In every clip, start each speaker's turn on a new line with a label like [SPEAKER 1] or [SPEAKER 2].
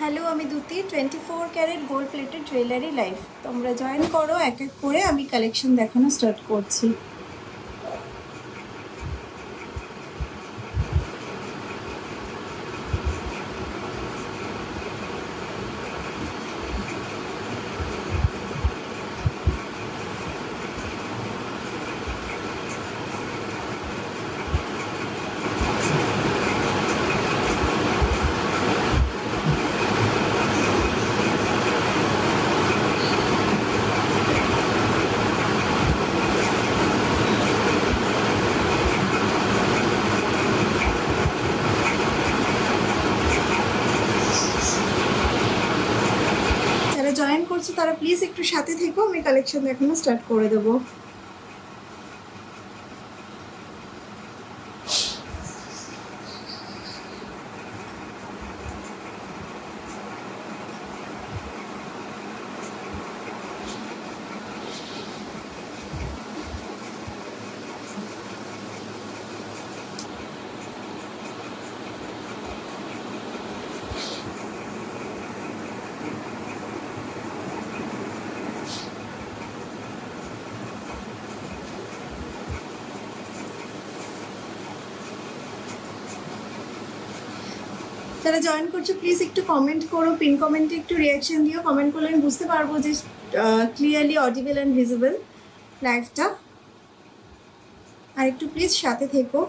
[SPEAKER 1] Hello, আমি Dyuti. 24 carat gold plated jewellery live. তোমরা join করো, এক এক করে আমি কালেকশন দেখানো স্টার্ট করছি। জয়েন করছো তারা প্লিজ একটু সাথে থেকো, আমি কালেকশন দেখানো স্টার্ট করে দেবো। যারা জয়েন করছো প্লিজ একটু কমেন্ট করো, পিন কমেন্টে একটু রিয়াকশন দিও। কমেন্ট করলে আমি বুঝতে পারবো যে ক্লিয়ারলি অডিবল অ্যান্ড ভিজিবল লাইভটা। আর একটু প্লিজ সাথে থেকো।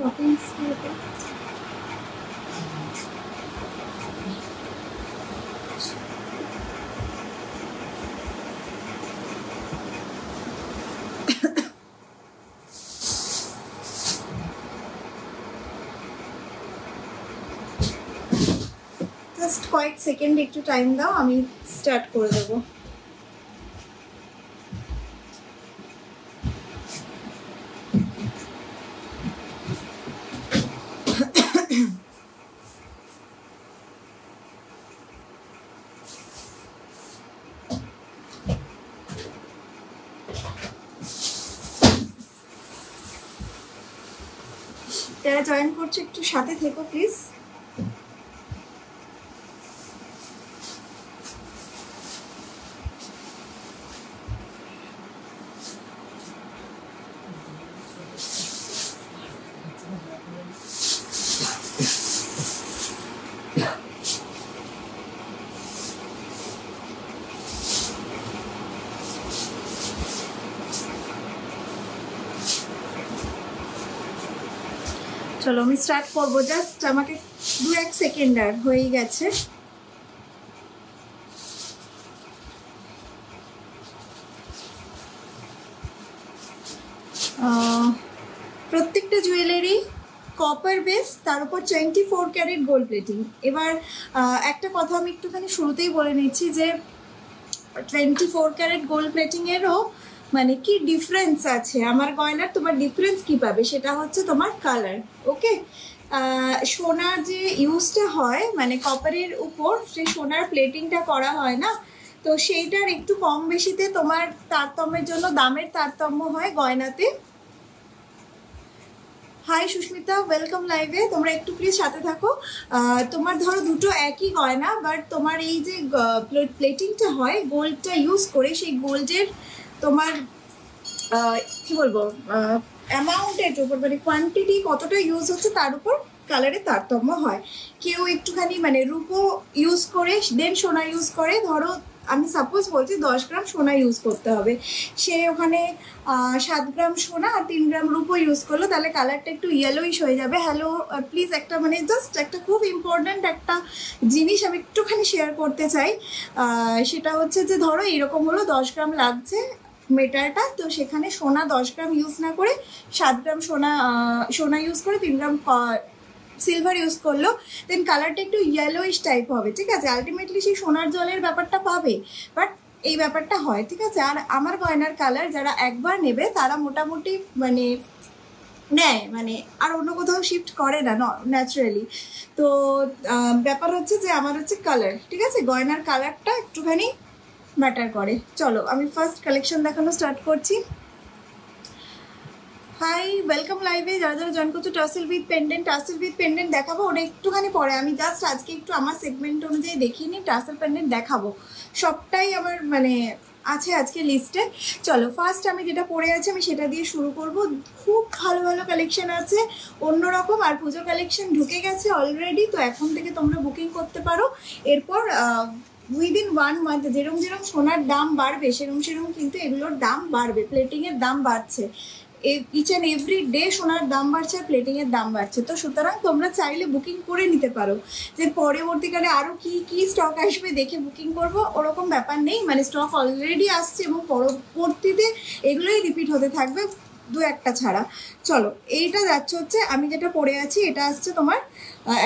[SPEAKER 1] Stockings here. জাস্ট কয়েক সেকেন্ড একটু টাইম দাও, আমি স্টার্ট করে দেবো। যারা জয়েন করছো একটু সাথে থেকো প্লিজ। চলো আমি স্টার্ট করবো, জাস্ট আমাকে 2-1 সেকেন্ড আর হয়ে গেছে। প্রত্যেকটা জুয়েলারি কপার বেস, তার উপর 24 ক্যারেট গোল্ড প্লেটিং। এবার একটা কথা আমি একটুখানি শুরুতেই বলে নিচ্ছি যে 24 ক্যারেট গোল্ড প্লেটিংয়েরও মানে কি ডিফারেন্স আছে আমার গয়নার, তোমার ডিফারেন্স কি পাবে সেটা হচ্ছে তোমার কালার। ওকে, সোনার যে ইউজটা হয় মানে কপারের উপর সেই সোনার প্লেটিংটা করা হয় না, তো সেইটার একটু কম বেশিতে তোমার তারতম্যের জন্য দামের তারতম্য হয় গয়নাতে। হাই সুস্মিতা, ওয়েলকাম লাইভে। তোমরা একটু প্লিজ সাথে থাকো। তোমার ধরো দুটো একই গয়না, বাট তোমার এই যে প্লেটিংটা হয় গোল্ডটা ইউজ করে, সেই গোল্ডের তোমার কি বলবো অ্যামাউন্টের উপর মানে কোয়ান্টিটি কতটা ইউজ হচ্ছে তার উপর কালারের তারতম্য হয়। কেউ একটুখানি মানে রূপো ইউজ করে দেন সোনা ইউজ করে, ধরো আমি সাপোজ বলছি 10 গ্রাম সোনা ইউজ করতে হবে, সে ওখানে 7 গ্রাম সোনা আর 3 গ্রাম রূপো ইউজ করলো, তাহলে কালারটা একটু ইয়েলোইশ হয়ে যাবে। হ্যালো প্লিজ, একটা মানে জাস্ট একটা খুব ইম্পর্ট্যান্ট একটা জিনিস আমি একটুখানি শেয়ার করতে চাই। সেটা হচ্ছে যে ধরো এরকম হলো 10 গ্রাম লাগছে মেটালটা, তো সেখানে সোনা 10 গ্রাম ইউজ না করে 7 গ্রাম সোনা ইউজ করে 3 গ্রাম সিলভার ইউজ করলো, দেন কালারটা একটু ইয়েলোইশ টাইপ হবে। ঠিক আছে, আলটিমেটলি সেই সোনার জলের ব্যাপারটা পাবে, বাট এই ব্যাপারটা হয়। ঠিক আছে, আর আমার গয়নার কালার যারা একবার নেবে তারা মোটামুটি মানে নেয়, মানে আর অন্য কোথাও শিফট করে না ন্যাচারালি। তো ব্যাপার হচ্ছে যে আমার হচ্ছে কালার, ঠিক আছে, গয়নার কালারটা একটুখানি ম্যাটার করে। চলো আমি ফার্স্ট কালেকশন দেখানো স্টার্ট করছি। হাই, ওয়েলকাম লাইভে যারা যারা জয়েন করছো। টাসেল উইথ পেন্ডেন্ট দেখাবো, ওটা একটুখানি পরে। আমি জাস্ট আজকে একটু আমার সেগমেন্ট অনুযায়ী দেখিয়ে নিই। টাসেল পেন্ডেন্ট দেখাবো, সবটাই আমার মানে আছে আজকে লিস্টে। চলো ফার্স্ট আমি যেটা পরে আছি আমি সেটা দিয়ে শুরু করব। খুব ভালো ভালো কালেকশন আছে, অন্যরকম। আর পুজো কালেকশন ঢুকে গেছে অলরেডি, তো এখন থেকে তোমরা বুকিং করতে পারো। এরপর উইদিন 1 মান্থ যেরকম যেরকম সোনার দাম বাড়বে সেরকম সেরকম কিন্তু এগুলোর দাম বাড়বে, প্লেটিংয়ের দাম বাড়ছে। ইচ অ্যান্ড এভরি ডে সোনার দাম বাড়ছে আর প্লেটিংয়ের দাম বাড়ছে। তো সুতরাং তোমরা চাইলে বুকিং করে নিতে পারো, যে পরবর্তীকালে আরও কি কি স্টক আসবে দেখে বুকিং করব, ওরকম ব্যাপার নেই। মানে স্টক অলরেডি আসছে এবং পরবর্তীতে এগুলোই রিপিট হতে থাকবে, দু একটা ছাড়া। চলো এইটা যাচ্ছে হচ্ছে আমি যেটা পরে আছি, এটা আসছে তোমার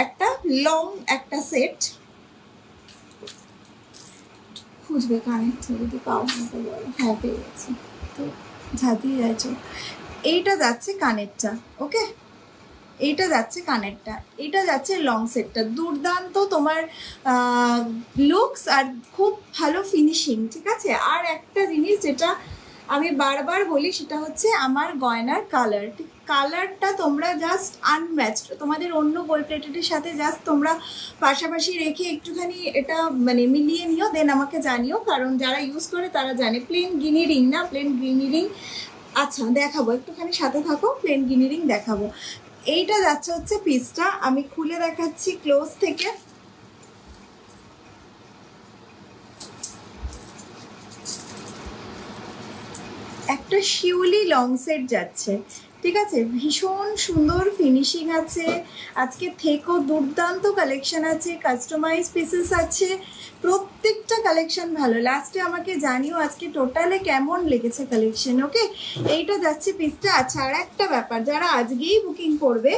[SPEAKER 1] একটা লং একটা সেট। খুঁজবে কানের যদি পাও, হ্যাঁ পেয়ে গেছি, তো ঝাঁপিয়ে যাচ্ছ। এইটা যাচ্ছে কানেরটা, ওকে, এইটা যাচ্ছে কানেরটা, এটা যাচ্ছে লং সেটটা। দুর্দান্ত তোমার লুকস আর খুব ভালো ফিনিশিং, ঠিক আছে। আর একটা জিনিস যেটা আমি বারবার বলি সেটা হচ্ছে আমার গয়নার কালার। কালারটা তোমরা জাস্ট আনম্যাচড, তোমাদের অন্য গোল্ড প্লেটেডের সাথে জাস্ট তোমরা পাশাপাশি রেখে একটুখানি এটা মানে মিলিয়ে নিও, দেন আমাকে জানিও, কারণ যারা ইউজ করে তারা জানে। প্লেন গিনি রিং না, প্লেন গিনি রিং। আচ্ছা দেখাবো, একটুখানি সাথে থাকো, প্লেন গিনি রিং দেখাবো। এইটা যাচ্ছে হচ্ছে পিসটা, আমি খুলে দেখাচ্ছি ক্লোজ থেকে। একটা শিউলি লং সেট যাচ্ছে, ঠিক আছে, ভীষণ সুন্দর ফিনিশিং আছে। আজকে থেকেও দুর্দান্ত কালেকশন আছে, কাস্টমাইজ পিসেস আছে, প্রত্যেকটা কালেকশন ভালো। লাস্টে আমাকে জানিও আজকে টোটালে কেমন লেগেছে কালেকশন, ওকে। এইটা যাচ্ছে পিসটা। আচ্ছা আর একটা ব্যাপার, যারা আজকেই বুকিং করবে,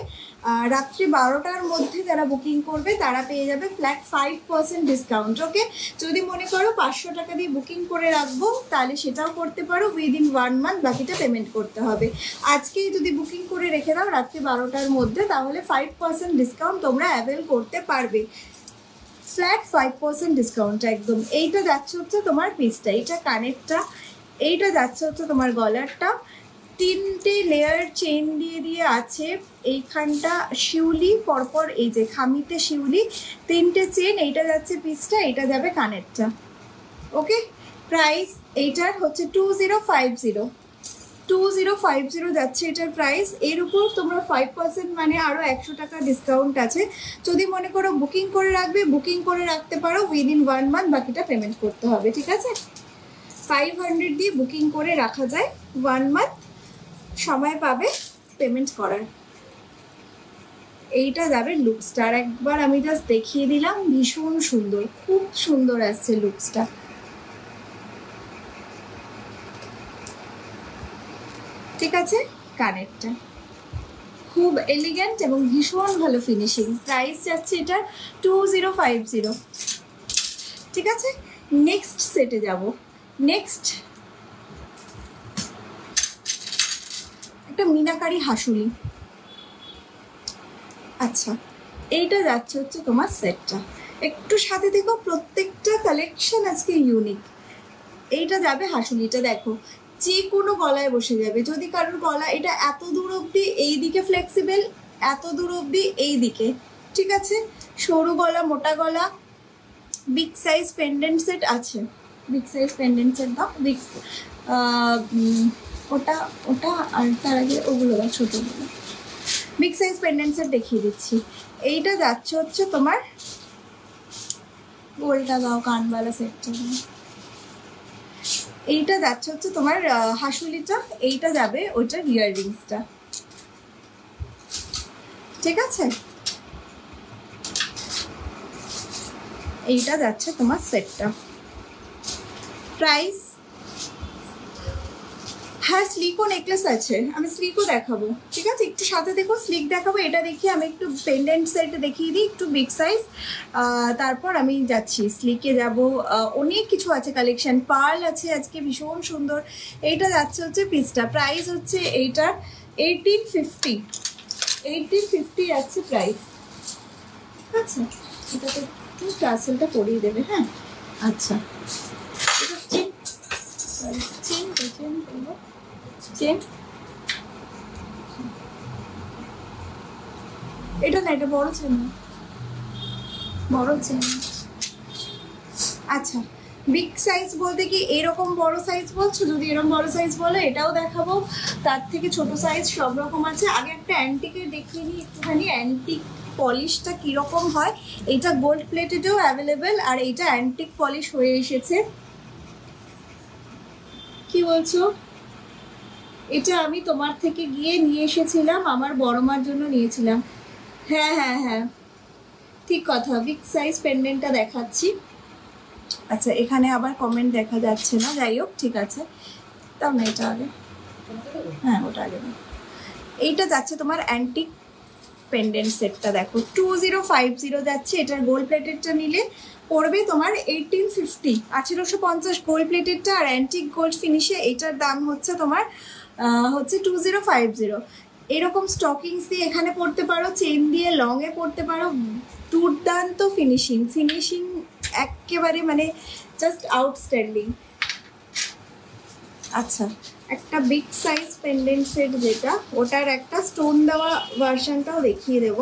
[SPEAKER 1] রাত্রি 12টার মধ্যে যারা বুকিং করবে তারা পেয়ে যাবে ফ্ল্যাট 5% ডিসকাউন্ট, ওকে। যদি মনে করো 500 টাকা দিয়ে বুকিং করে রাখবো তাহলে সেটাও করতে পারো, উইদিন 1 মান্থ বাকিটা পেমেন্ট করতে হবে। আজকেই যদি বুকিং করে রেখে দাও রাত্রি 12টার মধ্যে, তাহলে 5% ডিসকাউন্ট তোমরা অ্যাভেল করতে পারবে, ফ্ল্যাট 5% ডিসকাউন্ট একদম। এইটা যাচ্ছে হচ্ছে তোমার পিসটা, এইটা কানেরটা, এইটা যাচ্ছে হচ্ছে তোমার গলারটা। 3টে লেয়ার চেন দিয়ে দিয়ে আছে, এইখানটা শিউলি পরপর, এই যে খামিতে শিউলি, 3টে চেন। এইটা যাচ্ছে পিসটা, এইটা যাবে কানেরটা, ওকে। প্রাইস এইটার হচ্ছে 2050 যাচ্ছে এটার প্রাইস। এর উপর তোমরা 5% মানে আরও 100 টাকা ডিসকাউন্ট আছে। যদি মনে করো বুকিং করে রাখবে, বুকিং করে রাখতে পারো, উইদিন 1 মান্থ বাকিটা পেমেন্ট করতে হবে, ঠিক আছে। 500 দিয়ে বুকিং করে রাখা যায়, 1 মান্থ সময় পাবে পেমেন্ট করার। এইটা যাবে লুকসটা, আর একবার আমি জাস্ট দেখিয়ে দিলাম, ভীষণ সুন্দর, খুব সুন্দর আসছে লুকসটা, ঠিক আছে। কানেরটা খুব এলিগেন্ট এবং ভীষণ ভালো ফিনিশিং। প্রাইস যাচ্ছে এটার 2050, ঠিক আছে। নেক্সট সেটে যাব। নেক্সট একটা মিনাকারি হাসুলি। আচ্ছা এইটা যাচ্ছে হচ্ছে তোমার সেটটা, একটু সাথে দেখো, প্রত্যেকটা কালেকশন আজকে ইউনিক। এইটা যাবে হাসুলিটা, দেখো যে কোনো গলায় বসে যাবে। যদি কারোর গলা এটা এত দূর অবধি এই দিকে ফ্লেক্সিবল, এত দূর অবধি এই দিকে, ঠিক আছে। সরু গলা, মোটা গলা, বিগ সাইজ পেন্ডেন্ট সেট আছে, বিগ সাইজ পেন্ডেন্ট সেট দাও, বিগ ওটা ওটা আর তার আগে ওগুলো দাও, ছোটোগুলো। বিগ সাইজ পেন্ডেন্ট সেট দেখিয়ে দিচ্ছি। এইটা যাচ্ছে হচ্ছে তোমার গোলটা দাও, কানবালা সেটটা। এইটা যাচ্ছে হচ্ছে তোমার হাসুলিটা, এইটা যাবে ওইটার ইয়াররিংসটা, ঠিক আছে। এইটা যাচ্ছে তোমার সেটটা। প্রাইস হ্যাঁ স্লিকও নেকলেস আছে, আমি স্লিকও দেখাবো, ঠিক আছে একটু সাথে দেখো, স্লিক দেখাবো। এটা দেখিয়ে আমি একটু পেন্ডেন্ট সেট দেখিয়ে দিই একটু বিগ সাইজ, তারপর আমি যাচ্ছি স্লিকে যাব। অনেক কিছু আছে কালেকশন, পার্ল আছে আজকে ভীষণ সুন্দর। এইটা যাচ্ছে হচ্ছে পিসটা, প্রাইস হচ্ছে এইটার 1850 যাচ্ছে প্রাইস। আচ্ছা এটাতে একটু টাসেলটা করিয়ে দেবে। হ্যাঁ আচ্ছা এটা চেন চেন চেন করবো, চেন এটা না, এটা বড় চেন না, বড় চেন। আচ্ছা বিগ সাইজ বলতে কি এরকম বড় সাইজ বলছো? যদি এরকম বড় সাইজ বলো এটাও দেখাবো, তার থেকে ছোট সাইজ সব রকম আছে। আগে একটা অ্যান্টিকের দেখিয়ে নিই একটুখানি, অ্যান্টিক পলিশটা কীরকম হয়। এইটা গোল্ড প্লেটেডও অ্যাভেলেবেল, আর এইটা অ্যান্টিক পলিশ হয়ে এসেছে। কি বলছো? এটা আমি তোমার থেকে গিয়ে নিয়ে এসেছিলাম, আমার বড় মার জন্য নিয়েছিলাম। হ্যাঁ হ্যাঁ হ্যাঁ ঠিক কথা, বিগ সাইজ পেন্ডেন্টটা দেখাচ্ছি। আচ্ছা এখানে আবার কমেন্ট দেখা যাচ্ছে না, যাই হোক ঠিক আছে, তাও না এটা আগে, হ্যাঁ ওটা আগে না। এইটা যাচ্ছে তোমার অ্যান্টিক পেন্ডেন্ট সেটটা দেখো 2050 যাচ্ছে। এটার গোল্ড প্লেটেডটা নিলে পড়বে তোমার 1850, 1850 গোল্ড প্লেটেডটা, আর অ্যান্টিক গোল্ড ফিনিশে এটার দাম হচ্ছে তোমার হচ্ছে 2050। এরকম স্টকিংস দিয়ে এখানে পড়তে পারো, চেন দিয়ে লংয়ে পড়তে পারো, দুর্দান্ত ফিনিশিং, ফিনিশিং একেবারে মানে জাস্ট আউটস্ট্যান্ডিং। আচ্ছা একটা বিগ সাইজ পেন্ডেন্ট সেট যেটা, ওটার একটা স্টোন দেওয়া ভার্সনটাও দেখিয়ে দেব।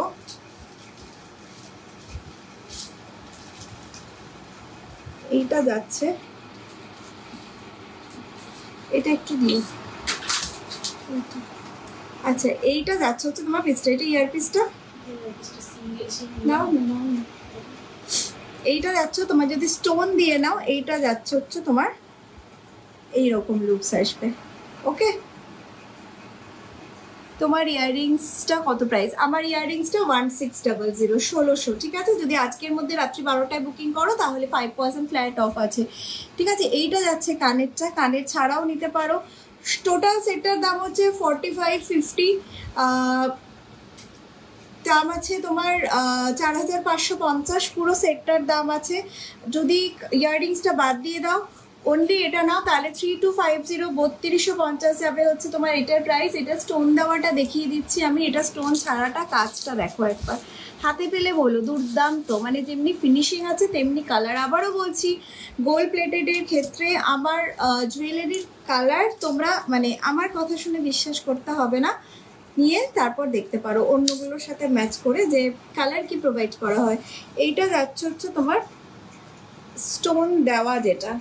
[SPEAKER 1] এইটা যাচ্ছে, এটা একটু দিয়ে, আচ্ছা এইটা যাচ্ছে হচ্ছে তোমার পিসটা, এটা ইয়ার পিসটা নাও না, এইটা যাচ্ছে তোমার যদি স্টোন দিয়ে নাও, এইটা যাচ্ছে হচ্ছে তোমার এইরকম লুকস আসবে। ওকে তোমার ইয়াররিংসটা কত প্রাইস? আমার ইয়াররিংসটা 1600, 1600, ঠিক আছে। যদি আজকের মধ্যে রাত্রি 12টায় বুকিং করো তাহলে 5% ফ্ল্যাট অফ আছে, ঠিক আছে। এইটা যাচ্ছে কানেরটা, কানের ছাড়াও নিতে পারো। টোটাল সেটটার দাম হচ্ছে 4550, দাম আছে তোমার 4550, পুরো সেটটার দাম আছে। যদি ইয়াররিংসটা বাদ দিয়ে দাও, অনলি এটা নাও, তাহলে 3250, 3250 যাবে হচ্ছে তোমার এটার প্রাইস। এটা স্টোন দেওয়াটা দেখিয়ে দিচ্ছি আমি, এটা স্টোন ছাড়াটা, কাজটা দেখো একবার, হাতে পেলে বলো দুর্দান্ত, মানে যেমনি ফিনিশিং আছে তেমনি কালার। আবারও বলছি গোল্ড প্লেটেডের ক্ষেত্রে আমার জুয়েলারির কালার তোমরা মানে আমার কথা শুনে বিশ্বাস করতে হবে না, নিয়ে তারপর দেখতে পারো অন্যগুলোর সাথে ম্যাচ করে যে কালার কি প্রোভাইড করা হয়। এইটা যাচ্ছে হচ্ছে তোমার স্টোন দেওয়া যেটা,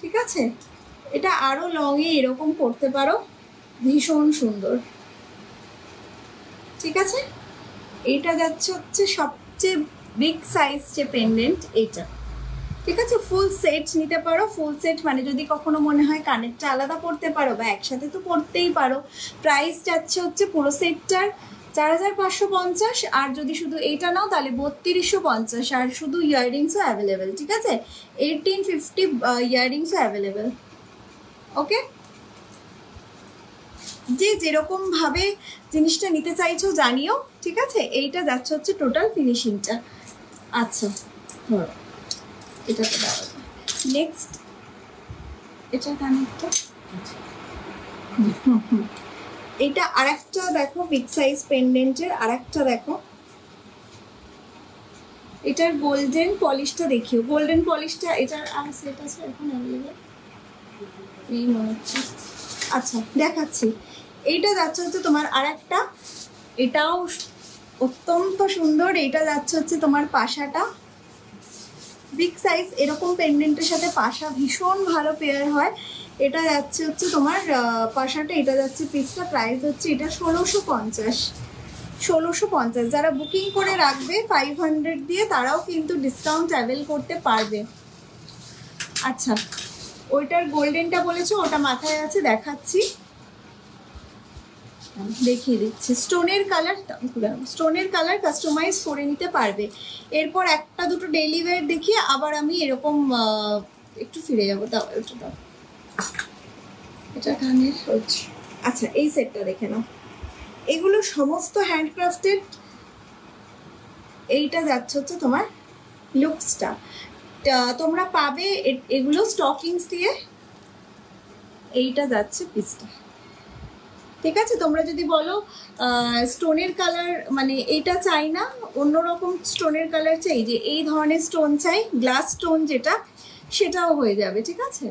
[SPEAKER 1] ঠিক আছে। এটা আরো লংয়ে এরকম করতে পারো, ভীষণ সুন্দর, ঠিক আছে। এটা যাচ্ছে হচ্ছে সবচেয়ে বিগ সাইজ যে পেন্ডেন্ট এটা, ঠিক আছে। ফুল সেট নিতে পারো, ফুল সেট মানে যদি কখনো মনে হয় কানেরটা আলাদা পড়তে পারো বা একসাথে তো পড়তেই পারো। প্রাইস যাচ্ছে হচ্ছে পুরো সেটটার 4550, আর যদি শুধু এইটা নাও তাহলে 3250, আর শুধু ইয়াররিংসও অ্যাভেলেবেল, ঠিক আছে। 1850 ইয়াররিংসও অ্যাভেলেবেল। ওকে, যে যেরকম ভাবে জিনিসটা নিতে চাইছো জানিও, ঠিক আছে। এইটা যাচ্ছে হচ্ছে টোটাল ফিনিশিংটা। আচ্ছা এটা তো দাও, নেক্সট এটা কানেরটা, এটা আরেকটা দেখো বিগ সাইজ পেন্ডেন্টের, আরেকটা দেখো, এটার গোল্ডেন পলিশটা দেখিও, গোল্ডেন পলিশটা এটার আর সেট আছে এখন অ্যাভেলেবেল এই মনে হচ্ছে। আচ্ছা দেখাচ্ছি, এইটা যাচ্ছে হচ্ছে তোমার আরেকটা, এটাও অত্যন্ত সুন্দর। এইটা যাচ্ছে হচ্ছে তোমার পাশাটা, বিগ সাইজ এরকম পেন্ডেন্টের সাথে পাশা ভীষণ ভালো পেয়ার হয়। এটা যাচ্ছে হচ্ছে তোমার পাশাটা, এটা যাচ্ছে পিসটা, প্রাইস হচ্ছে এটা 1650, 1650। যারা বুকিং করে রাখবে 500 দিয়ে তারাও কিন্তু ডিসকাউন্ট অ্যাভেল করতে পারবে। আচ্ছা ওইটার গোল্ডেনটা বলেছো, ওটা মাথায় আছে, দেখাচ্ছি দেখিয়ে দিচ্ছি। স্টোনের কালার, স্টোনের কালার কাস্টমাইজ করে নিতে পারবে। এরপর একটা দুটো ডেইলি ওয়্যার দেখিয়ে আবার আমি এরকম একটু ফিরে যাবো, দাও একটু দাও। এটা কানের হচ্ছে। আচ্ছা এই সেটটা দেখে নাও, এগুলো সমস্ত হ্যান্ডক্রাফটেড। এইটা যাচ্ছে হচ্ছে তোমার লুকসটা, তোমরা পাবে এগুলো স্টকিংস দিয়ে। এইটা যাচ্ছে পিসটা, ঠিক আছে। তোমরা যদি বলো স্টোনের কালার মানে এইটা চাই না, অন্যরকম স্টোনের কালার চাই, যে এই ধরনের স্টোন চাই, গ্লাস স্টোন যেটা, সেটাও হয়ে যাবে, ঠিক আছে।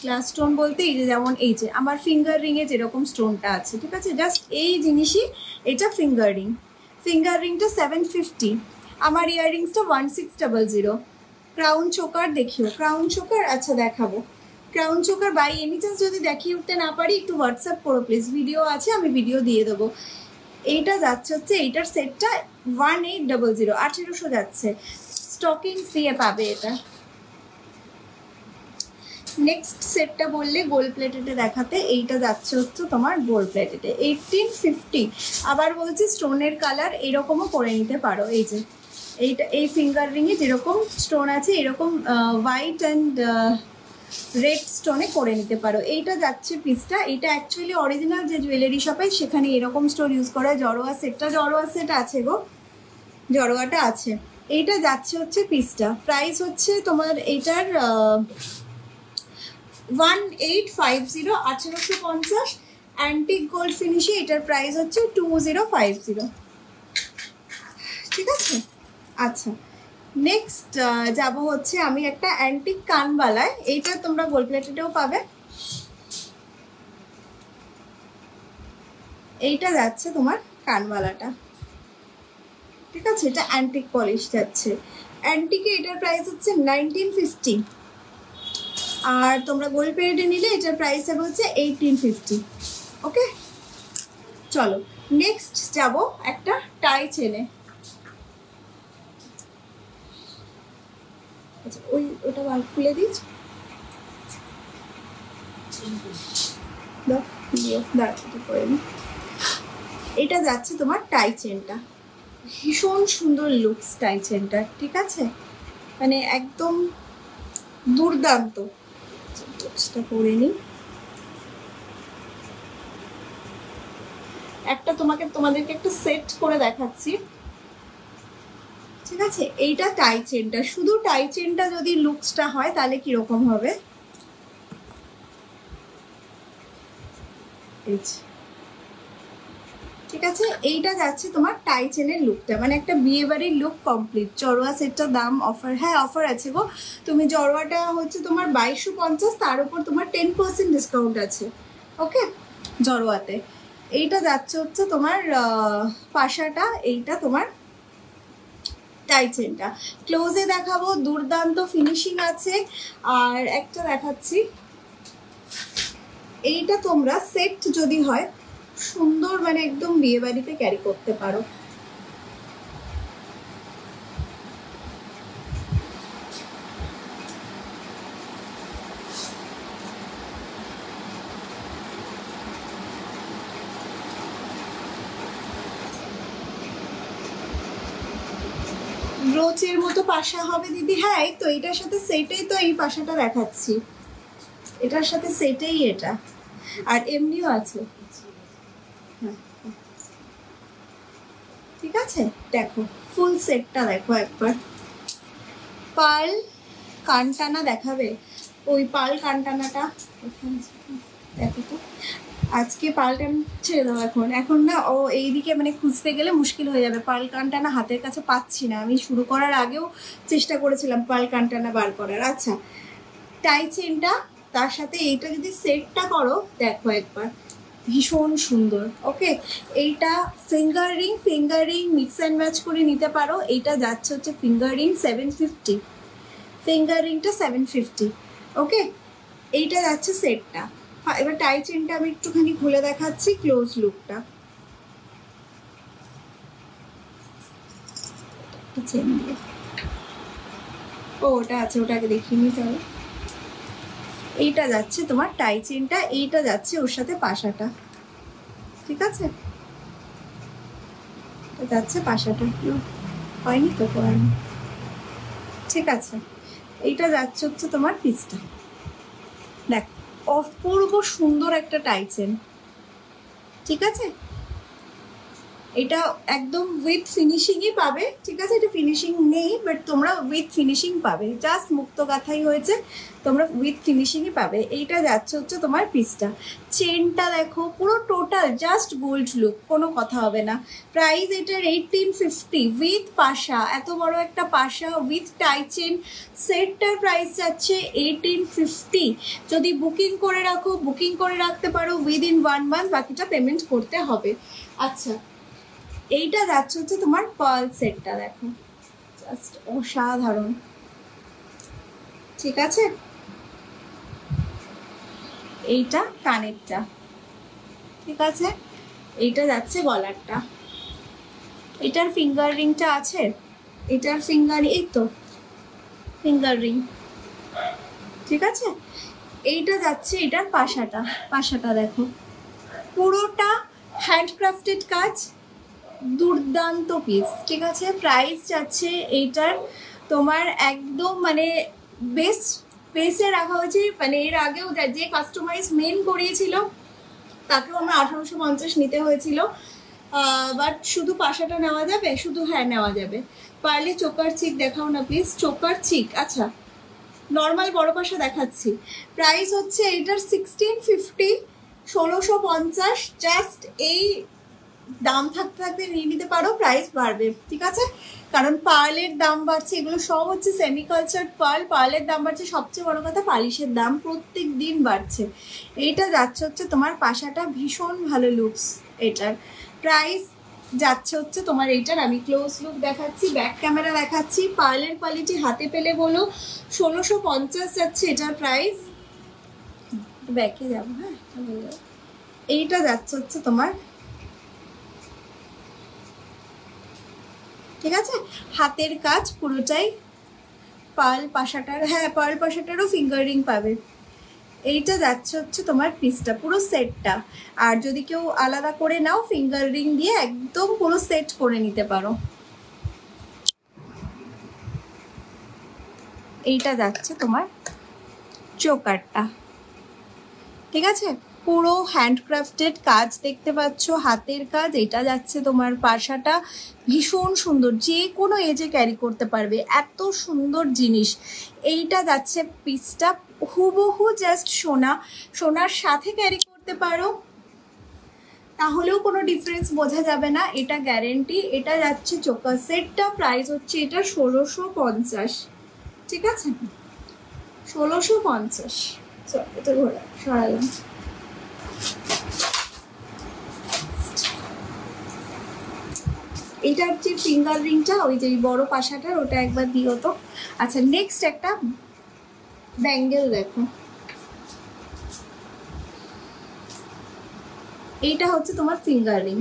[SPEAKER 1] গ্লাস স্টোন বলতে এই যে যেমন এই যে আমার ফিঙ্গার রিংয়ে যেরকম স্টোনটা আছে, ঠিক আছে, জাস্ট এই জিনিসই। এটা ফিঙ্গার রিং, ফিঙ্গার রিংটা 750, আমার ইয়াররিংসটা 1600। ক্রাউন চোকার দেখিও, ক্রাউন চোকার আচ্ছা দেখাবো। Crown choker by any chance যদি দেখিয়ে উঠতে না পারি একটু হোয়াটসঅ্যাপ করো প্লিজ, ভিডিও আছে আমি ভিডিও দিয়ে দেবো। এইটা যাচ্ছে হচ্ছে এইটার সেটটা 1800, 1800 যাচ্ছে, স্টকিংস দিয়ে পাবে এটা। নেক্সট সেটটা বললে গোল্ড প্লেটেডে দেখাতে, এইটা যাচ্ছে হচ্ছে তোমার গোল্ড প্লেটেডে 1850। আবার বলছি স্টোনের কালার এরকমও করে নিতে পারো, এই যে এইটা এই ফিঙ্গার রিংয়ে যেরকম স্টোন আছে এরকম হোয়াইট অ্যান্ড রেড স্টোনে করে নিতে পারো। এইটা যাচ্ছে পিসটা, এটা অ্যাকচুয়ালি অরিজিনাল যে জুয়েলারি শপে সেখানে এরকম স্টোন ইউজ করা। জড়োয়া সেটটা, জড়োয়া সেট আছে গো, জড়োয়াটা আছে। এইটা যাচ্ছে হচ্ছে পিসটা, প্রাইস হচ্ছে তোমার এইটার 1850, 1850। অ্যান্টিক গোল্ড ফিনিশে এটার প্রাইস হচ্ছে 2050, ঠিক আছে। আচ্ছা নেক্সট যাব হচ্ছে আমি একটা অ্যান্টিক কানবালায়, এইটা তোমরা গোল্ড প্লেটেডেও পাবে। এইটা যাচ্ছে তোমার কানবালাটা, ঠিক আছে, এটা অ্যান্টিক পলিশ যাচ্ছে। অ্যান্টিকে এটার প্রাইস হচ্ছে 1950, আর তোমরা গোল্ড প্লেটে নিলে এটার প্রাইস হবে হচ্ছে 1850। ওকে চলো নেক্সট যাব একটা টাই চেনে। আচ্ছা ওটা বার খুলে দিস, এটা যাচ্ছে তোমার টাই চেনটা, ভীষণ সুন্দর লুকস টাই চেনটা, ঠিক আছে, মানে একদম দুর্দান্ত। করে নি একটা, তোমাদেরকে একটা সেট করে দেখাচ্ছি, ঠিক আছে। এইটা টাই চেনটা, শুধু টাই চেনটা যদি লুকসটা হয় তাহলে কিরকম হবে, ঠিক আছে। এইটা যাচ্ছে তোমার টাই চেনের লুকটা, মানে একটা বিয়ে বাড়ির লুক কমপ্লিট। জড়োয়া সেটটার দাম অফার, হ্যাঁ অফার আছে গো, তুমি জড়োয়াটা হচ্ছে তোমার 2250, তার উপর তোমার 10% ডিসকাউন্ট আছে, ওকে জড়োয়াতে। এইটা যাচ্ছে হচ্ছে তোমার পাশাটা, এইটা তোমার টাই চেনটা। ক্লোজে দেখাবো, দুর্দান্ত ফিনিশিং আছে। আর একটা দেখাচ্ছি, এইটা তোমরা সেট যদি হয় সুন্দর, মানে একদম বিয়ে বাড়িতে ক্যারি করতে পারো। ব্রোচের মতো পাশা হবে দিদি, হ্যাঁ এই তো এটার সাথে সেটাই তো, এই পাশাটা দেখাচ্ছি, এটার সাথে সেটাই এটা, আর এমনিও আছে, ঠিক আছে। দেখো ফুল সেটটা দেখো একবার, পার্ল কানটানা দেখাবে, ওই পার্ল কানটানাটা দেখো তো। আজকে পার্লটান ছেড়ে দাও এখন, এখন না ও এইদিকে মানে খুঁজতে গেলে মুশকিল হয়ে যাবে। পার্ল কানটানা হাতের কাছে পাচ্ছি না, আমি শুরু করার আগেও চেষ্টা করেছিলাম পার্ল কানটানা বার করার। আচ্ছা টাই চেনটা তার সাথে এইটা যদি সেটটা করো দেখো একবার, ভীষণ সুন্দর। ওকে এইটা finger ring mix and match করে নিতে পারো। এইটা যাচ্ছে হচ্ছে ফিঙ্গার রিং 750, ফিঙ্গার রিংটা 750, ওকে। এইটা যাচ্ছে সেটটা। হ্যাঁ এবার টাই চেনটা আমি একটুখানি খুলে দেখাচ্ছি ক্লোজ লুকটা। চেন দিয়ে ও ওটা আছে, ওটাকে দেখিয়ে নিতে হবে। এইটা যাচ্ছে তোমার টাই চেনটা, এইটা যাচ্ছে ওর সাথে পাশাটা, ঠিক আছে, যাচ্ছে পাশাটা, হয়নি তো হয়নি, ঠিক আছে। এইটা যাচ্ছে হচ্ছে তোমার পিসটা, দেখ অপূর্ব সুন্দর একটা টাইচেন, ঠিক আছে? এটা একদম উইথ ফিনিশিংই পাবে, ঠিক আছে? এটা ফিনিশিং নেই, বাট তোমরা উইথ ফিনিশিং পাবে, জাস্ট মুক্ত কাঁথাই হয়েছে, তোমরা উইথ ফিনিশিংই পাবে। এইটা যাচ্ছে হচ্ছে তোমার পিসটা। চেনটা দেখো পুরো টোটাল জাস্ট গোল্ড লুক, কোনো কথা হবে না। প্রাইস এটার 1850 উইথ পাশা, এত বড় একটা পাশা উইথ টাই চেন সেটটার প্রাইস যাচ্ছে 1850। যদি বুকিং করে রাখো, বুকিং করে রাখতে পারো উইদিন 1 মান্থ, বাকিটা পেমেন্ট করতে হবে। আচ্ছা, এইটা যাচ্ছে হচ্ছে তোমার পার্ল সেটটা, দেখো জাস্ট অসাধারণ, ঠিক আছে? এইটা কানেরটা, ঠিক আছে? এইটা যাচ্ছে গলারটা, এটার ফিঙ্গার রিংটা আছে, এটার ফিঙ্গার, এই তো ফিঙ্গার রিং, ঠিক আছে? এইটা যাচ্ছে এটার পাশাটা, পাশাটা দেখো পুরোটা হ্যান্ডক্রাফটেড কাজ, দুর্দান্ত পিস, ঠিক আছে? প্রাইস যাচ্ছে এইটার তোমার একদম মানে বেসে রাখা হয়েছে, মানে এর আগেও যে কাস্টমাইজ মেন করিয়েছিল তাকেও আমরা 1850 নিতে হয়েছিল, বাট শুধু পাশাটা নেওয়া যাবে, শুধু হ্যাঁ নেওয়া যাবে। পারলে চোকার চিক দেখাও না প্লিজ, চোকার চিক। আচ্ছা, নর্মাল বড় পাশা দেখাচ্ছি। প্রাইস হচ্ছে এইটার 1650, 1650, জাস্ট এই দাম থাকতে থাকতে নিয়ে নিতে পারো, প্রাইস বাড়বে, ঠিক আছে? কারণ পার্লের দাম বাড়ছে, এগুলো সব হচ্ছে সেমিকালচার পার্ল, পার্লের দাম বাড়ছে, সবচেয়ে বড় কথা পালিশের দাম প্রত্যেক দিন বাড়ছে। এইটা যাচ্ছে হচ্ছে তোমার পাশাটা, ভীষণ ভালো লুকস এটার। প্রাইস যাচ্ছে হচ্ছে তোমার এইটার, আমি ক্লোজ লুক দেখাচ্ছি, ব্যাক ক্যামেরা দেখাচ্ছি, পার্লের কোয়ালিটি হাতে পেলে বলো, 1650 যাচ্ছে এটার প্রাইস। ব্যাকে যাবো, হ্যাঁ এইটা যাচ্ছে হচ্ছে তোমার, ঠিক আছে? হাতের কাজ পুরোটাই পার্ল পাশাটার, হ্যাঁ পার্ল পাশাটারও ফিঙ্গার রিং পাবে। এইটা যাচ্ছে হচ্ছে তোমার পিসটা, পুরো সেটটা। আর যদি কেউ আলাদা করে নাও ফিঙ্গার রিং দিয়ে একদম পুরো সেট করে নিতে পারো। এইটা যাচ্ছে তোমার চোকারটা, ঠিক আছে? পুরো হ্যান্ডক্রাফটেড কাজ দেখতে পাচ্ছ, হাতের কাজ। এটা যাচ্ছে তোমার পাশাটা, ভীষণ সুন্দর, যে কোনো এজে ক্যারি করতে পারবে, এত সুন্দর জিনিস। এইটা যাচ্ছে পিসটা, হুবহু জাস্ট সোনা, সোনার সাথে ক্যারি করতে পারো, তাহলেও কোনো ডিফারেন্স বোঝা যাবে না, এটা গ্যারেন্টি। এটা যাচ্ছে চোকার সেটটা, প্রাইস হচ্ছে এটা 1650, ঠিক আছে? 1650। চল এটা ঘোরা সরালাম। এইটা হচ্ছে ফিঙ্গার রিংটা, ওই যে বড় পাশাটার, ওটা একবার দিও তো। আচ্ছা, নেক্সট একটা ব্যাঙ্গেল দেখো, এইটা হচ্ছে তোমার ফিঙ্গার রিং,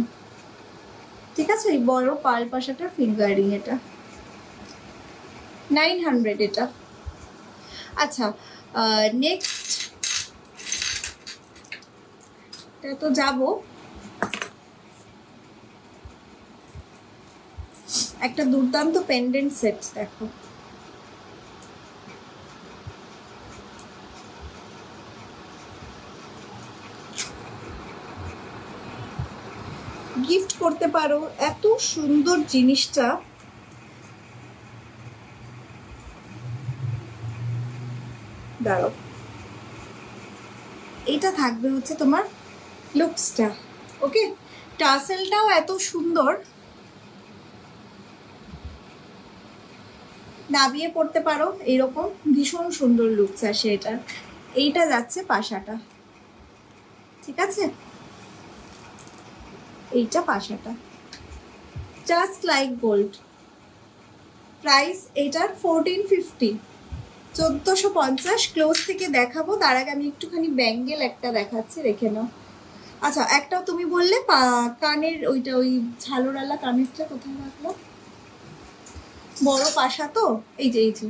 [SPEAKER 1] ঠিক আছে? এই বড় পাল পাশাটার ফিঙ্গার রিং, এটা 900 এটা। আচ্ছা, নেক্সট এটা তো যাবো, একটা দুর্দান্ত পেন্ডেন্ট সেট দেখো, গিফট করতে পারো, এত সুন্দর জিনিসটা। দাঁড়াও, এটা থাকবে হচ্ছে তোমার লুকসটা, ওকে? টাসেলটাও এত সুন্দর, নাবিয়ে পড়তে পারো এইরকম, ভীষণ সুন্দর লুকস আসে এটা। এইটা যাচ্ছে পাশাটা, ঠিক আছে? এইটা পাশাটা, জাস্ট লাইক গোল্ড। প্রাইস এটার 1450, 1450। ক্লোজ থেকে দেখাবো, তার আগে আমি একটুখানি ব্যাঙ্গেল একটা দেখাচ্ছি, রেখে নাও। আচ্ছা, একটা তুমি বললে কানের ওইটা, ওই ঝালোরালা কানেরটা কোথায় রাখলো? বড় পাশা তো, এই যে এই যে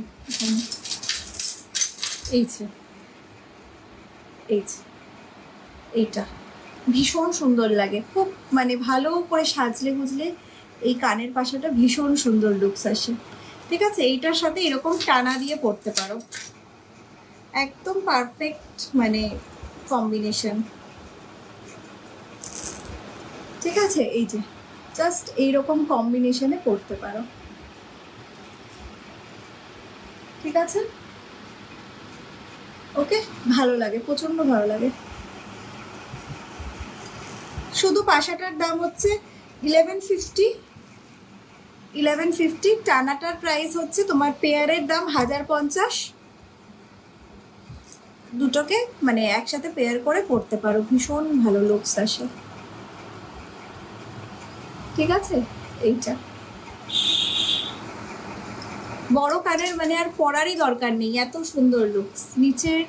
[SPEAKER 1] এই যে এই যে এইটা ভীষণ সুন্দর লাগে, খুব মানে ভালো করে সাজলে বুঝলে এই কানের পাশাটা ভীষণ সুন্দর লুকস আসে, ঠিক আছে? এইটার সাথে এরকম টানা দিয়ে পরতে পারো, একদম পারফেক্ট, মানে কম্বিনেশন, ঠিক আছে? এই যে জাস্ট এইরকম কম্বিনেশনে পরতে পারো, ঠিক আছে? ওকে, ভালো লাগে, প্রচন্ড ভালো লাগে। শুধু পাশাটার দাম হচ্ছে 1150, টানাটার প্রাইস হচ্ছে তোমার পেয়ারের দাম 1050। দুটোকে মানে একসাথে পেয়ার করে পরতে পারো, ভীষণ ভালো লুকস আসে, ঠিক আছে? এইটা বড় কানের মানে আর পরারই দরকার নেই, এত সুন্দর লুকস। নিচের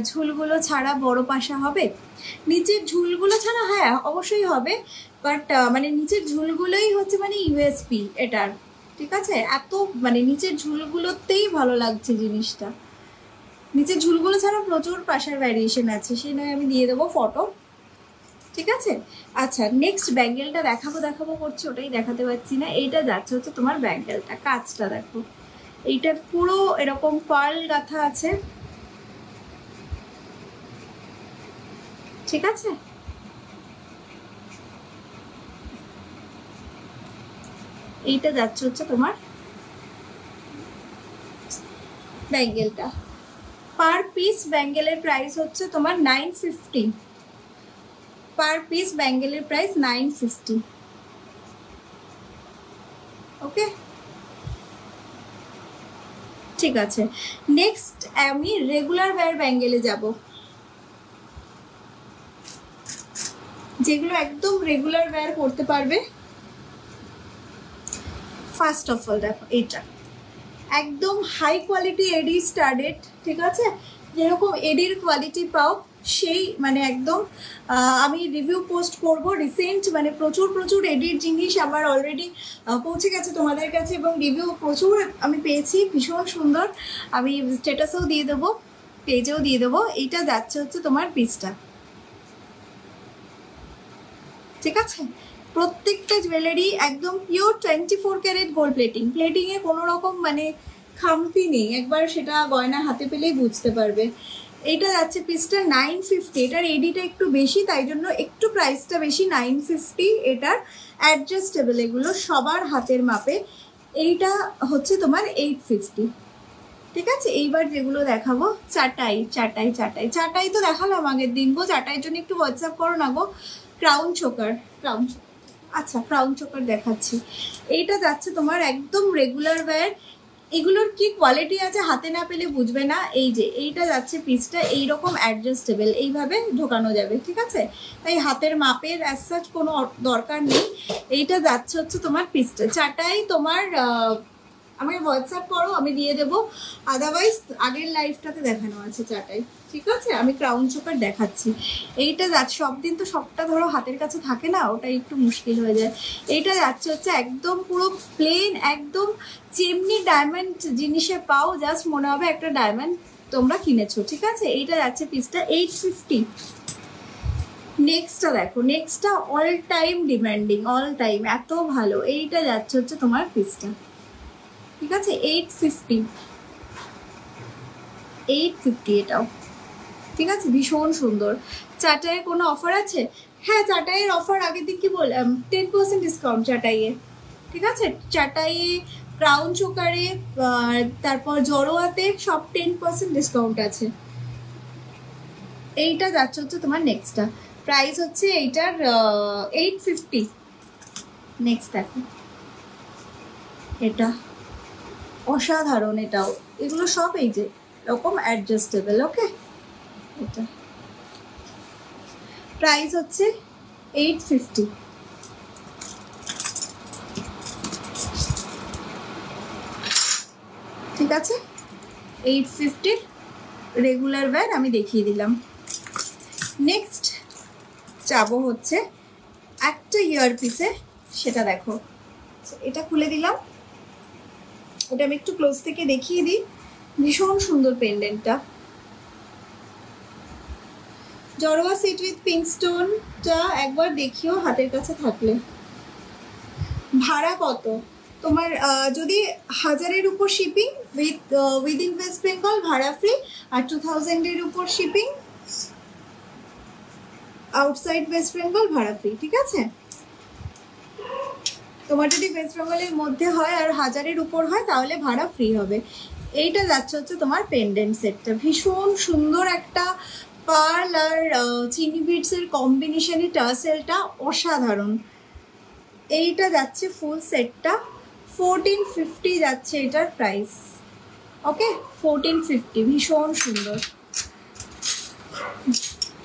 [SPEAKER 1] ঝুলগুলো ছাড়া বড় পাশা হবে, নিচের ঝুলগুলো ছাড়া হ্যাঁ অবশ্যই হবে, বাট মানে নিচের ঝুলগুলোই হচ্ছে মানে ইউএসপি এটার, ঠিক আছে? এত মানে নিচের ঝুলগুলোতেই ভালো লাগছে জিনিসটা, নিচের ঝুলগুলো ছাড়া প্রচুর পাশার ভ্যারিয়েশন আছে, সেই নয় আমি দিয়ে দেবো ফটো, ঠিক আছে? আচ্ছা, নেক্সট ব্যাঙ্গেলটা দেখাবো করছি, ওটাই দেখাতে পারছি না। এইটা যাচ্ছে হচ্ছে তোমার ব্যাঙ্গেলটা, কাজটা দেখো, এইটা পুরো এরকম পার্ল গাঁথা আছে, ঠিক আছে? এইটা যাচ্ছে হচ্ছে তোমার ব্যাঙ্গেলটা। পার পিস ব্যাঙ্গেলের প্রাইস হচ্ছে তোমার 950, পার পিস ব্যাঙ্গেলের প্রাইস 950, ওকে, ঠিক আছে? নেক্সট আমি রেগুলার ওয়্যার ব্যাঙ্গেলে যাব, যেগুলো একদম রেগুলার ওয়্যার করতে পারবে। ফার্স্ট অফ অল দেখো, এইটা একদম হাই কোয়ালিটি এডি স্টাডেড, ঠিক আছে? যেরকম এডির কোয়ালিটি পাও সেই মানে একদম আমি রিভিউ পোস্ট করব রিসেন্ট, মানে প্রচুর এডির জিনিস আমার অলরেডি পৌঁছে গেছে তোমাদের কাছে, এবং রিভিউ প্রচুর আমি পেয়েছি, ভীষণ সুন্দর। আমি স্ট্যাটাসেও দিয়ে দেবো, পেজেও দিয়ে দেবো। এইটা যাচ্ছে হচ্ছে তোমার পিসটা, ঠিক আছে? প্রত্যেকটা জুয়েলারি একদম পিওর 24 ক্যারেট গোল্ড প্লেটিং, প্লেটিংয়ে কোনো রকম মানে খামতি নেই, একবার সেটা গয়না হাতে পেলেই বুঝতে পারবে। এইটা যাচ্ছে পিসটা 950, এটার এডিটা একটু বেশি তাই জন্য একটু প্রাইসটা বেশি, 950। এটার অ্যাডজাস্টেবল, এগুলো সবার হাতের মাপে। এইটা হচ্ছে তোমার 850, ঠিক আছে? এইবার যেগুলো দেখাবো, চাটাই তো দেখালাম আগের দিন গো, চাটাইয়ের জন্য একটু হোয়াটসঅ্যাপ করো না গো। ক্রাউন চোকার, আচ্ছা ক্রাউন চোকার দেখাচ্ছি। এইটা যাচ্ছে তোমার একদম রেগুলার ওয়্যার, এগুলোর কি কোয়ালিটি আছে হাতে না পেলে বুঝবে না। এই যে এইটা যাচ্ছে পিসটা এইরকম অ্যাডজাস্টেবল, এইভাবে ঢোকানো যাবে, ঠিক আছে? তাই হাতের মাপের অ্যাজ সাচ কোনো দরকার নেই। এইটা যাচ্ছে হচ্ছে তোমার পিসটা, চাটাই তোমার আমি হোয়াটসঅ্যাপ করো, আমি দিয়ে দেবো, আদারওয়াইজ আগের লাইফটাতে দেখানো আছে চাটাই, ঠিক আছে? আমি ক্রাউন চোকার দেখাচ্ছি। এইটা যাচ্ছে, সব দিন তো সবটা ধরো হাতের কাছে থাকে না, ওটা একটু মুশকিল হয়ে যায়। এইটা যাচ্ছে হচ্ছে একদম পুরো প্লেন, একদম যেমনি ডায়মন্ড জিনিসে পাও, জাস্ট মনে হবে একটা ডায়মন্ড তোমরা কিনেছো, ঠিক আছে? এইটা যাচ্ছে পিসটা 850। নেক্সটটা দেখো, নেক্সটটা all time demanding, all time এত ভালো। এইটা যাচ্ছে হচ্ছে তোমার পিসটা, ঠিক আছে? 850 এটাও, ঠিক আছে? ভীষণ সুন্দর। চাটাইয়ের কোনো অফার আছে? হ্যাঁ, চাটাইয়ের অফার আগের দিন কি বললাম, 10% ডিসকাউন্ট চাটাইয়ে, ঠিক আছে? চাটাইয়ে, ক্রাউন চোকারে, তারপর জড়োয়াতে সব 10% ডিসকাউন্ট আছে। এইটা যাচ্ছে হচ্ছে তোমার নেক্সটটা, প্রাইস হচ্ছে এইটার 850। নেক্সট দেখো, এটা অসাধারণ, এটাও, এগুলো সব এই যে এরকম অ্যাডজাস্টেবল, ওকে? এটা প্রাইস হচ্ছে 850, ঠিক আছে? 850 রেগুলার ওয়্যার আমি দেখিয়ে দিলাম। নেক্সট যাবো হচ্ছে একটা ইয়ার পিসে, সেটা দেখো, এটা খুলে দিলাম, এটা আমি একটু ক্লোজ থেকে দেখিয়ে দিই। ভীষণ সুন্দর পেন্ডেন্টটা, জড়োয়া সেট উইথ পিঙ্ক স্টোনটা একবার দেখিও হাতের কাছে থাকলে। ভাড়া কত তোমার? যদি 1000-এর উপর শিপিং উইদিন ওয়েস্ট বেঙ্গল ভাড়া ফ্রি, আর 2000-এর উপর শিপিং আউটসাইড ওয়েস্ট বেঙ্গল ভাড়া ফ্রি, ঠিক আছে? তোমার যদি ওয়েস্ট বেঙ্গলের মধ্যে হয় আর 1000-এর উপর হয় তাহলে ভাড়া ফ্রি হবে। এইটা যাচ্ছে হচ্ছে তোমার পেন্ডেন্ট সেটটা, ভীষণ সুন্দর একটা পার্ল আর চিনি বিটসের কম্বিনেশনে টার্সেলটা অসাধারণ। এইটা যাচ্ছে ফুল সেটটা 1450 যাচ্ছে এটার প্রাইস। ওকে, 1450, ভীষণ সুন্দর।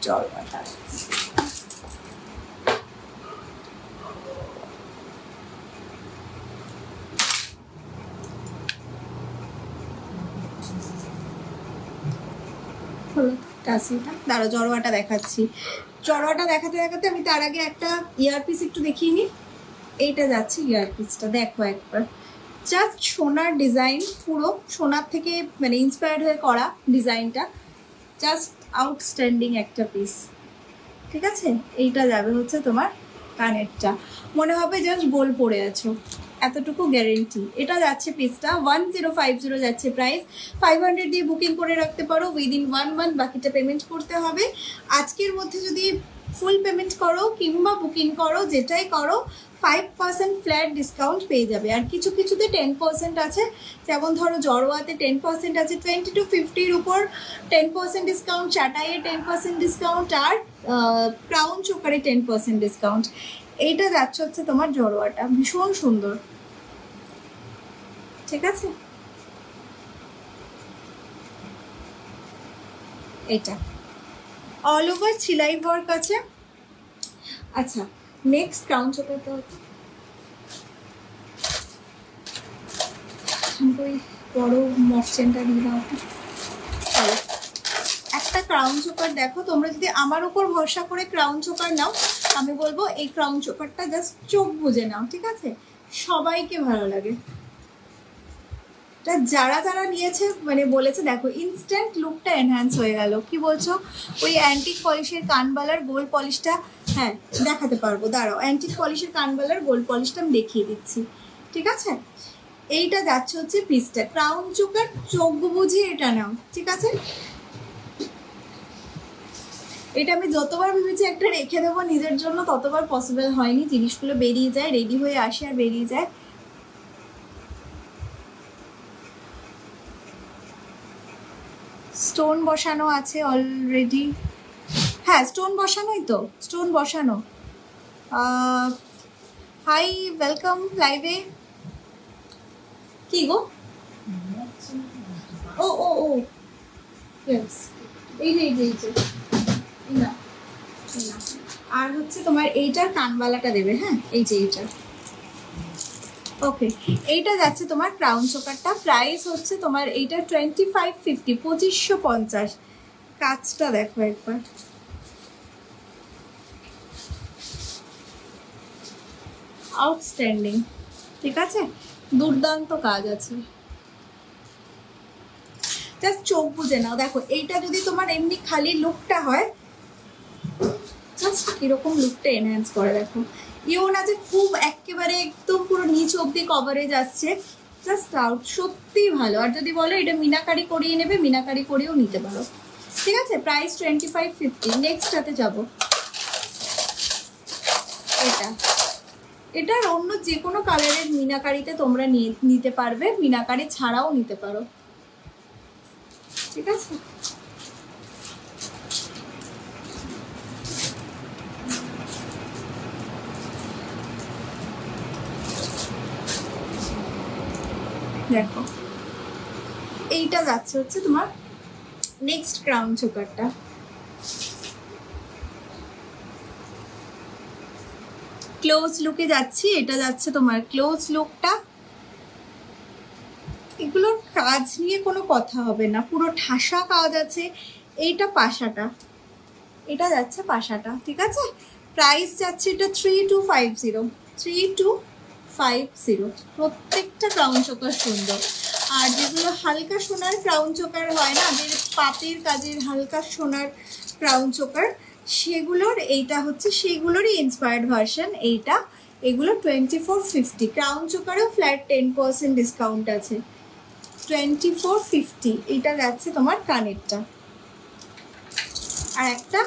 [SPEAKER 1] চল দাঁড়া, জড়োয়াটা দেখাচ্ছি। জড়োয়াটা দেখাতে দেখাতে আমি তার আগে একটা ইয়ারপিস একটু দেখিয়ে নিই। এইটা যাচ্ছে ইয়ারপিসটা, দেখো একবার, জাস্ট সোনার ডিজাইন, পুরো সোনার থেকে মানে ইন্সপায়ার্ড হয়ে করা ডিজাইনটা, জাস্ট আউটস্ট্যান্ডিং একটা পিস, ঠিক আছে? এইটা যাবে হচ্ছে তোমার কানেরটা, মনে হবে জাস্ট গোল পরে আছো, এতটুকু গ্যারেন্টি। এটা যাচ্ছে পিসটা 1050 যাচ্ছে প্রাইস। 500 দিয়ে বুকিং করে রাখতে পারো, উইদিন 1 মান্থ বাকিটা পেমেন্ট করতে হবে। আজকের মধ্যে যদি ফুল পেমেন্ট করো কিংবা বুকিং করো, যেটাই করো 5% ফ্ল্যাট ডিসকাউন্ট পেয়ে যাবে। আর কিছু কিছুতে 10% আছে, যেমন ধরো জড়োয়াতে 10% আছে, 20 to 50-র উপর 10% ডিসকাউন্ট, চাটাইয়ে 10% ডিসকাউন্ট, আর ক্রাউন চোকারে 10% ডিসকাউন্ট। এইটা যাচ্ছে হচ্ছে তোমার জড়োয়াটা, ভীষণ সুন্দর, ঠিক আছে? এটা অল ওভার সেলাই ওয়ার্ক আছে। আচ্ছা, নেক্সট ক্রাউন চোকারটা হচ্ছে ওই বড় মকচেনটা নিয়ে দাও। চলো, একটা ক্রাউন চোকার দেখো, তোমরা যদি আমার উপর ভরসা করে ক্রাউন চোকার নাও, আমি বলবো এই ক্রাউন চোকারটা জাস্ট চোখ বুজে নাও, ঠিক আছে? সবাইকে ভালো লাগে। যারা যারা নিয়েছে মানে বলেছে দেখো ইনস্ট্যান্ট লুকটা এনহ্যান্স হয়ে গেল। কি বলছো? ওই অ্যান্টিক পলিশের কানবালার গোল্ড পলিশটা, হ্যাঁ দেখাতে পারবো, দাঁড়াও, অ্যান্টিক পলিশের কানবালার গোল্ড পলিশটা আমি দেখিয়ে দিচ্ছি, ঠিক আছে? এইটা যাচ্ছে হচ্ছে পিসটা, ক্রাউন চোকার চোখ বুঝিয়ে এটা নাও, ঠিক আছে? এটা আমি যতবার ভেবেছি একটা রেখে দেবো নিজের জন্য, ততবার পসিবল হয়নি, জিনিসগুলো বেরিয়ে যায়, রেডি হয়ে আসে আর বেরিয়ে যায়। স্টোন বসানো আছে অলরেডি, হ্যাঁ স্টোন বসানোই তো, স্টোন বসানো। হাই, ওয়েলকাম লাইভে। কি গো? ও ও ও ইয়েস, এই যে এই যে এই যে না, আর হচ্ছে তোমার এইটার কানবালাটা দেবে, হ্যাঁ এই যে এইটা। ওকে, এইটা যাচ্ছে তোমার ক্রাউন চোকারটা, প্রাইস হচ্ছে তোমার এইটা 2550, 2550। কাজটা দেখো একবার, আউটস্ট্যান্ডিং, ঠিক আছে? দুর্দান্ত কাজ আছে, জাস্ট চোখ বুঝে নাও। দেখো এইটা যদি তোমার এমনি খালি লুকটা হয়, জাস্ট কিরকম লুকটা এনহ্যান্স করে দেখো। ইউন আছে খুব একেবারে একদম পুরো নিচ অব্দি কভারেজ আসছে, জাস্ট আউট, সত্যিই ভালো। আর যদি বলো এটা মিনাকারি করিয়ে নেবে, মিনাকারি করিয়েও নিতে পারো, ঠিক আছে? প্রাইস 2550। নেক্সটটাতে যাবো, এটা, এটার অন্য যে কোনো কালারের মিনাকারিতে তোমরা নিতে পারবে, মিনাকারি ছাড়াও নিতে পারো, ঠিক আছে? দেখো এইটা যাচ্ছে হচ্ছে তোমার নেক্সট ক্রাউন চোকারটা, ক্লোজ লুকে যাচ্ছি। এটা যাচ্ছে তোমার ক্লোজ লুকটা, এগুলোর কাজ নিয়ে কোনো কথা হবে না, পুরো ঠাসা কাজ আছে। এইটা পাশাটা, এটা যাচ্ছে পাশাটা, ঠিক আছে? প্রাইস যাচ্ছে এটা 3250, 3250। প্রত্যেকটা ক্রাউন চোকার সুন্দর। আর যেগুলো হালকা সোনার ক্রাউন চোকার হয় না, যে পাপের কাজের হালকা সোনার ক্রাউন চোকার, সেগুলোর এইটা হচ্ছে সেগুলোরই ইন্সপায়ার্ড ভার্সন এইটা। এগুলো 2450। ক্রাউন চোকারেও ফ্ল্যাট 10% ডিসকাউন্ট আছে, 2450। এইটা যাচ্ছে তোমার কানেরটা, আর একটা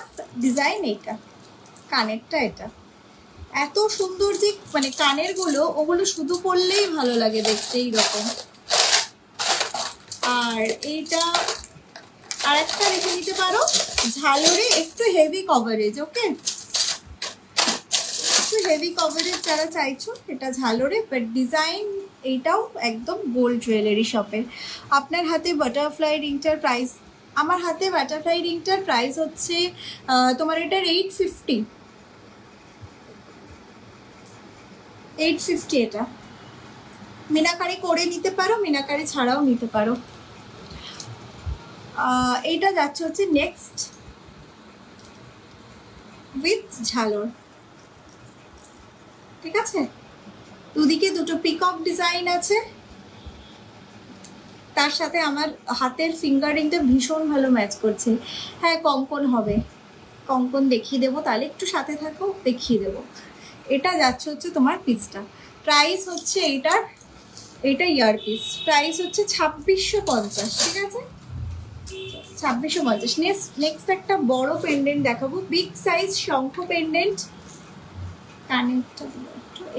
[SPEAKER 1] ডিজাইন এইটা, কানেরটা এটা এত সুন্দর যে মানে কানের গুলো ওগুলো শুধু পরলেই ভালো লাগে দেখতে এইরকম। আর এইটা আর একটা রেখে নিতে পারো ঝালরে, একটু হেভি কভারেজ। ওকে, একটু হেভি কভারেজ যারা চাইছো এটা ঝালরে, বাট ডিজাইন এইটাও একদম গোল্ড জুয়েলারি শপের। আপনার হাতে বাটারফ্লাই রিংটার প্রাইস, আমার হাতে বাটারফ্লাই রিংটার প্রাইস হচ্ছে তোমার এটার 850। এটা মিনাকারি করে নিতে পারো, মিনাকারি ছাড়াও নিতে পারো। এইটা যাচ্ছে হচ্ছে নেক্সট উইথ ঝালর, ঠিক আছে। দুদিকে দুটো পিকক ডিজাইন আছে, তার সাথে আমার হাতের ফিঙ্গারিংটা ভীষণ ভালো ম্যাচ করছে। হ্যাঁ কঙ্কন হবে, কঙ্কন দেখিয়ে দেবো, তাহলে একটু সাথে থাকো, দেখিয়ে দেবো। এটা যাচ্ছে হচ্ছে তোমার পিসটা, প্রাইস হচ্ছে এইটার, এটা ইয়ার পিস, প্রাইস হচ্ছে 2650, ঠিক আছে 2650। নেক্সট একটা বড় পেন্ডেন্ট দেখাবো, বিগ সাইজ শঙ্খ পেন্ডেন্ট। কানেরটা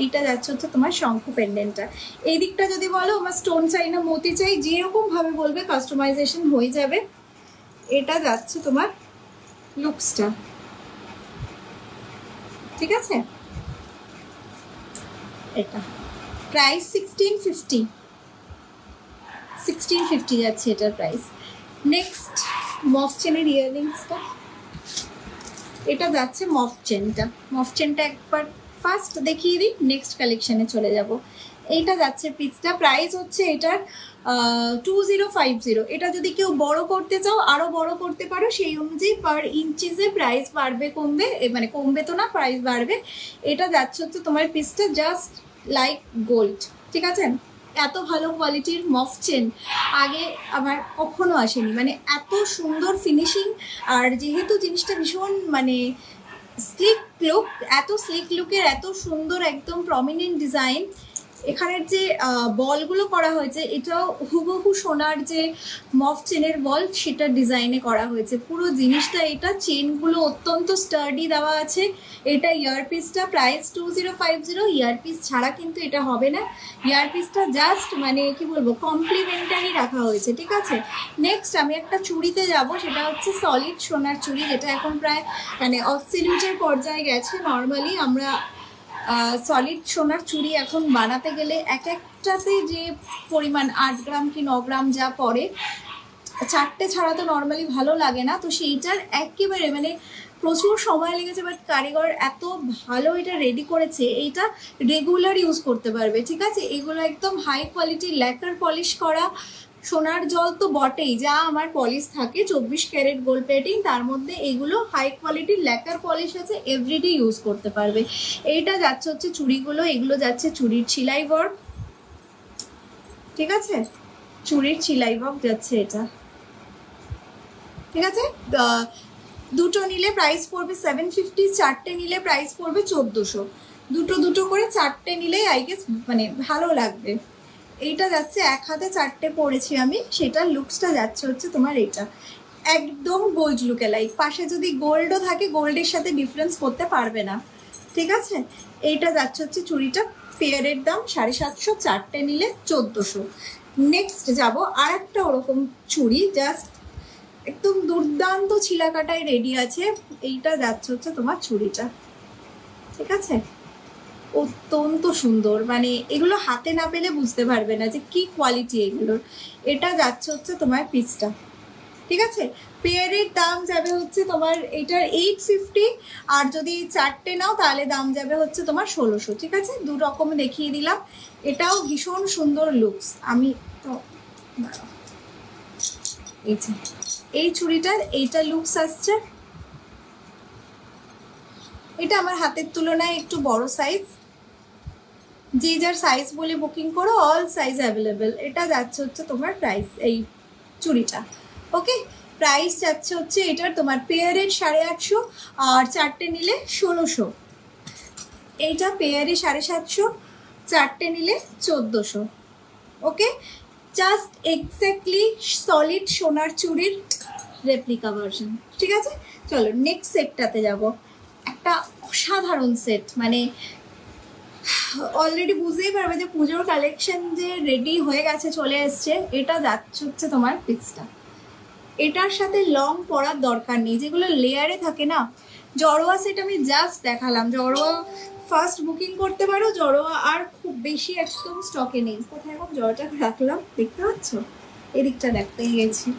[SPEAKER 1] এইটা যাচ্ছে হচ্ছে তোমার শঙ্খ পেন্ডেন্টটা। এই দিকটা যদি বলো আমার স্টোন চাই না মতি চাই, যেরকম ভাবে বলবে কাস্টমাইজেশন হয়ে যাবে। এটা যাচ্ছে তোমার লুকসটা, ঠিক আছে। এটা প্রাইস 1650 যাচ্ছে এটার প্রাইস। নেক্সট মফ চেনের ইয়াররিংসটা, এটা যাচ্ছে মফ চেনটা একবার ফার্স্ট দেখিয়ে দিই, নেক্সট কালেকশনে চলে যাব। এইটা যাচ্ছে পিসটা, প্রাইস হচ্ছে এটার 2050। এটা যদি কেউ বড় করতে চাও আরো বড় করতে পারো, সেই অনুযায়ী পার ইঞ্চিসে প্রাইস বাড়বে কমবে, মানে কমবে তো না, প্রাইস বাড়বে। এটা যাচ্ছে হচ্ছে তোমার পিসটা জাস্ট লাইক গোল্ড, ঠিক আছে। এত ভালো কোয়ালিটির মফ চেন আগে আমার কখনো আসেনি, মানে এত সুন্দর ফিনিশিং। আর যেহেতু জিনিসটা ভীষণ মানে স্লিক লুক, এত স্লিক লুকের এত সুন্দর একদম প্রমিনেন্ট ডিজাইন। এখানের যে বলগুলো করা হয়েছে এটাও হুবহু সোনার যে মফ চেনের বল সেটা ডিজাইনে করা হয়েছে পুরো জিনিসটা। এটা চেনগুলো অত্যন্ত স্টার্ডি দেওয়া আছে। এটা ইয়ারপিসটা প্রাইস 2050, ইয়ারপিস ছাড়া কিন্তু এটা হবে না। ইয়ারপিসটা জাস্ট মানে কি বলবো কমপ্লিমেন্টারি রাখা হয়েছে, ঠিক আছে। নেক্সট আমি একটা চুড়িতে যাব, সেটা হচ্ছে সলিড সোনার চুড়ি, যেটা এখন প্রায় মানে অবসলিউটের পর্যায়ে গেছে। নর্মালি আমরা সলিড সোনার চুড়ি এখন বানাতে গেলে এক একটাতে যে পরিমাণ 8 গ্রাম কি 9 গ্রাম যা পড়ে, 4টে ছাড়া তো নর্মালি ভালো লাগে না। তো সেইটার একেবারে মানে প্রচুর সময় লেগেছে, বাট কারিগর এত ভালো এটা রেডি করেছে, এইটা রেগুলার ইউজ করতে পারবে, ঠিক আছে। এগুলো একদম হাই কোয়ালিটি ল্যাকার পলিশ করা সোনার জল তো বটেই, যা আমার পলিশ থাকে 24 ক্যারেট গোল্ড প্লেটিং, তার মধ্যে এগুলো হাই কোয়ালিটির ল্যাকার পলিশ আছে, এভরিডে ইউজ করতে পারবে। এইটা যাচ্ছে হচ্ছে চুড়িগুলো, এগুলো যাচ্ছে চুড়ির ছিলাই ওয়ার্ক, ঠিক আছে, চুড়ির ছিলাই ওয়ার্ক যাচ্ছে এটা, ঠিক আছে। দুটো নিলে প্রাইস পড়বে 750, 4টে নিলে প্রাইস পড়বে 1400। দুটো করে 4টে নিলেই আই গেস মানে ভালো লাগবে। এইটা যাচ্ছে এক হাতে 4টে পরেছি আমি, সেটার লুকসটা যাচ্ছে হচ্ছে তোমার এটা একদম গোল্ড লুকে লাইক। পাশে যদি গোল্ডও থাকে গোল্ডের সাথে ডিফারেন্স করতে পারবে না, ঠিক আছে। এইটা যাচ্ছে হচ্ছে চুড়িটা, পেয়ারের দাম 750, 4টে নিলে 1400। নেক্সট যাব আর একটা ওরকম চুড়ি, জাস্ট একদম দুর্দান্ত ছিলা কাটায় রেডি আছে। এইটা যাচ্ছে হচ্ছে তোমার চুড়িটা, ঠিক আছে, অত্যন্ত সুন্দর, মানে এগুলো হাতে না পেলে বুঝতে পারবে না যে কি কোয়ালিটি এগুলোর। এটা যাচ্ছে হচ্ছে তোমার পিসটা, ঠিক আছে। পেয়ারের দাম যাবে হচ্ছে তোমার এটার 850, আর যদি 4টে নাও তাহলে দাম যাবে হচ্ছে তোমার 1600, ঠিক আছে। দু রকম দেখিয়ে দিলাম, এটাও ভীষণ সুন্দর লুকস। আমি তো এই চুড়িটার এইটা লুকস আসছে, এটা আমার হাতের তুলনায় একটু বড় সাইজ, যে যার সাইজ বলে বুকিং করো, অল সাইজ অ্যাভেলেবেল। এটা যাচ্ছে হচ্ছে তোমার প্রাইস, এই চুড়িটা, ওকে। প্রাইস যাচ্ছে হচ্ছে এটার তোমার পেয়ারের 850, আর 4টে নিলে 1600। এইটা পেয়ারে 750, 4টে নিলে 1400, ওকে। জাস্ট এক্স্যাক্টলি সলিড সোনার চুড়ির রেপ্লিকা ভার্সন, ঠিক আছে। চলো নেক্সট সেটটাতে যাব। একটা অসাধারণ সেট, মানে অলরেডি বুঝতেই পারবে যে পুজোর কালেকশন যে রেডি হয়ে গেছে, চলে এসছে। এটা যাচ্ছে হচ্ছে তোমার পিসটা। এটার সাথে লং পরার দরকার নেই, যেগুলো লেয়ারে থাকে না। জড়োয়া সেট আমি জাস্ট দেখালাম, জড়োয়া ফার্স্ট বুকিং করতে পারো। জড়োয়া আর খুব বেশি একদম স্টকে নেই। কোথায় এখন জড়োটা রাখলাম দেখতে পাচ্ছ, এদিকটা দেখতে গেছি।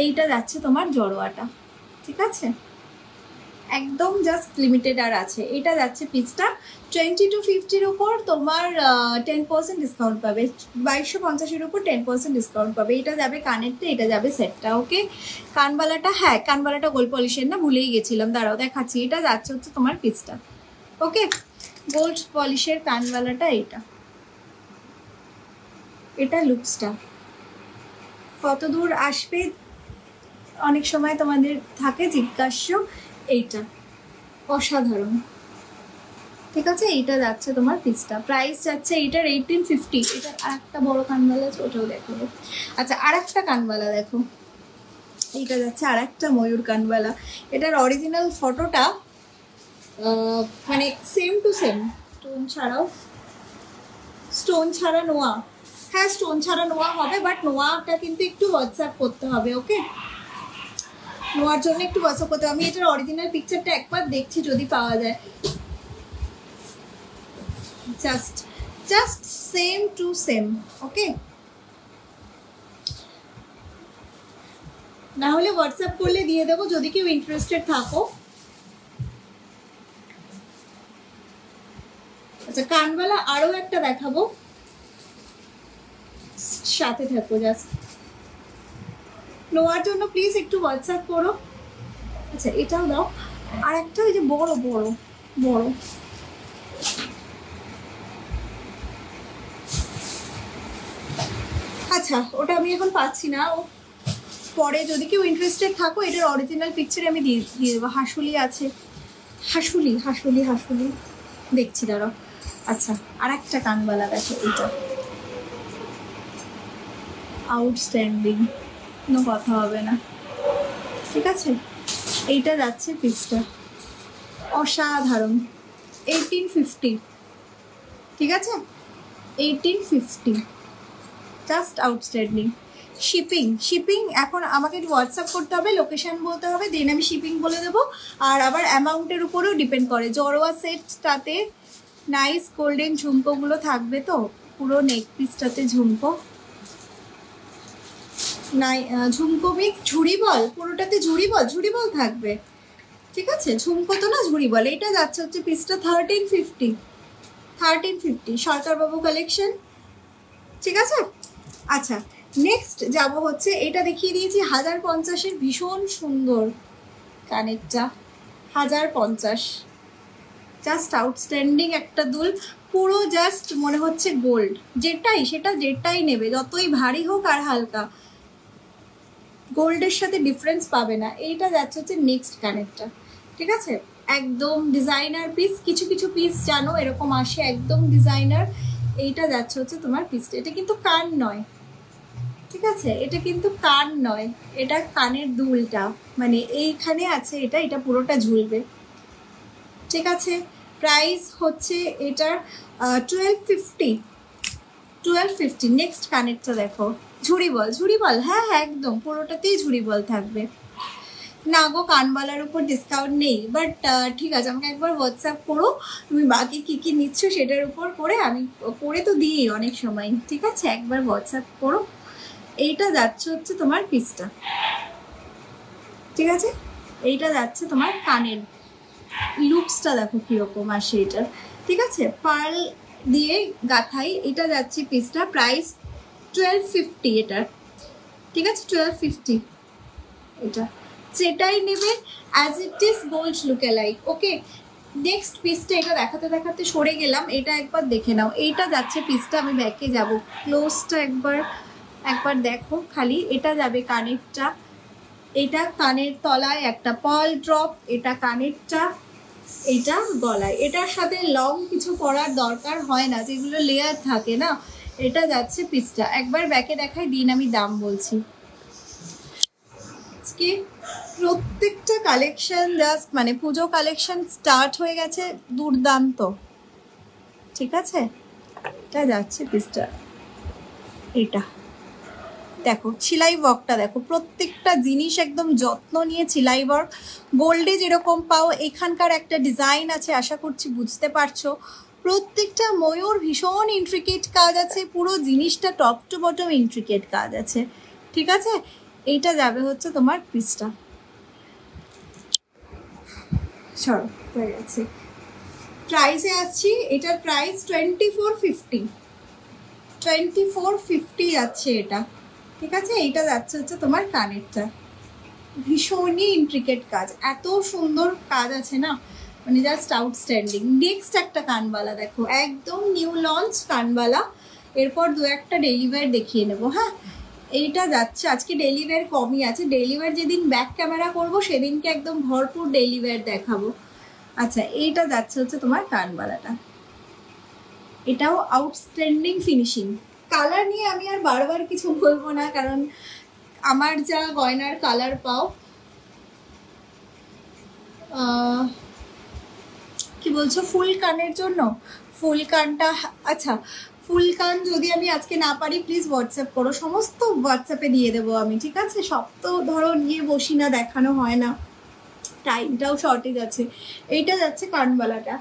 [SPEAKER 1] এইটা যাচ্ছে তোমার জড়োয়াটা, ঠিক আছে, একদম জাস্ট লিমিটেড আর আছে। এটা যাচ্ছে পিসটা 20 to 50-র উপর তোমার 10% ডিসকাউন্ট পাবে। 2250-এর উপর 10% ডিসকাউন্ট পাবে। এটা যাবে কানেরটা, এটা যাবে সেটটা। ওকে, কানবালাটা, হ্যাঁ কানবালাটা গোল্ড পলিশের না, ভুলেই গেছিলাম, দাঁড়াও দেখাচ্ছি। এটা যাচ্ছে হচ্ছে তোমার পিসটা। ওকে, গোল্ড পলিশের কানবালাটা এইটা। এটা লুকসটা কত দূর আসবে অনেক সময় তোমাদের থাকে জিজ্ঞাস্য। এইটা অসাধারণ, ঠিক আছে। এইটা যাচ্ছে তোমার পিসটা, প্রাইস যাচ্ছে এইটার 1850। এটা আর একটা বড় কানবালা আছে, ওটাও দেখাবো। আচ্ছা, আর একটা কানবালা দেখো, এইটা যাচ্ছে আর একটা ময়ূর কানবালা। এটার অরিজিনাল ফটোটা মানে সেম টু সেম, স্টোন ছাড়াও, স্টোন ছাড়া নোয়া। হ্যাঁ স্টোন ছাড়া নোয়া হবে, বাট নোয়াটা কিন্তু একটু হোয়াটসঅ্যাপ করতে হবে। ওকে, নোয়ার জন্য একটু হোয়াটসঅ্যাপ করতে হবে। আমি এটার অরিজিনাল পিকচারটা একবার দেখছি যদি পাওয়া যায়। Just same to same. Okay, না হলে হোয়াটসঅ্যাপ করলে দিয়ে দেবো যদি কেউ ইন্টারেস্টেড থাকো। আচ্ছা, কানবালা আরো একটা দেখাবো, সাথে থাকো। জাস্ট নোয়ার জন্য প্লিজ একটু হোয়াটসঅ্যাপ করো। আচ্ছা, এটাও দাও। আর একটা ওই যে বড় বড় বড়, আচ্ছা ওটা আমি এখন পাচ্ছি না, ও পরে যদি কেউ ইন্টারেস্টেড থাকো এটার অরিজিনাল পিকচার আমি দিয়ে দেবো। হাসুলি আছে, হাসুলি হাসুলি হাসুলি দেখছি, দাঁড়াও। আচ্ছা, আর একটা কানবালা দেখো, এটা আউটস্ট্যান্ডিং, কোনো কথা হবে না, ঠিক আছে। এইটা যাচ্ছে পিসটা, অসাধারণ, 1850, ঠিক আছে, 1850, জাস্ট আউটস্ট্যান্ডিং। শিপিং এখন আমাকে হোয়াটসঅ্যাপ করতে হবে, লোকেশন বলতে হবে, দেন আমি শিপিং বলে দেবো। আর আবার অ্যামাউন্টের উপরেও ডিপেন্ড করে। জড়োয়া সেটটাতে নাইস গোল্ডেন ঝুমকোগুলো থাকবে, তো পুরো নেক পিসটাতে ঝুমকো নাই, ঝুমকো মিক ঝুড়ি বল, পুরোটাতে ঝুড়ি বল থাকবে, ঠিক আছে। ঝুমকো তো না, ঝুড়ি বল। এটা যাচ্ছে হচ্ছে পিসটা 1350 সরকারবাবু কালেকশন, ঠিক আছে। আচ্ছা, নেক্সট যাব হচ্ছে, এটা দেখিয়ে দিয়েছি 1050-এর, ভীষণ সুন্দর কানেরটা, 1050, জাস্ট আউটস্ট্যান্ডিং একটা দুল, পুরো জাস্ট মনে হচ্ছে গোল্ড। যেটাই নেবে, যতই ভারী হোক আর হালকা, গোল্ডের সাথে ডিফারেন্স পাবে না। এইটা যাচ্ছে হচ্ছে নেক্সট কানেরটা, ঠিক আছে, একদম ডিজাইনার পিস। কিছু কিছু পিস জানো এরকম আসে একদম ডিজাইনার। এইটা যাচ্ছে হচ্ছে তোমার পিসটা। এটা কিন্তু কান নয়, ঠিক আছে, এটা কিন্তু কান নয়, এটা কানের দুলটা, মানে এইখানে আছে, এটা পুরোটা ঝুলবে, ঠিক আছে। প্রাইস হচ্ছে এটার 1250। নেক্সট কানেরটা দেখো, ঝুড়ি বল, হ্যাঁ একদম পুরোটাতেই ঝুড়ি বল থাকবে। না গো, কানবালার উপর ডিসকাউন্ট নেই, বাট ঠিক আছে, আমাকে একবার হোয়াটসঅ্যাপ করো তুমি বাকি কি নিচ্ছ সেটার উপর করে, আমি করে তো দিই অনেক সময়, ঠিক আছে, একবার হোয়াটসঅ্যাপ করো। এইটা যাচ্ছে হচ্ছে তোমার পিসটা, ঠিক আছে। এইটা যাচ্ছে তোমার কানের লুকসটা, দেখো কিরকম আসে এটা, ঠিক আছে, পার্ল দিয়ে গাথাই। এটা যাচ্ছে পিসটা, প্রাইস 1250 এটার, ঠিক আছে, 1250। এটা যেটাই নেবে as it is gold look alike. Okay, next পিসটা, এটা দেখাতে দেখাতে সরে গেলাম, এটা একবার দেখে নাও। এইটা যাচ্ছে পিসটা, আমি ব্যাকে যাব, ক্লোজটা একবার দেখো খালি। এটা যাবে কানেরটা, এটা কানের তলায় একটা পার্ল ড্রপ, এটা কানেরটা, এটা গলায়। এটার সাথে লং কিছু পরার দরকার হয় না, যেগুলো লেয়ার থাকে না। এটা যাচ্ছে পিসটা, একবার ব্যাকে দেখাই, দিন আমি দাম বলছি। আজকে প্রত্যেকটা কালেকশন জাস্ট মানে পুজো কালেকশন স্টার্ট হয়ে গেছে, দুর্দান্ত। ঠিক আছে, এটা যাচ্ছে পিসটা, এটা দেখো সেলাই ওয়ার্কটা দেখো, প্রত্যেকটা জিনিস একদম যত্ন নিয়ে সেলাই ওয়ার্ক। গোল্ডে যেরকম পাও এখানকার একটা ডিজাইন আছে, আশা করছি বুঝতে পারছো। প্রত্যেকটা ময়ূর ভীষণ ইন্ট্রিকেট কাজ আছে, পুরো জিনিসটা টপ টু বটম ইন্ট্রিকেট কাজ আছে। ঠিক আছে, এইটা যাবে হচ্ছে তোমার পিসটা। সরো হয়ে গেছে। প্রাইসে আসছি, এটার প্রাইস 2450, 2450 যাচ্ছে এটা। ঠিক আছে, এইটা যাচ্ছে হচ্ছে তোমার কানেরটা, ভীষণই ইন্ট্রিকেট কাজ, এত সুন্দর কাজ আছে না, মানে জাস্ট আউটস্ট্যান্ডিং। নেক্সট একটা কানবালা দেখো, একদম নিউ লঞ্চ কানবালা। এরপর দু একটা ডেলিভার দেখিয়ে নেবো। হ্যাঁ, এইটা যাচ্ছে, আজকে ডেলিভার কমই আছে, ডেলিভার যেদিন ব্যাক ক্যামেরা করব সেদিনকে একদম ভরপুর ডেলিভার দেখাবো। আচ্ছা, এইটা যাচ্ছে হচ্ছে তোমার কানবালাটা, এটাও আউটস্ট্যান্ডিং ফিনিশিং। কালার নিয়ে আমি আর বারবার কিছু বলবো না, কারণ আমার যা গয়নার কালার পাও, কি বলছো ফুল কানের জন্য? ফুল কানটা, আচ্ছা ফুল কান যদি আমি আজকে না পারি প্লিজ হোয়াটসঅ্যাপ করো, সমস্ত হোয়াটসঅ্যাপে দিয়ে দেবো আমি। ঠিক আছে, সব তো ধরো নিয়ে বসি না, দেখানো হয় না, টাইমটাও শর্টেজ আছে। এইটা যাচ্ছে কানবালাটা,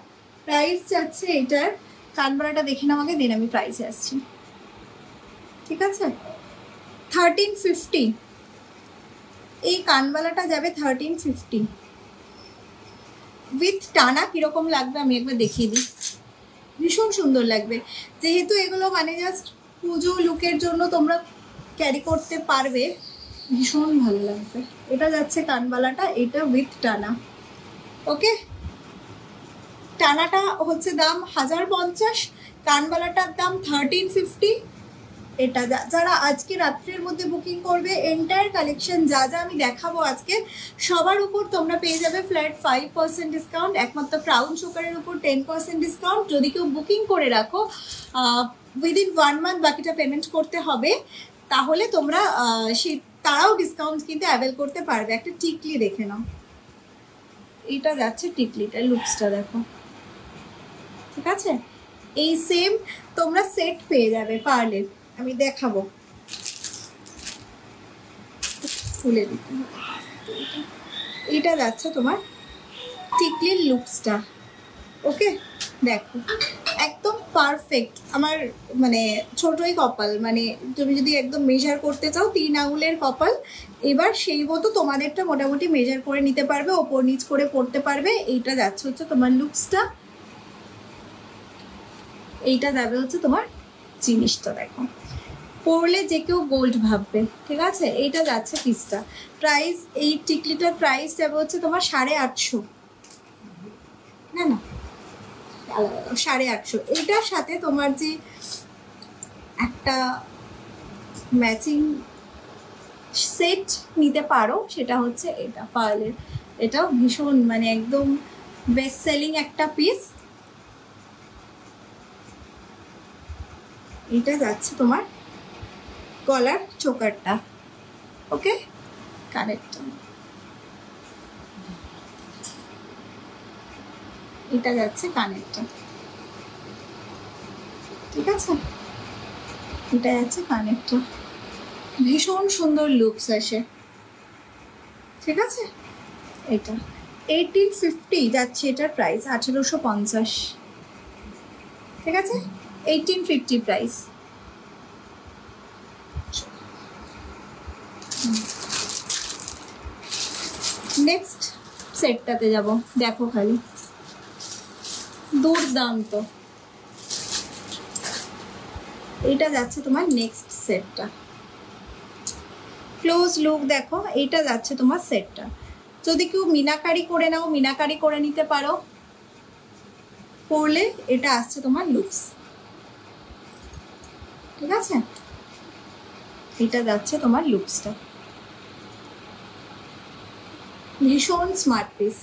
[SPEAKER 1] প্রাইস যাচ্ছে এটার, কানবালাটা দেখে না আমাকে দেন, আমি প্রাইসে আসছি। ঠিক আছে, 1350, এই কানবালাটা যাবে 1350 উইথ টানা। কিরকম লাগবে আমি একবার দেখিয়ে দিই, ভীষণ সুন্দর লাগবে। যেহেতু এগুলো মানে জাস্ট পুজো লুকের জন্য তোমরা ক্যারি করতে পারবে, ভীষণ ভালো লাগবে। এটা যাচ্ছে কানবালাটা, এটা উইথ টানা। ওকে, টানাটা হচ্ছে দাম 1050, কানবালাটার দাম 1350। এটা যারা আজকে রাত্রের মধ্যে বুকিং করবে, এন্টায়ার কালেকশন যা যা আমি দেখাবো আজকে সবার উপর তোমরা পেয়ে যাবে ফ্ল্যাট 5% ডিসকাউন্ট। একমাত্র ক্রাউন শোকারের উপর 10% ডিসকাউন্ট। যদি কেউ বুকিং করে রাখো উইদিন 1 মান্থ বাকিটা পেমেন্ট করতে হবে, তাহলে তোমরা তারাও ডিসকাউন্ট কিন্তু অ্যাভেল করতে পারবে। একটা টিকলি দেখে নাও, এটা যাচ্ছে টিকলিটা, লুকসটা দেখো। ঠিক আছে, এই সেম তোমরা সেট পেয়ে যাবে পার্লের, আমি দেখাবো, খুলে দিতে হবে। এটা যাচ্ছে তোমার টিকলির লুকসটা। ওকে, দেখো একদম পারফেক্ট। আমার মানে ছোটই কপাল, মানে তুমি যদি একদম মেজার করতে চাও 3 আঙুলের কপাল, এবার সেই মতো তোমাদেরটা মোটামুটি মেজার করে নিতে পারবে, ওপর নিচ করে পড়তে পারবে। এইটা যাচ্ছে হচ্ছে তোমার লুকসটা, এইটা যাবে হচ্ছে তোমার জিনিসটা। দেখো পরলে যে কেউ গোল্ড ভাববে। ঠিক আছে, এইটা যাচ্ছে পিসটা। প্রাইস, এই টিকলিটার প্রাইস যাবে হচ্ছে তোমার 850, না না 850। এইটার সাথে তোমার যে একটা ম্যাচিং সেট নিতে পারো, সেটা হচ্ছে এটা পার্লের, এটাও ভীষণ মানে একদম বেস্ট সেলিং একটা পিস। এটা যাচ্ছে তোমার গলার চোকারটা। ওকে, কানেরটা, এটা যাচ্ছে কানেরটা। ঠিক আছে, এটা যাচ্ছে কানেরটা, ভীষণ সুন্দর লুকস আসে। ঠিক আছে, এটা 1850 যাচ্ছে এটার প্রাইস, 1850। ঠিক আছে, 1850 প্রাইস। নেক্সট সেটটাতে যাব, দেখো খালি দুর্দান্ত। এটা যাচ্ছে তোমার নেক্সট সেটটা, ক্লোজ লুক দেখো, এইটা যাচ্ছে তোমার সেটটা। যদি কেউ মিনাকারি করে নাও, মিনাকারি করে নিতে পারো, পরলে এটা আসছে তোমার লুকস। ঠিক আছে, এটা যাচ্ছে তোমার লুকসটা, ভীষণ স্মার্ট পিস।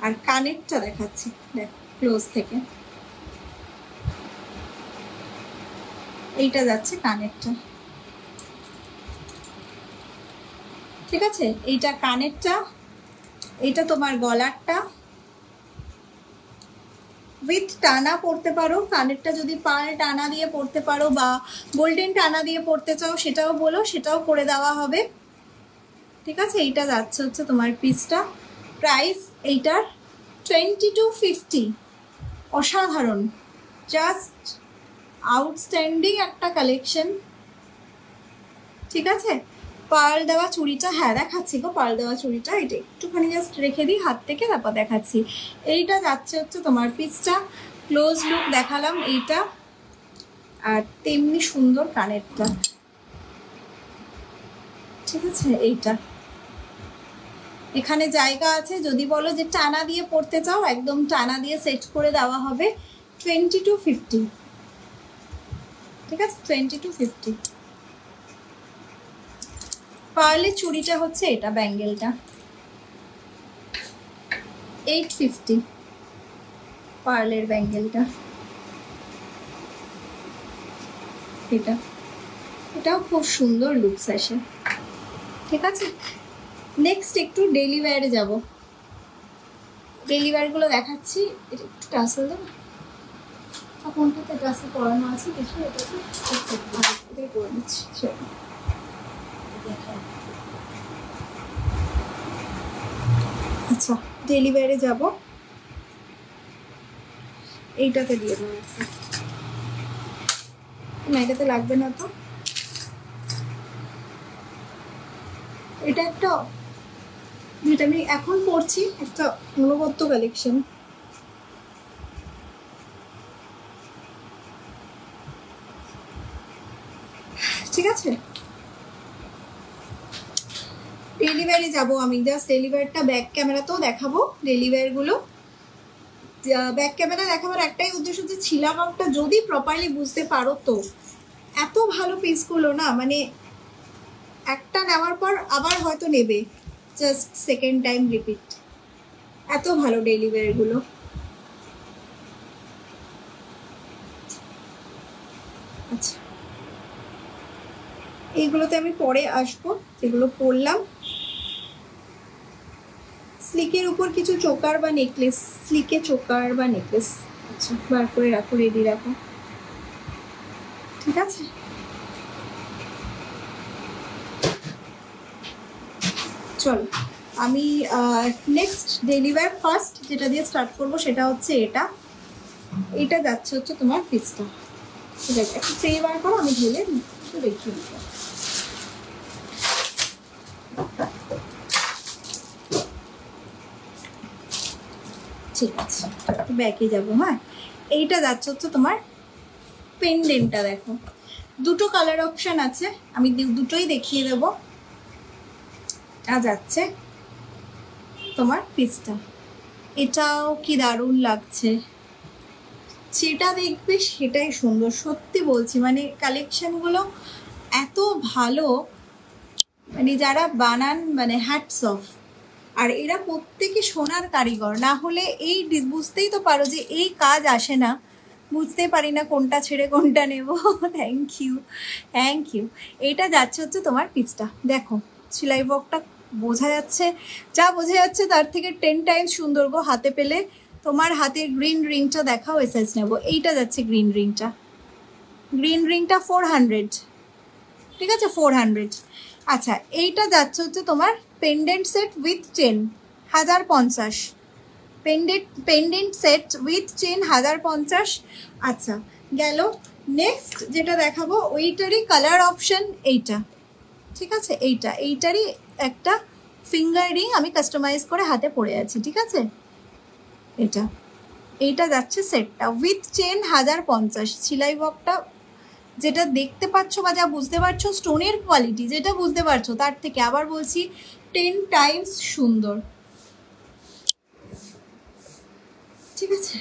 [SPEAKER 1] আর কানেরটা দেখাচ্ছি, দেখ ক্লোজ থেকে, এইটা যাচ্ছে কানেরটা। ঠিক আছে, এইটা কানেরটা, এইটা তোমার গলারটা। উইথ টানা পরতে পারো, কানেরটা যদি পার্ল টানা দিয়ে পরতে পারো বা গোল্ডেন টানা দিয়ে পরতে চাও সেটাও বলো, সেটাও করে দেওয়া হবে। ঠিক আছে, এইটা যাচ্ছে হচ্ছে তোমার পিসটা। প্রাইস এইটার 2250। অসাধারণ, জাস্ট আউটস্ট্যান্ডিং একটা কালেকশন। ঠিক আছে, পার্ল দেওয়া চুড়িটা, হ্যাঁ দেখাচ্ছি গো পার্ল দেওয়া চুড়িটা, এটা একটুখানি জাস্ট রেখে দিই হাত থেকে, তারপর দেখাচ্ছি। এইটা যাচ্ছে হচ্ছে তোমার পিসটা, ক্লোজ লুক দেখালাম এইটা, আর তেমনি সুন্দর কানেরটা। ঠিক আছে, এইটা এখানে জায়গা আছে, যদি বলো যে টানা দিয়ে পরতে চাও একদম টানা দিয়ে সেট করে দেওয়া হবে। 2250। ঠিক আছে, 2250। পার্লের চুড়িটা হচ্ছে এটা, ব্যাঙ্গেলটা 850। পার্লের ব্যাঙ্গেলটা এটা, এটাও খুব সুন্দর লুকস আসে। ঠিক আছে, নেক্সট একটু ডেলি ওয়্যারে যাবো। ডেলি ওয়্যারগুলো দেখাচ্ছি। এটা একটু টাসেল দেবো, কোনটাতে টাসেল পরানো আছে কিছু, এটাতে করে দিচ্ছি। আচ্ছা, ডেলি ওয়্যারে যাবো, এইটাতে দিয়ে দেবো না, এটাতে লাগবে না তো। এটা একটা, যেটা আমি এখন পরছি, একটা অনবদ্য কালেকশন। ঠিক আছে, ডেলি ওয়্যারে যাবো আমি। জাস্ট ডেলি ওয়্যারটা ব্যাক ক্যামেরাতেও দেখাবো। ডেলি ওয়্যারগুলো ব্যাক ক্যামেরা দেখাবার একটাই উদ্দেশ্য যে ছিলামাপটা যদি প্রপারলি বুঝতে পারো তো। এত ভালো পিসগুলো না, মানে একটা নেওয়ার পর আবার হয়তো নেবে, জাস্ট সেকেন্ড টাইম রিপিট। এত ভালো ডেলি ওয়্যারগুলো। আচ্ছা, এইগুলোতে আমি পরে আসবো, যেগুলো পরলাম। স্লিকের উপর কিছু চোকার বা নেকলেস, স্লিকে চোকার বা নেকলেস। আচ্ছা, বার করে রাখো, রেডি রাখো। ঠিক আছে, চলো আমি নেক্সট ডেলি ওয়্যার ফার্স্ট যেটা দিয়ে স্টার্ট করবো সেটা হচ্ছে এটা। এটা যাচ্ছে হচ্ছে তোমার পিসটা। ঠিক আছে, একটু ট্রে বার করো, আমি ঢেলে একটু দেখিয়ে দিই। ঠিক আছে, ব্যাকে যাবো। হ্যাঁ, এইটা যাচ্ছে হচ্ছে তোমার পেন্ডেন্টটা। দেখো দুটো কালার অপশন আছে, আমি দুটোই দেখিয়ে দেবো। যাচ্ছে তোমার পিসটা, এটাও কি দারুণ লাগছে। যেটা দেখবে সেটাই সুন্দর, সত্যি বলছি। মানে কালেকশনগুলো এত ভালো, মানে যারা বানান, মানে হ্যাটস অফ। আর এরা প্রত্যেকে সোনার কারিগর, না হলে এই বুঝতেই তো পারো যে এই কাজ আসে না। বুঝতে পারি না কোনটা ছেড়ে কোনটা নেব। Thank you, thank you. এইটা যাচ্ছে হচ্ছে তোমার পিসটা। দেখো সেলাই ওয়ার্কটা বোঝা যাচ্ছে, যা বোঝা যাচ্ছে তার থেকে 10 টাইমস সুন্দর গো হাতে পেলে। তোমার হাতের গ্রিন রিংটা দেখাও, এসএস নেব। এইটা যাচ্ছে গ্রিন রিংটা, গ্রিন রিংটা 400। ঠিক আছে, 400। আচ্ছা, এইটা যাচ্ছে হচ্ছে তোমার pendant set with chain 1050। Pendant set with chain 1050। আচ্ছা, গেল। নেক্সট যেটা দেখাবো ওইটারই কালার অপশন এইটা। ঠিক আছে, এইটারই একটা ফিঙ্গার রিং আমি কাস্টমাইজ করে হাতে পরে আছি। ঠিক আছে, এইটা যাচ্ছে সেটটা উইথ চেন 1050। সেলাই ওয়ার্কটা যেটা দেখতে পাচ্ছ বা যা বুঝতে পারছো, স্টোনের কোয়ালিটি যেটা বুঝতে পারছো তার থেকে আবার বলছি 10 টাইমস সুন্দর। ঠিক আছে,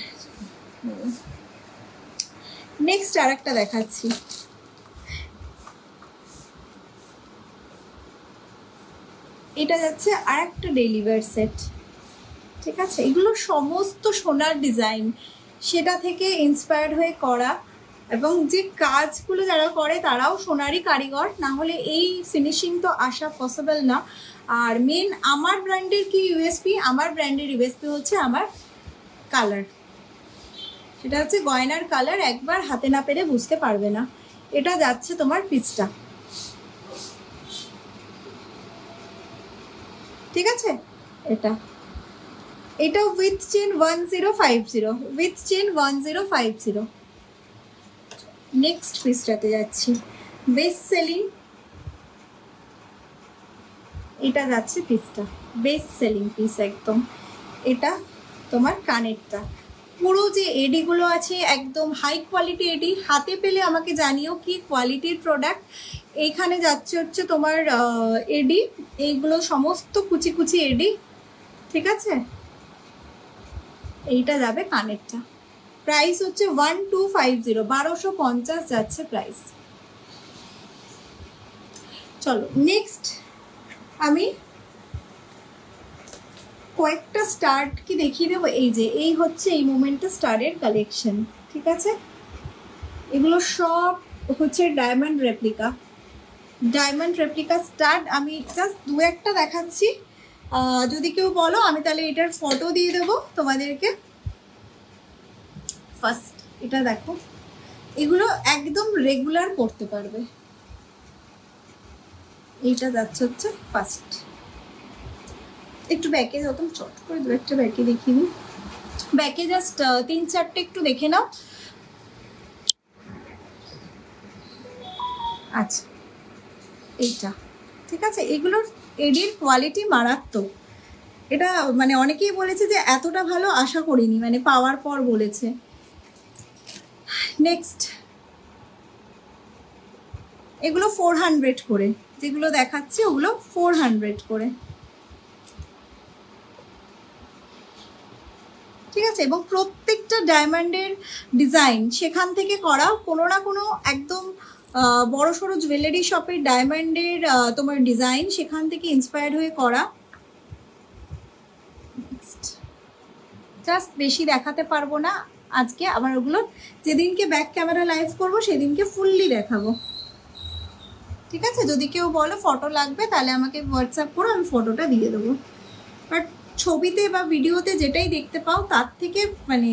[SPEAKER 1] নেক্সট আর একটা দেখাচ্ছি। এটা যাচ্ছে আর একটা ডেলি ওয়্যার সেট। ঠিক আছে, এগুলো সমস্ত সোনার ডিজাইন, সেটা থেকে ইন্সপায়ার্ড হয়ে করা। এবং যে কাজগুলো যারা করে তারাও সোনারই কারিগর, না হলে এই ফিনিশিং তো আসা পসিবল না। আর মেন আমার ব্র্যান্ডের কি ইউএসপি, আমার ব্র্যান্ডের ইউএসপি হচ্ছে আমার কালার, সেটা হচ্ছে গয়নার কালার, একবার হাতে না পেরে বুঝতে পারবে না। এটা যাচ্ছে তোমার পিসটা, ঠিক আছে। এটা with chain 1050, with chain 1050। Next পিসটাতে যাচ্ছি, বেস্ট সেলিং, এটা যাচ্ছে পিসটা, বেস্ট সেলিং পিস একদম। এটা তোমার কানেরটা, পুরো যে এডিগুলো আছে একদম হাই কোয়ালিটি এডি, হাতে পেলে আমাকে জানিও কি কোয়ালিটির প্রোডাক্ট। এইখানে যাচ্ছে হচ্ছে তোমার এডি, এইগুলো সমস্ত কুচি কুচি এডি, ঠিক আছে। এইটা যাবে কানেরটা, প্রাইস হচ্ছে 1250, 1250 যাচ্ছে প্রাইস। চলো নেক্সট আমি কয়েকটা স্টার্ট কি দেখিয়ে দেবো। এই যে এই হচ্ছে এই মোমেন্টে স্টারের কালেকশন, ঠিক আছে। এগুলো সব হচ্ছে diamond replica, diamond replica start. আমি জাস্ট দু একটা দেখাচ্ছি, যদি কেউ বলো আমি তাহলে এটার ফটো দিয়ে দেবো তোমাদেরকে। ফার্স্ট এটা দেখো, এগুলো একদম রেগুলার করতে পারবে। এইটা যাচ্ছে হচ্ছে ফার্স্ট, একটু ব্যাকে যখন চট করে দু একটা ব্যাকে দেখিয়ে দিই, ব্যাকে জাস্ট 3-4টে একটু দেখে নাও। আচ্ছা এইটা, ঠিক আছে। এগুলোর এডির কোয়ালিটি মারাত্মক, এটা মানে অনেকেই বলেছে যে এতটা ভালো আশা করিনি, মানে পাওয়ার পর বলেছে। নেক্সট এগুলো 400 করে, যেগুলো দেখাচ্ছি ওগুলো 400 করে, ঠিক আছে। এবং প্রত্যেকটা ডায়মন্ডের ডিজাইন সেখান থেকে করা, কোনো না কোনো একদম বড় সড়ো জুয়েলারি শপের ডায়মন্ডের তোমার ডিজাইন সেখান থেকে ইন্সপায়ার্ড হয়ে করা। জাস্ট বেশি দেখাতে পারবো না আজকে, আবার ওগুলো যেদিনকে ব্যাক ক্যামেরা লাইভ করবো সেদিনকে ফুললি দেখাবো, ঠিক আছে। যদি কেউ বলো ফটো লাগবে তাহলে আমাকে হোয়াটসঅ্যাপ করো, আমি ফটোটা দিয়ে দেবো। বাট ছবিতে বা ভিডিওতে যেটাই দেখতে পাও তার থেকে মানে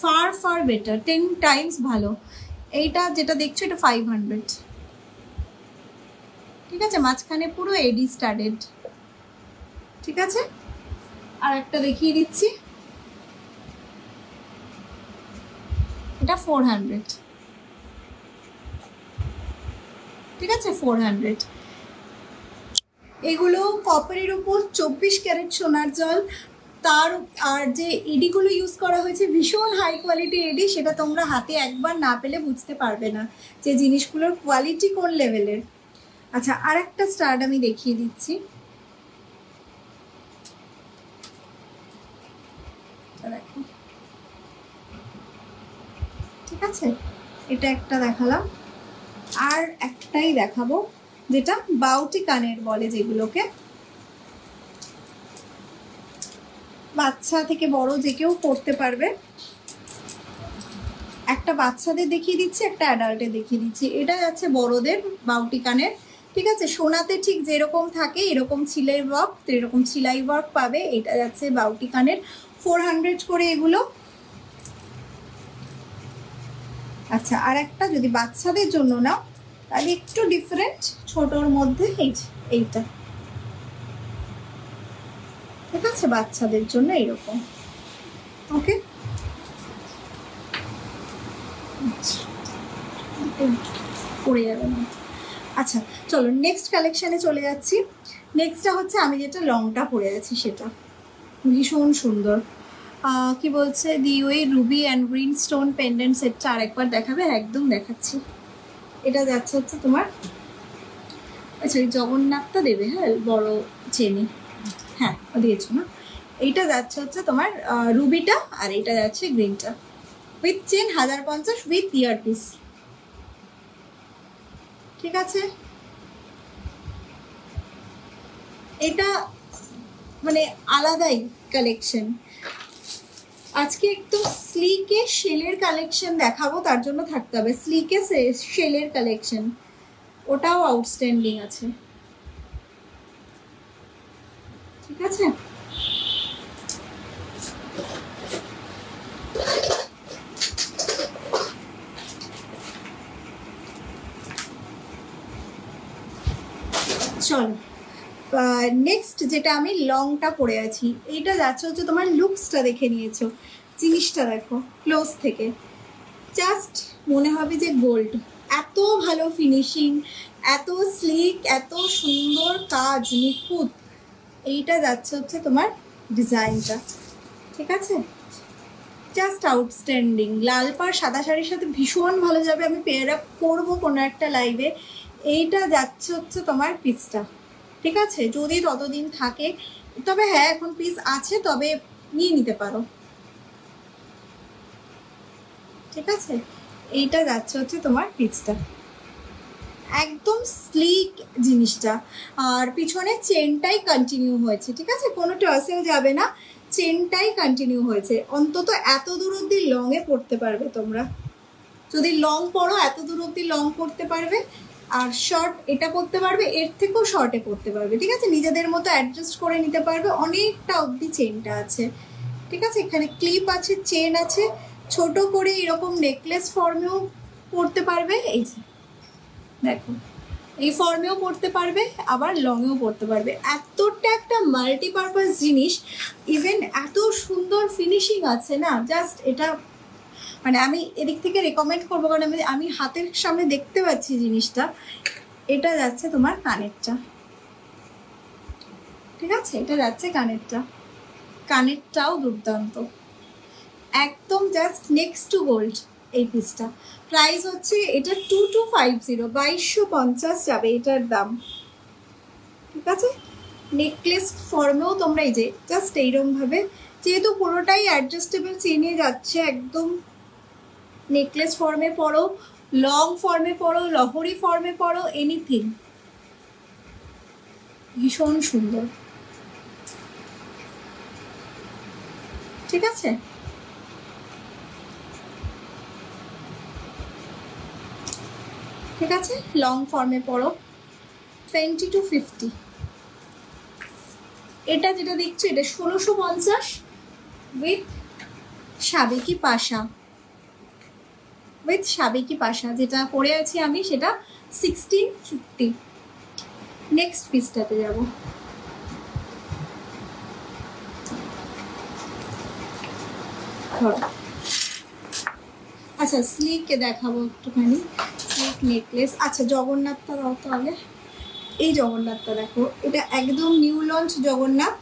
[SPEAKER 1] ফার ফার বেটার, 10 টাইমস ভালো। এইটা যেটা দেখছো এটা 500, ঠিক আছে। মাঝখানে পুরো এডি স্টাডেড, ঠিক আছে। আর একটা দেখিয়ে দিচ্ছি, এটা 400, ঠিক আছে, 400। এগুলো কপারের উপর 24 ক্যারেট সোনার জল, তার আর যে এডিগুলো ইউজ করা হয়েছে ভীষণ হাই কোয়ালিটি এডি, সেটা তোমরা হাতে একবার না পেলে বুঝতে পারবে না যে জিনিসগুলোর কোয়ালিটি কোন লেভেলের। আচ্ছা আর একটা স্টার্ট আমি দেখিয়ে দিচ্ছি, দেখো, ঠিক আছে। এটা একটা দেখালাম, আর একটাই দেখাবো যেটা বাউটি কানের বলে, যেগুলোকে বাচ্চা থেকে বড় যে কেউ পড়তে পারবে। একটা বাচ্চাদের দেখিয়ে দিচ্ছি, একটা অ্যাডাল্টের দেখিয়ে দিচ্ছি। এটা যাচ্ছে বড়দের বাউটি কানের, ঠিক আছে। সোনাতে ঠিক যেরকম থাকে এরকম সিলাই ওয়ার্ক, এরকম সিলাই ওয়ার্ক পাবে। এটা যাচ্ছে বাউটি কানের, 400 করে এগুলো। আচ্ছা আর একটা যদি বাচ্চাদের জন্য নাও তাহলে একটু ডিফারেন্ট, ছোটর মধ্যে এইটা, ঠিক আছে, বাচ্চাদের জন্য এরকম, ওকে। পড়ে যাবে না। আচ্ছা চলো নেক্সট কালেকশানে চলে যাচ্ছি। নেক্সটটা হচ্ছে আমি যেটা লংটা পরে আছি সেটা ভীষণ সুন্দর। কি বলছে the way Ruby and green stone pendant সেটটা আরেকবার দেখাবে, একদম দেখাচ্ছি। এটা যাচ্ছে হচ্ছে তোমার, আচ্ছা জগন্নাথটা দেবে, হ্যাঁ বড় চেনি, হ্যাঁ দিয়েছো না। এইটা যাচ্ছে হচ্ছে তোমার রুবিটা, আর এইটা যাচ্ছে গ্রিনটা, উইথ চেন 1050 উইথ ইয়ারপিস, ঠিক আছে। এটা মানে আলাদাই কালেকশন। আজকে একটু স্লিকে শেলের কালেকশন দেখাবো, তার জন্য থাকতে হবে। স্লিকে শেলের কালেকশন, ওটাও আউটস্ট্যান্ডিং আছে, ঠিক আছে। চলো নেক্সট যেটা আমি লংটা পরে আছি, এইটা যাচ্ছে হচ্ছে তোমার লুকসটা দেখে নিয়েছো, জিনিসটা দেখো ক্লোজ থেকে, জাস্ট মনে হবে যে গোল্ড। এত ভালো ফিনিশিং, এত স্লিক, এত সুন্দর কাজ, নিখুঁত। এইটা যাচ্ছে হচ্ছে তোমার ডিজাইনটা, ঠিক আছে, জাস্ট আউটস্ট্যান্ডিং। লাল পাড় সাদা শাড়ির সাথে ভীষণ ভালো যাবে, আমি পেয়ার আপ করবো কোনো একটা লাইভে। এইটা যাচ্ছে হচ্ছে তোমার পিসটা, ঠিক আছে, যদি ততদিন থাকে। তবে হ্যাঁ এখন পিস আছে, তবে নিয়ে নিতে পারো, ঠিক আছে। এইটা যাচ্ছে হচ্ছে তোমার পিসটা, একদম স্লিক জিনিসটা। আর পিছনে চেনটাই কন্টিনিউ হয়েছে, ঠিক আছে, কোনো টার্সেল যাবে না, চেনটাই কন্টিনিউ হয়েছে। অন্তত এত দূর অব্দি লংয়ে পড়তে পারবে তোমরা, যদি লং পরো এত দূর অব্দি লং পরতে পারবে। আর শর্ট এটা পরতে পারবে, এর থেকেও শর্টে পরতে পারবে, ঠিক আছে, নিজেদের মতো অ্যাডজাস্ট করে নিতে পারবে। অনেকটা অবধি চেনটা আছে, ঠিক আছে, এখানে ক্লিপ আছে, চেন আছে, ছোট করে এরকম নেকলেস ফর্মেও পরতে পারবে। এই যে দেখো, এই ফর্মেও পরতে পারবে, আবার লংয়েও পরতে পারবে। এতটা একটা মাল্টিপারপাস জিনিস, ইভেন এত সুন্দর ফিনিশিং আছে না, জাস্ট এটা মানে আমি এদিক থেকে রেকমেন্ড করবো, কারণ আমি হাতের সামনে দেখতে পাচ্ছি জিনিসটা। এটা যাচ্ছে তোমার কানেরটা, ঠিক আছে, এটা যাচ্ছে কানেরটা, কানেরটাও দুর্দান্ত, একদম জাস্ট নেক্সট টু গোল্ড এই পিসটা। প্রাইস হচ্ছে এটা 2250, 2250 যাবে এটার দাম, ঠিক আছে। নেকলেস ফর্মেও তোমরা এই যে জাস্ট এইরকমভাবে, যেহেতু পুরোটাই অ্যাডজাস্টেবল চেনে যাচ্ছে, একদম নেকলেস ফর্মে পরো, লং ফর্মে পরো, লহরি ফর্মে পরো, এনিথিং, ভীষণ সুন্দর, ঠিক আছে। ঠিক আছে, লং ফর্মে পরো, 20 to 50। এটা যেটা দেখছো এটা 1650 উইথ সাবেকি পাশা, উইথ সাবেকি পাশা। যেটা পরে আছি আমি সেটা 1650। নেক্সট পিসটাতে যাব। আচ্ছা স্লিকে দেখাবো একটুখানি, স্লিক নেকলেস। আচ্ছা জগন্নাথটা দাও তাহলে। এই জগন্নাথটা দেখো, এটা একদম নিউ লঞ্চ জগন্নাথ,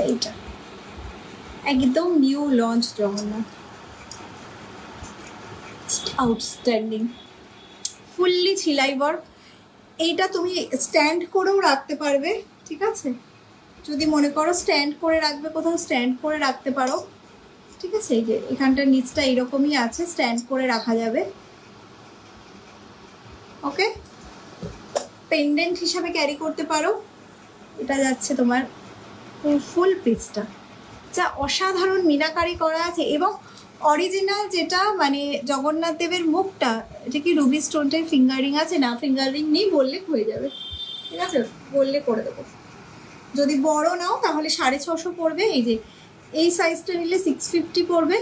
[SPEAKER 1] এইটা একদম new launch Jagannath, outstanding, fully ছিলাই ওয়ার্ক। এইটা তুমি স্ট্যান্ড করেও রাখতে পারবে, ঠিক আছে, যদি মনে করো স্ট্যান্ড করে রাখবে, কোথাও স্ট্যান্ড করে রাখতে পারো, ঠিক আছে। এই যে এখানটার নিচটা এরকমই আছে, স্ট্যান্ড করে রাখা যাবে, ওকে। পেন্ডেন্ট হিসাবে ক্যারি করতে পারো। এটা যাচ্ছে তোমার ফুল পিসটা, যা অসাধারণ মিনাকারি করা আছে, এবং অরিজিনাল যেটা মানে জগন্নাথ দেবের মুখটা, এটা কি রুবি স্টোনটাই ফিঙ্গারিং আছে? না ফিঙ্গারিং নেই, বললে হয়ে যাবে, ঠিক আছে, বললে করে দেবো। যদি বড় নাও তাহলে 650 পড়বে। এই যে এই সাইজটা নিলে 650 পড়বে,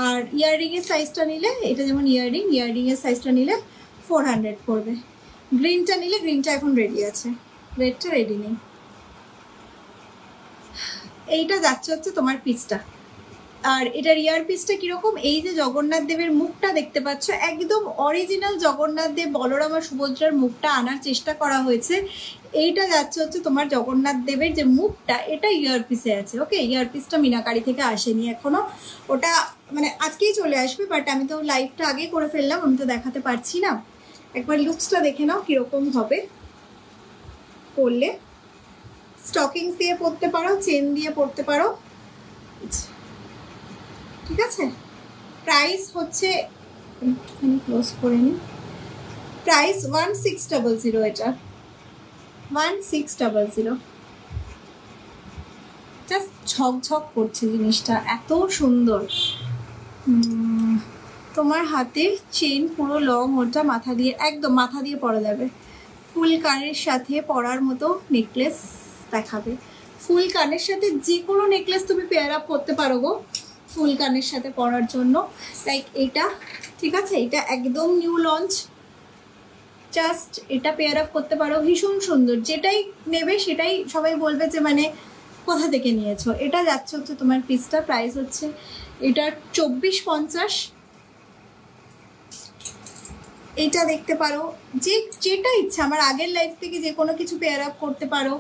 [SPEAKER 1] আর ইয়াররিংয়ের সাইজটা নিলে, এটা যেমন ইয়াররিংয়ের সাইজটা নিলে 400 পড়বে। গ্রিনটা নিলে, গ্রিনটা এখন রেডি আছে, রেডটা রেডি নেই। এইটা যাচ্ছে হচ্ছে তোমার পিসটা। আর এটার ইয়ার পিসটা কীরকম, এই যে জগন্নাথ দেবের মুখটা দেখতে পাচ্ছ, একদম অরিজিনাল জগন্নাথ দেব, বলরাম আর সুভদ্রার মুখটা আনার চেষ্টা করা হয়েছে। এইটা যাচ্ছে হচ্ছে তোমার জগন্নাথ দেবের যে মুখটা, এটা ইয়ার পিসে আছে, ওকে। ইয়ার পিসটা মিনাকারি থেকে আসেনি এখনো, ওটা মানে আজকেই চলে আসবে, বাট আমি তো লাইভটা আগে করে ফেললাম, আমি তো দেখাতে পারছি না। একবার লুকসটা দেখে নাও কীরকম হবে পরলে। স্টকিংস দিয়ে পরতে পারো, চেন দিয়ে পরতে পারো, ঠিক আছে। প্রাইস হচ্ছে একটুখানি ক্লোজ করে নিই, প্রাইস 1600, এটা 1600। জাস্ট ঝকঝক করছে জিনিসটা, এত সুন্দর। তোমার হাতে চেন পুরো লং, ওটা মাথা দিয়ে একদম মাথা দিয়ে পরা যাবে। ফুল কানের সাথে পরার মতো নেকলেস দেখাবে। ফুল কানের সাথে যে কোনো নেকলেস তুমি পেয়ার আপ করতে পারো গো, ফুল কানের সাথে পরার জন্য। লাইক এটা, ঠিক আছে, এটা একদম নিউ লঞ্চ, জাস্ট এটা পেয়ার আপ করতে পারো, ভীষণ সুন্দর। যেটাই নেবে সেটাই সবাই বলবে যে মানে কোথা থেকে নিয়েছো। এটা যাচ্ছে হচ্ছে তোমার পিসটা, প্রাইস হচ্ছে এটা 2450। এটা দেখতে পারো, যেটা ইচ্ছা, আমার আগের লাইফ থেকে যে কোনো কিছু পেয়ার আপ করতে পারো।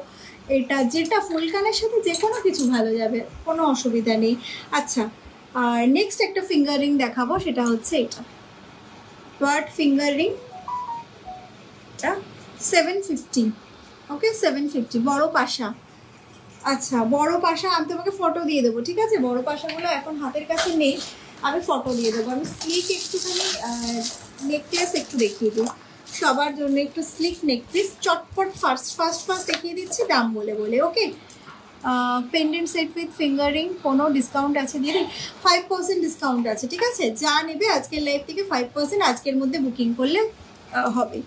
[SPEAKER 1] এটা যেটা ফুল কানের সাথে যে কোনো কিছু ভালো যাবে, কোনো অসুবিধা নেই। আচ্ছা, আর নেক্সট একটা ফিঙ্গার রিং দেখাবো, সেটা হচ্ছে এটা বাট ফিঙ্গার রিং, এটা 750। ওকে, 750 বড় পাশা। আচ্ছা, বড় পাশা আমি তোমাকে ফটো দিয়ে দেবো, ঠিক আছে? বড় পাশাগুলো এখন হাতের কাছে নেই, আমি ফটো দিয়ে দেবো। আমি স্লিক একটুখানি নেকলেস একটু দেখিয়ে দিই সবার জন্য, একটু স্লিক নেকলেস চটপট ফার্স্ট দেখিয়ে দিচ্ছি দাম বলে বলে। ওকে, পেন্ডেন্ট সেট উইথ ফিঙ্গারিং, কোনো ডিসকাউন্ট আছে দিদি? 5% ডিসকাউন্ট আছে, ঠিক আছে? যা নেবে আজকের লাইভ থেকে 5% আজকের মধ্যে বুকিং করলে হবে।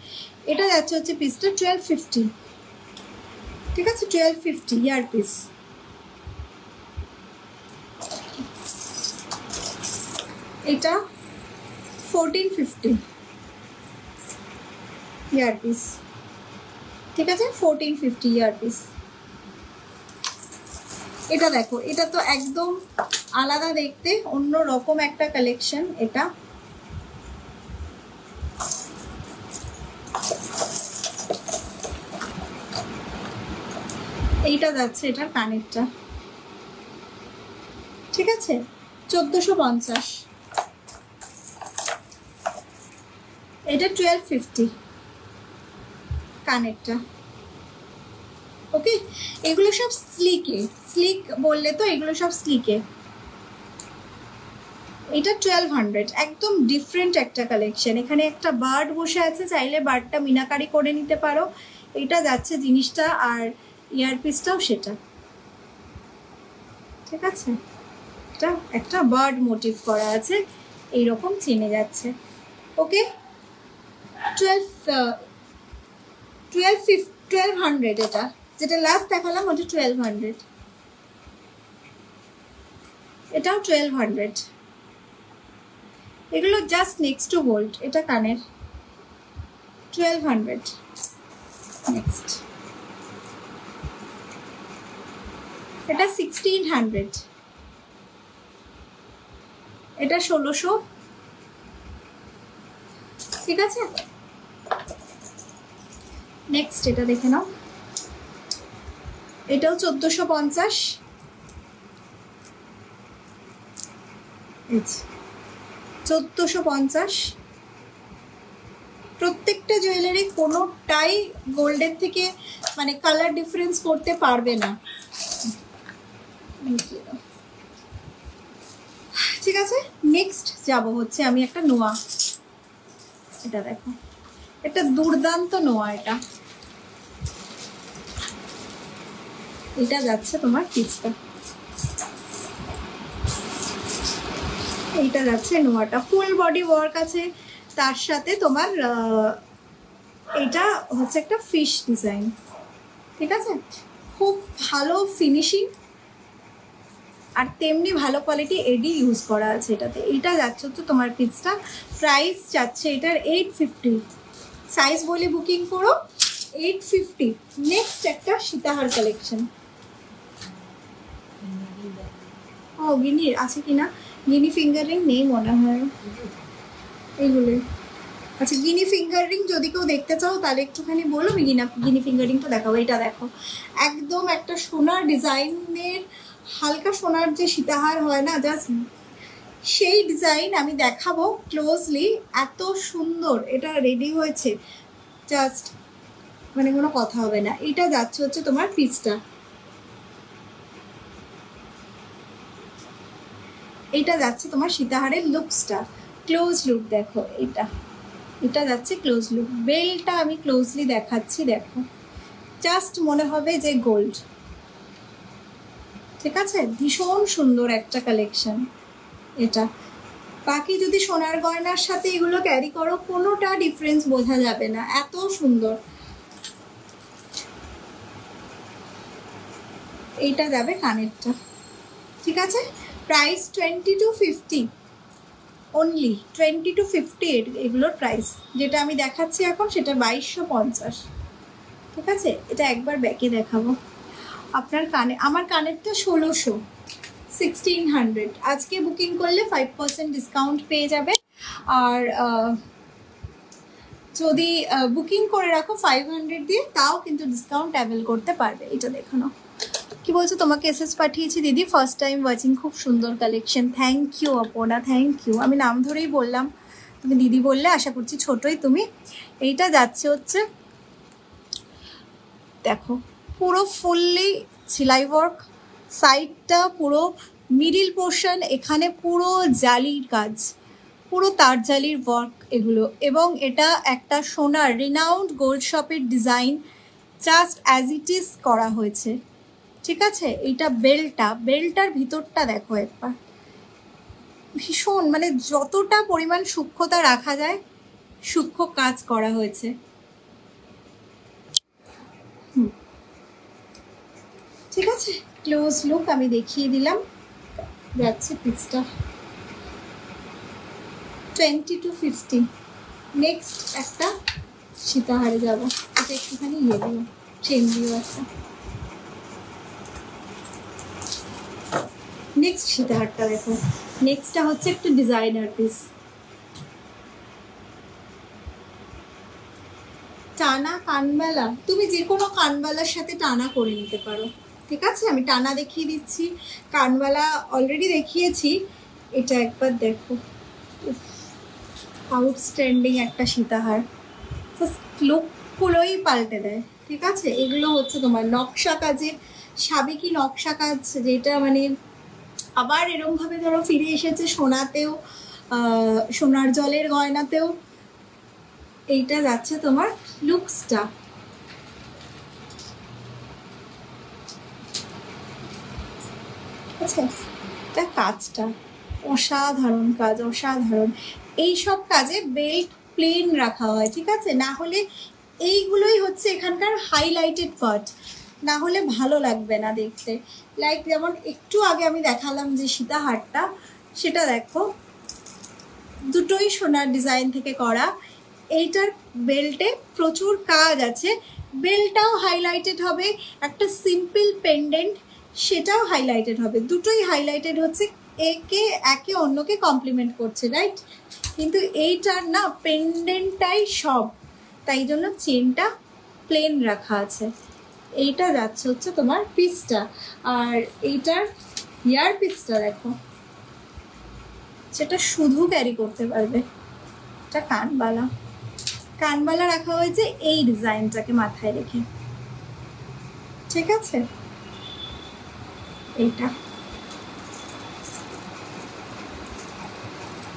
[SPEAKER 1] এটা যাচ্ছে হচ্ছে পিসটা 1250, ঠিক আছে? 1250 ইয়ার পিস। এটা 1450 ইয়ার পিস, ঠিক আছে? 1450 ইয়ার পিস। এটা দেখো, এটা তো একদম আলাদা দেখতে, অন্য রকম একটা কালেকশন। এটা এইটা যাচ্ছে এটার কানেরটা, ঠিক আছে? 1450। এটা 1250 কানেরটা। ওকে, এগুলো সব স্লিকে, স্লিক বললে তো এগুলো সব স্লিকে। এটা 1200, একদম ডিফারেন্ট একটা কালেকশন। এখানে একটা বার্ড বসে আছে, চাইলে বার্ডটা মিনাকারি করে নিতে পারো। এটা যাচ্ছে জিনিসটা, আর ইয়ারপিসটাও সেটা, ঠিক আছে? এটা একটা বার্ড মোটিভ করা আছে, এইরকম চেনে যাচ্ছে। ওকে, 1200 এটা যেটা লাস্ট দেখালাম ওটা 1200, এটাও 1200। এগুলো জাস্ট নেক্সট টু গোল্ড। এটা কানের 1200। নেক্সট এটা 1600, এটা 1600, ঠিক আছে? নেক্সট এটা দেখে নাও, এটাও 1450। 1450। প্রত্যেকটা জুয়েলারি কোনোটাই গোল্ডের থেকে মানে কালার ডিফারেন্স করতে পারবে না, ঠিক আছে? নেক্সট যাব হচ্ছে আমি একটা নোয়া। এটা দেখো, এটা দুর্দান্ত নোয়া। এটা যাচ্ছে তোমার পিসটা, এইটা যাচ্ছে নোয়াটা, ফুল বডি ওয়ার্ক আছে, তার সাথে তোমার এটা হচ্ছে একটা ফিশ ডিজাইন, ঠিক আছে? খুব ভালো ফিনিশিং আর তেমনি ভালো কোয়ালিটি এডি ইউজ করা আছে এটাতে। এটা যাচ্ছে হচ্ছে তোমার পিসটা, প্রাইস যাচ্ছে এটার 850। সাইজ বলে বুকিং করো, 850। নেক্সট একটা সীতাহার কালেকশন। ও গিনির আছে কিনা? গিনি ফিঙ্গার রিং নেই মনে হয় এইগুলো। আচ্ছা, গিনি ফিঙ্গার রিং যদি কেউ দেখতে চাও তাহলে একটুখানি বলো, আমি গিনি ফিঙ্গার রিংটা দেখাবো। এটা দেখো, একদম একটা সোনার ডিজাইনের, হালকা সোনার যে সীতাহার হয় না, জাস্ট সেই ডিজাইন আমি দেখাবো ক্লোজলি। এত সুন্দর এটা রেডি হয়েছে, জাস্ট মানে কোনো কথা হবে না। এটা যাচ্ছে হচ্ছে তোমার পিসটা, এটা যাচ্ছে তোমার সীতাহারের লুকসটা, ক্লোজ লুক দেখো। এটা যাচ্ছে ক্লোজ লুক। বেলটা আমি ক্লোজলি দেখাচ্ছি, দেখো, জাস্ট মনে হবে যে গোল্ড। ঠিক আছে, ভীষণ সুন্দর একটা কালেকশন এটা। বাকি যদি সোনার গয়নার সাথে এগুলো ক্যারি করো কোনোটা ডিফারেন্স বোঝা যাবে না, এত সুন্দর। এইটা যাবে কানেরটা, ঠিক আছে। প্রাইস 20 to 50 অনলি, 20 to 50 এগুলোর প্রাইস। যেটা আমি দেখাচ্ছি এখন সেটা 2250, ঠিক আছে। এটা একবার ব্যাকে দেখাবো। আপনার কানে, আমার কানেরটা 1600, আজকে বুকিং করলে 5% ডিসকাউন্ট পেয়ে যাবে। আর যদি বুকিং করে রাখো 500 দিয়ে তাও কিন্তু ডিসকাউন্ট অ্যাভেল করতে পারবে। এটা দেখানো কি বলছো, তোমাকে এসএস পাঠিয়েছি দিদি, ফার্স্ট টাইম ওয়াচিং, খুব সুন্দর collection. Thank you Aparna, thank you. আমি নাম ধরেই বললাম, তুমি দিদি বললে, আশা করছি ছোটই তুমি। এইটা যাচ্ছে হচ্ছে দেখো পুরো ফুললি সেলাই ওয়ার্ক, সাইডটা পুরো মিডিল পোর্শন, এখানে পুরো জালির কাজ, পুরো তার জালির ওয়ার্ক এগুলো। এবং এটা একটা সোনার রিনাউন্ড গোল্ড শপের design, just as it is করা হয়েছে, ঠিক আছে। এইটা বেল্টটার ভিতরটা দেখো একবার, ভীষণ মানে যতটা পরিমাণ সূক্ষ্মতা রাখা যায় সূক্ষ্ম কাজ করা হয়েছে। ঠিক আছে, ক্লোজ লুক আমি দেখিয়ে দিলাম। যাচ্ছে পিসটা 20 to 50। নেক্সট একটা সীতাহারে যাব, এটা একটুখানি ইয়ে দিও, চেন দিও একটা। নেক্সট সীতাহারটা দেখো, নেক্সটটা হচ্ছে একটু ডিজাইনার পিস। টানা কানবালা, তুমি যে কোনো কানবালার সাথে টানা করে নিতে পারো, ঠিক আছে। আমি টানা দেখিয়ে দিচ্ছি, কানবালা অলরেডি দেখিয়েছি। এটা একবার দেখো, আউটস্ট্যান্ডিং একটা সীতাহার, লুকগুলোই পাল্টে দেয়, ঠিক আছে। এগুলো হচ্ছে তোমার নকশা কাজের, সাবেকি নকশা কাজ, যেটা মানে আবার এরমভাবে ধরো ফিরে এসেছে সোনাতেও, সোনার জলের গয়নাতেও। এইটা যাচ্ছে তোমার লুকসটা, আচ্ছা। এটা কাজটা অসাধারণ কাজ, অসাধারণ। এইসব কাজে বেল্ট প্লেন রাখা হয়, ঠিক আছে, না হলে এইগুলোই হচ্ছে এখানকার হাইলাইটেড পার্ট, না হলে ভালো লাগবে না দেখতে। লাইক যেমন একটু আগে আমি দেখালাম যে সীতাহারটা, সেটা দেখো দুটোই সোনার ডিজাইন থেকে করা। এইটার বেল্টে প্রচুর কাজ আছে, বেল্টটাও হাইলাইটেড হবে, একটা সিম্পল পেন্ডেন্ট সেটাও হাইলাইটেড হবে, দুটোই হাইলাইটেড হচ্ছে, একে অন্যকে কমপ্লিমেন্ট করছে, রাইট। কিন্তু এইটার না পেন্ডেন্টটাই সব, তাই জন্য চেনটা প্লেন রাখা আছে। এইটা যাচ্ছে হচ্ছে তোমার পিসটা, আর এইটার ইয়ার পিসটা দেখো, সেটা শুধু ক্যারি করতে পারবে। এটা কানবালা রাখা হয়েছে এই ডিজাইনটাকে মাথায় রেখে, ঠিক আছে। এইটা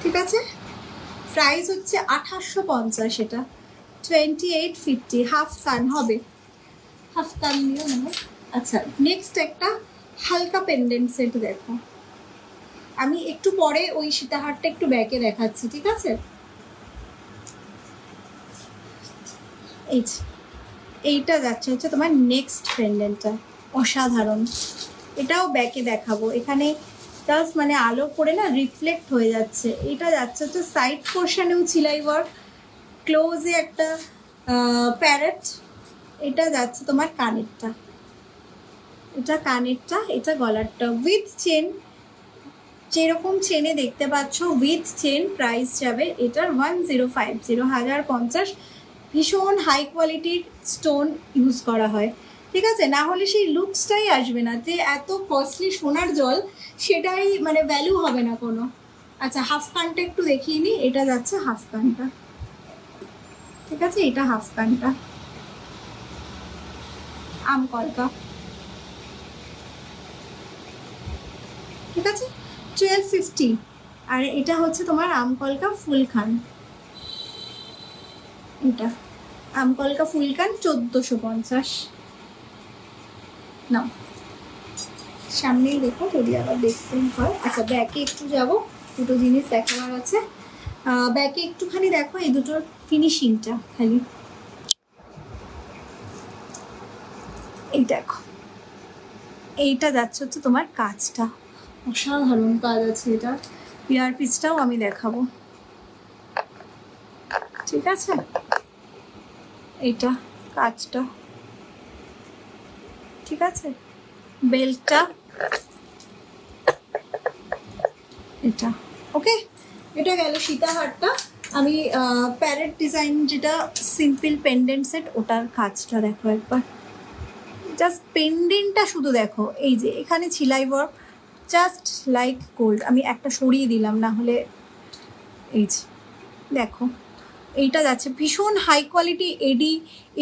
[SPEAKER 1] ঠিক আছে, প্রাইস হচ্ছে 2850, এটা 2850, হাফ কান হবে, হাফ কান নিও না। আচ্ছা, নেক্সট একটা হালকা পেন্ডেন্ট সেট দেখো, আমি একটু পরে ওই সীতাহারটা একটু ব্যাকে দেখাচ্ছি, ঠিক আছে। এইটা যাচ্ছে হচ্ছে তোমার নেক্সট পেন্ডেন্টটা, অসাধারণ। এটাও ব্যাকে দেখাবো, এখানে জাস্ট মানে আলো পড়ে না রিফ্লেক্ট হয়ে যাচ্ছে। এটা যাচ্ছে হচ্ছে সাইড পোর্শনেও সেলাই ওয়ার্ক, ক্লোজে একটা প্যারেট। এটা যাচ্ছে তোমার কানেরটা, এটা কানেরটা, এটা গলারটা উইথ চেন, যেরকম চেনে দেখতে পাচ্ছ উইথ চেন। প্রাইস যাবে এটার 1050, ভীষণ হাই কোয়ালিটির স্টোন ইউজ করা হয়, ঠিক আছে। না হলে সেই লুকসটাই আসবে না, যে এত কস্টলি সোনার জল সেটাই মানে ভ্যালু হবে না কোনো। আচ্ছা, হাফ কানটা একটু দেখিয়ে নিই, এটা যাচ্ছে হাফ কানটা, ঠিক আছে। এটা হাফ কানটা আমকলকা, ঠিক আছে, 1250। আর এটা হচ্ছে তোমার আমকলকা ফুলখান, এটা আমকলকা ফুলকান 1450। না, সামনেই দেখো যদি আবার দেখতে হয়। আচ্ছা ব্যাকে একটু যাব, দুটো জিনিস দেখাবার আছে। ব্যাকে একটুখানি দেখো এই দুটোর ফিনিশিংটা খালি, এই দেখো এইটা যাচ্ছে হচ্ছে তোমার কাজটা, অসাধারণ কাজ আছে এটা। ইয়ার পিসটাও আমি দেখাবো, ঠিক আছে? এইটা কাজটা, ঠিক আছে? বেল্টটা এটা, ওকে। এটা গেল সীতাহারটা। আমি প্যারেট ডিজাইন যেটা সিম্পল পেন্ডেন্ট সেট, ওটার কাজটা দেখো একবার। জাস্ট পেন্ডেন্টটা শুধু দেখো, এই যে এখানে ছিলাই ওয়ার্ক জাস্ট লাইক গোল্ড। আমি একটা সরিয়ে দিলাম, না হলে এই যে দেখো এইটা যাচ্ছে ভীষণ হাই কোয়ালিটি এডি,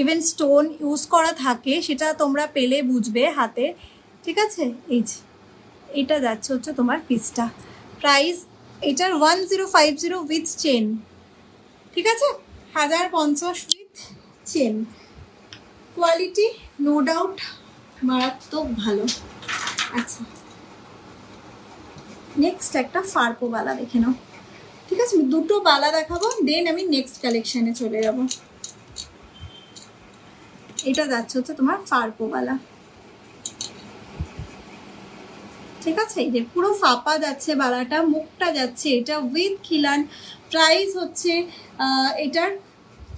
[SPEAKER 1] ইভেন স্টোন ইউজ করা থাকে, সেটা তোমরা পেলে বুঝবে হাতে, ঠিক আছে? এই যে এইটা যাচ্ছে হচ্ছে তোমার পিসটা। প্রাইস এটার 1050 উইথ চেন, ঠিক আছে? 1050 with chain. Quality no doubt মারাত্মক ভালো। আচ্ছা নেক্সট একটা ফার্পো বালা দেখে নাও, ঠিক আছে? দুটো বালা দেখাবো, দেন আমি নেক্সট কালেকশানে চলে যাব। এটা যাচ্ছে হচ্ছে তোমার ফার্পো বালা, ঠিক আছে? এই যে পুরো ফাপা যাচ্ছে বালাটা, মুখটা যাচ্ছে এটা উইথ খিলান। প্রাইস হচ্ছে এটার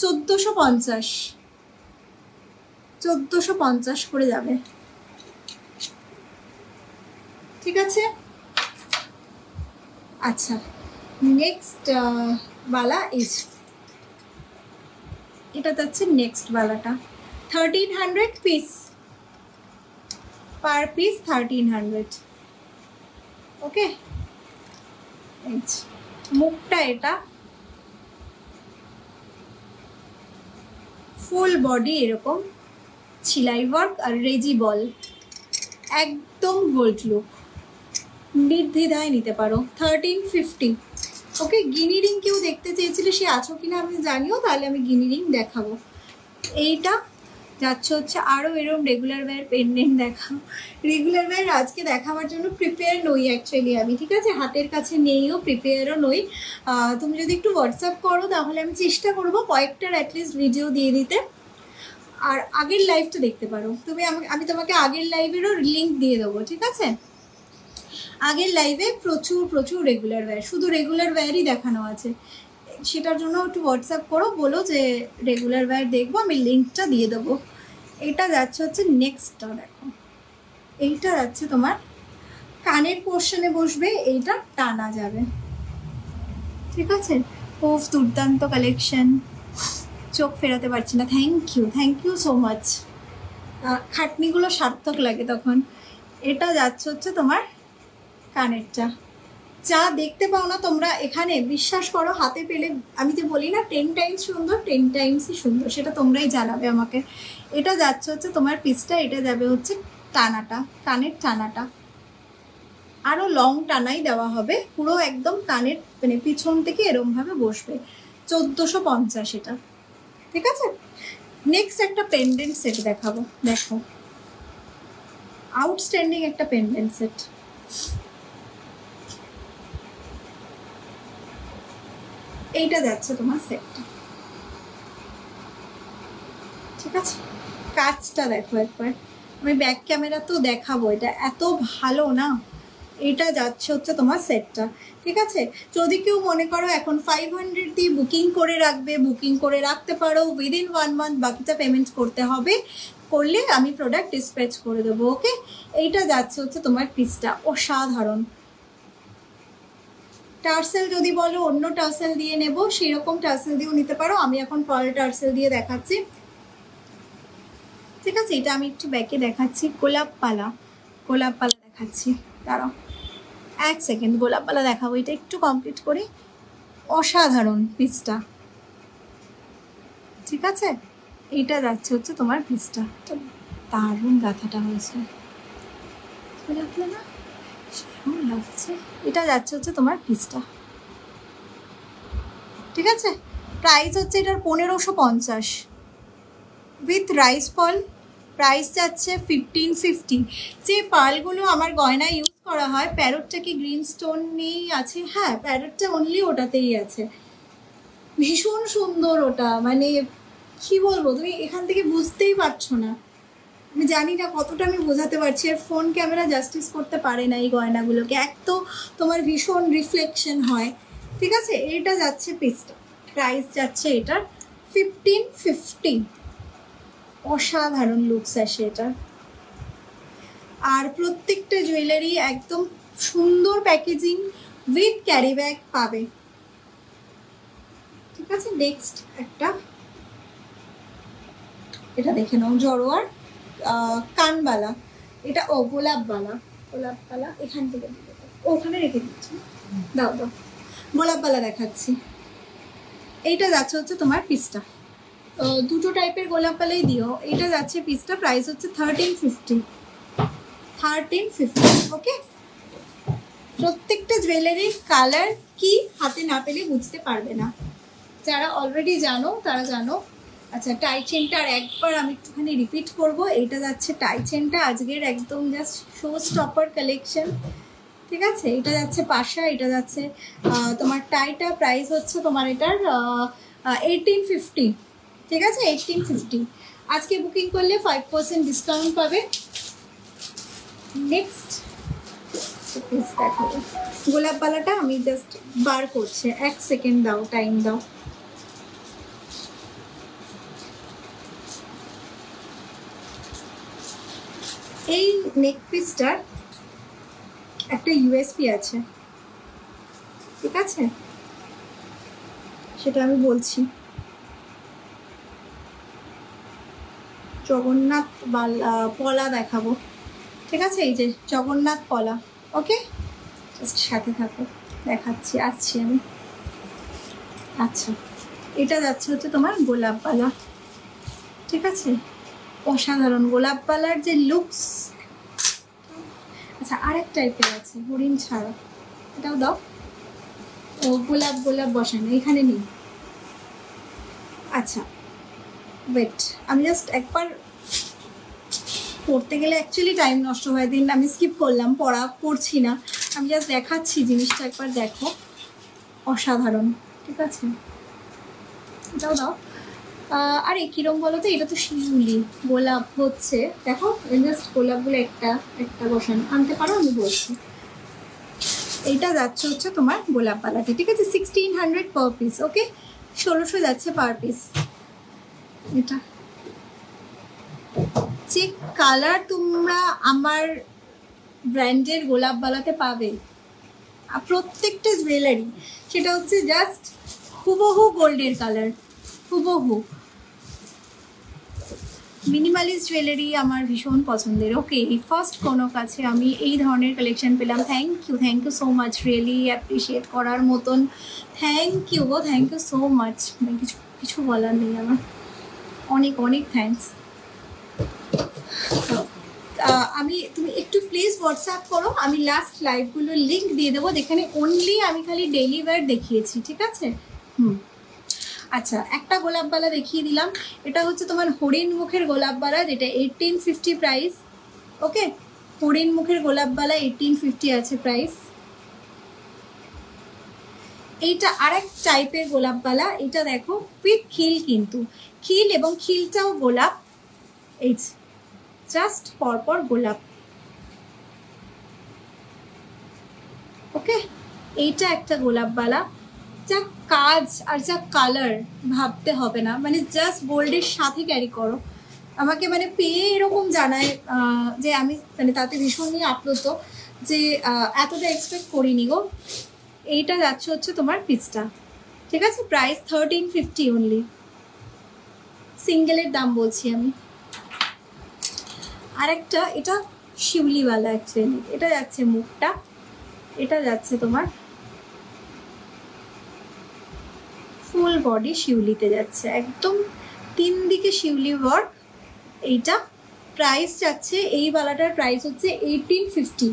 [SPEAKER 1] 1450 করে যাবে, ঠিক আছে? আচ্ছা নেক্সট বালা ইস, এটা যাচ্ছে নেক্সট বালাটা 1300 পিস, পার পিস 1300, ওকে? মুখটা এটা ফুল বডি এরকম ছিলাই ওয়ার্ক আর রেজি বল, একদম গোল্ড লুক, নির্দ্বিধায় নিতে পারো। 1350, ওকে? গিনি রিং কেউ দেখতে চেয়েছিলে, সে আছো কিনা আমি জানিও, তাহলে আমি গিনি রিং দেখাবো। এইটা যাচ্ছে হচ্ছে আরও এরকম রেগুলার ওয়্যার পেন্ডেন্ট দেখাও। রেগুলার ওয়্যার আজকে দেখাবার জন্য প্রিপেয়ার নই অ্যাকচুয়ালি আমি, ঠিক আছে? হাতের কাছে নেইও, প্রিপেয়ারও নই। তুমি যদি একটু হোয়াটসঅ্যাপ করো তাহলে আমি চেষ্টা করবো কয়েকটার অ্যাটলিস্ট ভিডিও দিয়ে দিতে। আর আগের লাইভটা দেখতে পারো তুমি, আমি তোমাকে আগের লাইভেরও লিঙ্ক দিয়ে দেবো, ঠিক আছে? আগের লাইভে প্রচুর রেগুলার ওয়্যার, শুধু রেগুলার ওয়্যারই দেখানো আছে, সেটার জন্য একটু হোয়াটসঅ্যাপ করো, বলো যে রেগুলার ওয়্যার দেখবো, আমি লিঙ্কটা দিয়ে দেবো। এটা যাচ্ছে হচ্ছে নেক্সটটা দেখো, এইটা যাচ্ছে তোমার কানের পোর্শনে বসবে, এইটা টানা যাবে, ঠিক আছে? খুব দুর্দান্ত কালেকশন, চোখ ফেরাতে পারছি না। Thank you so much. খাটনিগুলো সার্থক লাগে তখন। এটা যাচ্ছে হচ্ছে তোমার কানেরটা, যা দেখতে পাও না তোমরা এখানে, বিশ্বাস করো হাতে পেলে আমি যে বলি না 10 টাইমস সুন্দর, 10 টাইমসই সুন্দর, সেটা তোমরাই জানাবে আমাকে। এটা যাচ্ছে হচ্ছে তোমার পিসটা, এটা যাবে হচ্ছে টানাটা, কানের টানাটা আরও লং টানাই দেওয়া হবে, পুরো একদম কানের মানে পিছন থেকে এরমভাবে বসবে। 1450 এটা, ঠিক আছে? নেক্সট একটা পেন্ডেন্ট সেট দেখাবো, দেখো আউটস্ট্যান্ডিং একটা পেন্ডেন্ট সেট। এইটা যাচ্ছে তোমার সেটটা, ঠিক আছে? কাজটা দেখো একবার, আমি ব্যাক ক্যামেরা তো দেখাবো, এটা এত ভালো না। এটা যাচ্ছে হচ্ছে তোমার সেটটা, ঠিক আছে? যদি কেউ মনে করো এখন 500 দিয়ে বুকিং করে রাখবে, বুকিং করে রাখতে পারো, উইদিন 1 মান্থ বাকিটা পেমেন্ট করতে হবে, করলে আমি প্রোডাক্ট ডিসপ্যাচ করে দেবো, ওকে? এইটা যাচ্ছে হচ্ছে তোমার পিসটা, অসাধারণ। টার্সেল যদি বলো অন্য টার্সেল দিয়ে নেব, সেরকম টার্সেল দিয়েও নিতে পারো, আমি এখন পার্ল টার্সেল দিয়ে দেখাচ্ছি, ঠিক আছে? এটা আমি একটু ব্যাকে দেখাচ্ছি, গোলাপ পালা দেখাচ্ছি, দাঁড়াও 1 সেকেন্ড, গোলাপ পালা দেখাবো, এটা একটু কমপ্লিট করি। অসাধারণ পিসটা, ঠিক আছে? এইটা যাচ্ছে হচ্ছে তোমার পিসটা, দারুণ গাঁথাটা হয়েছে, লাগলো না? লাগছে। এটা যাচ্ছে হচ্ছে তোমার পিসটা, ঠিক আছে? প্রাইস হচ্ছে এটার 1550 উইথ রাইস ফল, প্রাইস যাচ্ছে 1550। যে পার্লগুলো আমার গয়নায় ইউজ করা হয়, প্যারটটা কি গ্রিন স্টোন নেই আছে? হ্যাঁ, প্যারটটা অনলি ওটাতেই আছে। ভীষণ সুন্দর ওটা, মানে কি বলবো, তুমি এখান থেকে বুঝতেই পারছো না। আমি জানি না কতটা আমি বোঝাতে পারছি, আর ফোন ক্যামেরা জাস্টিস করতে পারে না এই গয়নাগুলোকে। এক তো তোমার ভীষণ রিফ্লেকশন হয়, ঠিক আছে। এটা যাচ্ছে পিসটা, প্রাইস যাচ্ছে এটার 1550। অসাধারণ লুকস আসে এটা। আর প্রত্যেকটা জুয়েলারি একদম সুন্দর প্যাকেজিং উইথ ক্যারি ব্যাগ পাবে, ঠিক আছে। নেক্সট একটা, এটা দেখে নাও, জড়োয়ার কানবালা। এটা গোলাপবালা, গোলাপবালা এখান থেকে ওখানে রেখে দিচ্ছি, দাও দাও, গোলাপবালা দেখাচ্ছি। এইটা যাচ্ছে হচ্ছে তোমার পিসটা, দুটো টাইপের গোলাপবালাই দিও। এটা যাচ্ছে পিসটা, প্রাইস হচ্ছে 1350। ওকে। প্রত্যেকটা জুয়েলারির কালার কি হাতে না পেলে বুঝতে পারবে না, যারা অলরেডি জানো তারা জানো। আচ্ছা, টাই চেনটা আর একবার আমি একটুখানি রিপিট করবো। এটা যাচ্ছে টাই চেনটা, আজকের একদম জাস্ট শো স্টপার কালেকশন, ঠিক আছে। এটা যাচ্ছে পাশা, এটা যাচ্ছে তোমার টাইটা, প্রাইস হচ্ছে তোমার এটার 1850, ঠিক আছে, 1850। আজকে বুকিং করলে 5% ডিসকাউন্ট পাবে। নেক্সট দেখো, গোলাপবালাটা আমি জাস্ট বার করছি, 1 সেকেন্ড দাও, টাইম দাও। এই নেক পিসটার একটা ইউএসপি আছে, ঠিক আছে, সেটা আমি বলছি। জগন্নাথ পলা দেখাবো, ঠিক আছে, এই যে জগন্নাথ পলা। ওকে, জাস্ট সাথে থাকো, দেখাচ্ছি, আসছি আমি। আচ্ছা, এটা যাচ্ছে হচ্ছে তোমার গোলাপবালা, ঠিক আছে, অসাধারণ গোলাপবালার যে লুকস। আচ্ছা, আরেক টাইপের আছে হরিণ ছাড়া, এটাও দাও। ও গোলাপ গোলাপ বসানো এখানে নেই। আচ্ছা ওয়েট, আমি জাস্ট একবার পড়তে গেলে অ্যাকচুয়ালি টাইম নষ্ট হয়ে, দিন আমি স্কিপ করলাম, পড়ছি না, আমি জাস্ট দেখাচ্ছি জিনিসটা, একবার দেখো, অসাধারণ, ঠিক আছে। এটাও দাও। আরে কিরম বলো তো, এটা তো শিউলি, গোলাপ হচ্ছে, দেখো জাস্ট গোলাপগুলো একটা একটা বসানো, আনতে পারো, আমি বলছি। এইটা যাচ্ছে হচ্ছে তোমার গোলাপবালাতে, ঠিক আছে, 1600 পার পিস। ওকে, 1600 যাচ্ছে পার পিস। এটা যে কালার তোমরা আমার ব্র্যান্ডের গোলাপবালাতে পাবে প্রত্যেকটা জুয়েলারি, সেটা হচ্ছে জাস্ট হুবহু গোল্ডের কালার, হুবহু। মিনিমালিস্ট জুয়েলারি আমার ভীষণ পছন্দের। ওকে, এই ফার্স্ট কোনো কাছে আমি এই ধরনের কালেকশন পেলাম, thank you so much, really appreciate করার মতন, থ্যাংক ইউ সো মাচ, কিছু বলার নেই আমার, অনেক অনেক থ্যাংকস। তুমি একটু প্লিজ হোয়াটসঅ্যাপ করো, আমি লাস্ট লাইভগুলোর লিঙ্ক দিয়ে দেবো, যেখানে অনলি আমি খালি ডেইলি ওয়্যার দেখিয়েছি, ঠিক আছে। আচ্ছা, একটা গোলাপবালা দেখিয়ে দিলাম, এটা হচ্ছে তোমার হরিণ মুখের গোলাপবালা, যেটা 1850 প্রাইস। ওকে, হরিণ মুখের গোলাপবালা 1850 আছে প্রাইস। এইটা আরেক টাইপের গোলাপবালা, এটা দেখো উইথ খিল, কিন্তু খিল এবং খিলটাও গোলাপ, এই জাস্ট পরপর গোলাপ। ওকে, এইটা একটা গোলাপবালা, যা কাজ আর যা কালার ভাবতে হবে না, মানে জাস্ট গোল্ডের সাথে ক্যারি করো। আমাকে মানে পেয়ে এরকম জানায় যে আমি মানে তাতে ভীষণই আপ্লুত, যে এতটা এক্সপেক্ট করিনি গো। এইটা যাচ্ছে হচ্ছে তোমার পিসটা, ঠিক আছে, প্রাইস 1350 অনলি, সিঙ্গেলের দাম বলছি আমি। আরেকটা, এটা শিউলিওয়ালা অ্যাকচুয়ালি, এটা যাচ্ছে মুখটা, এটা যাচ্ছে তোমার ফুল বডি শিউলিতে যাচ্ছে, একদম 3 দিকে শিউলি ওয়ার্ক। এইটা প্রাইস যাচ্ছে, এই বালাটার প্রাইস হচ্ছে 1850,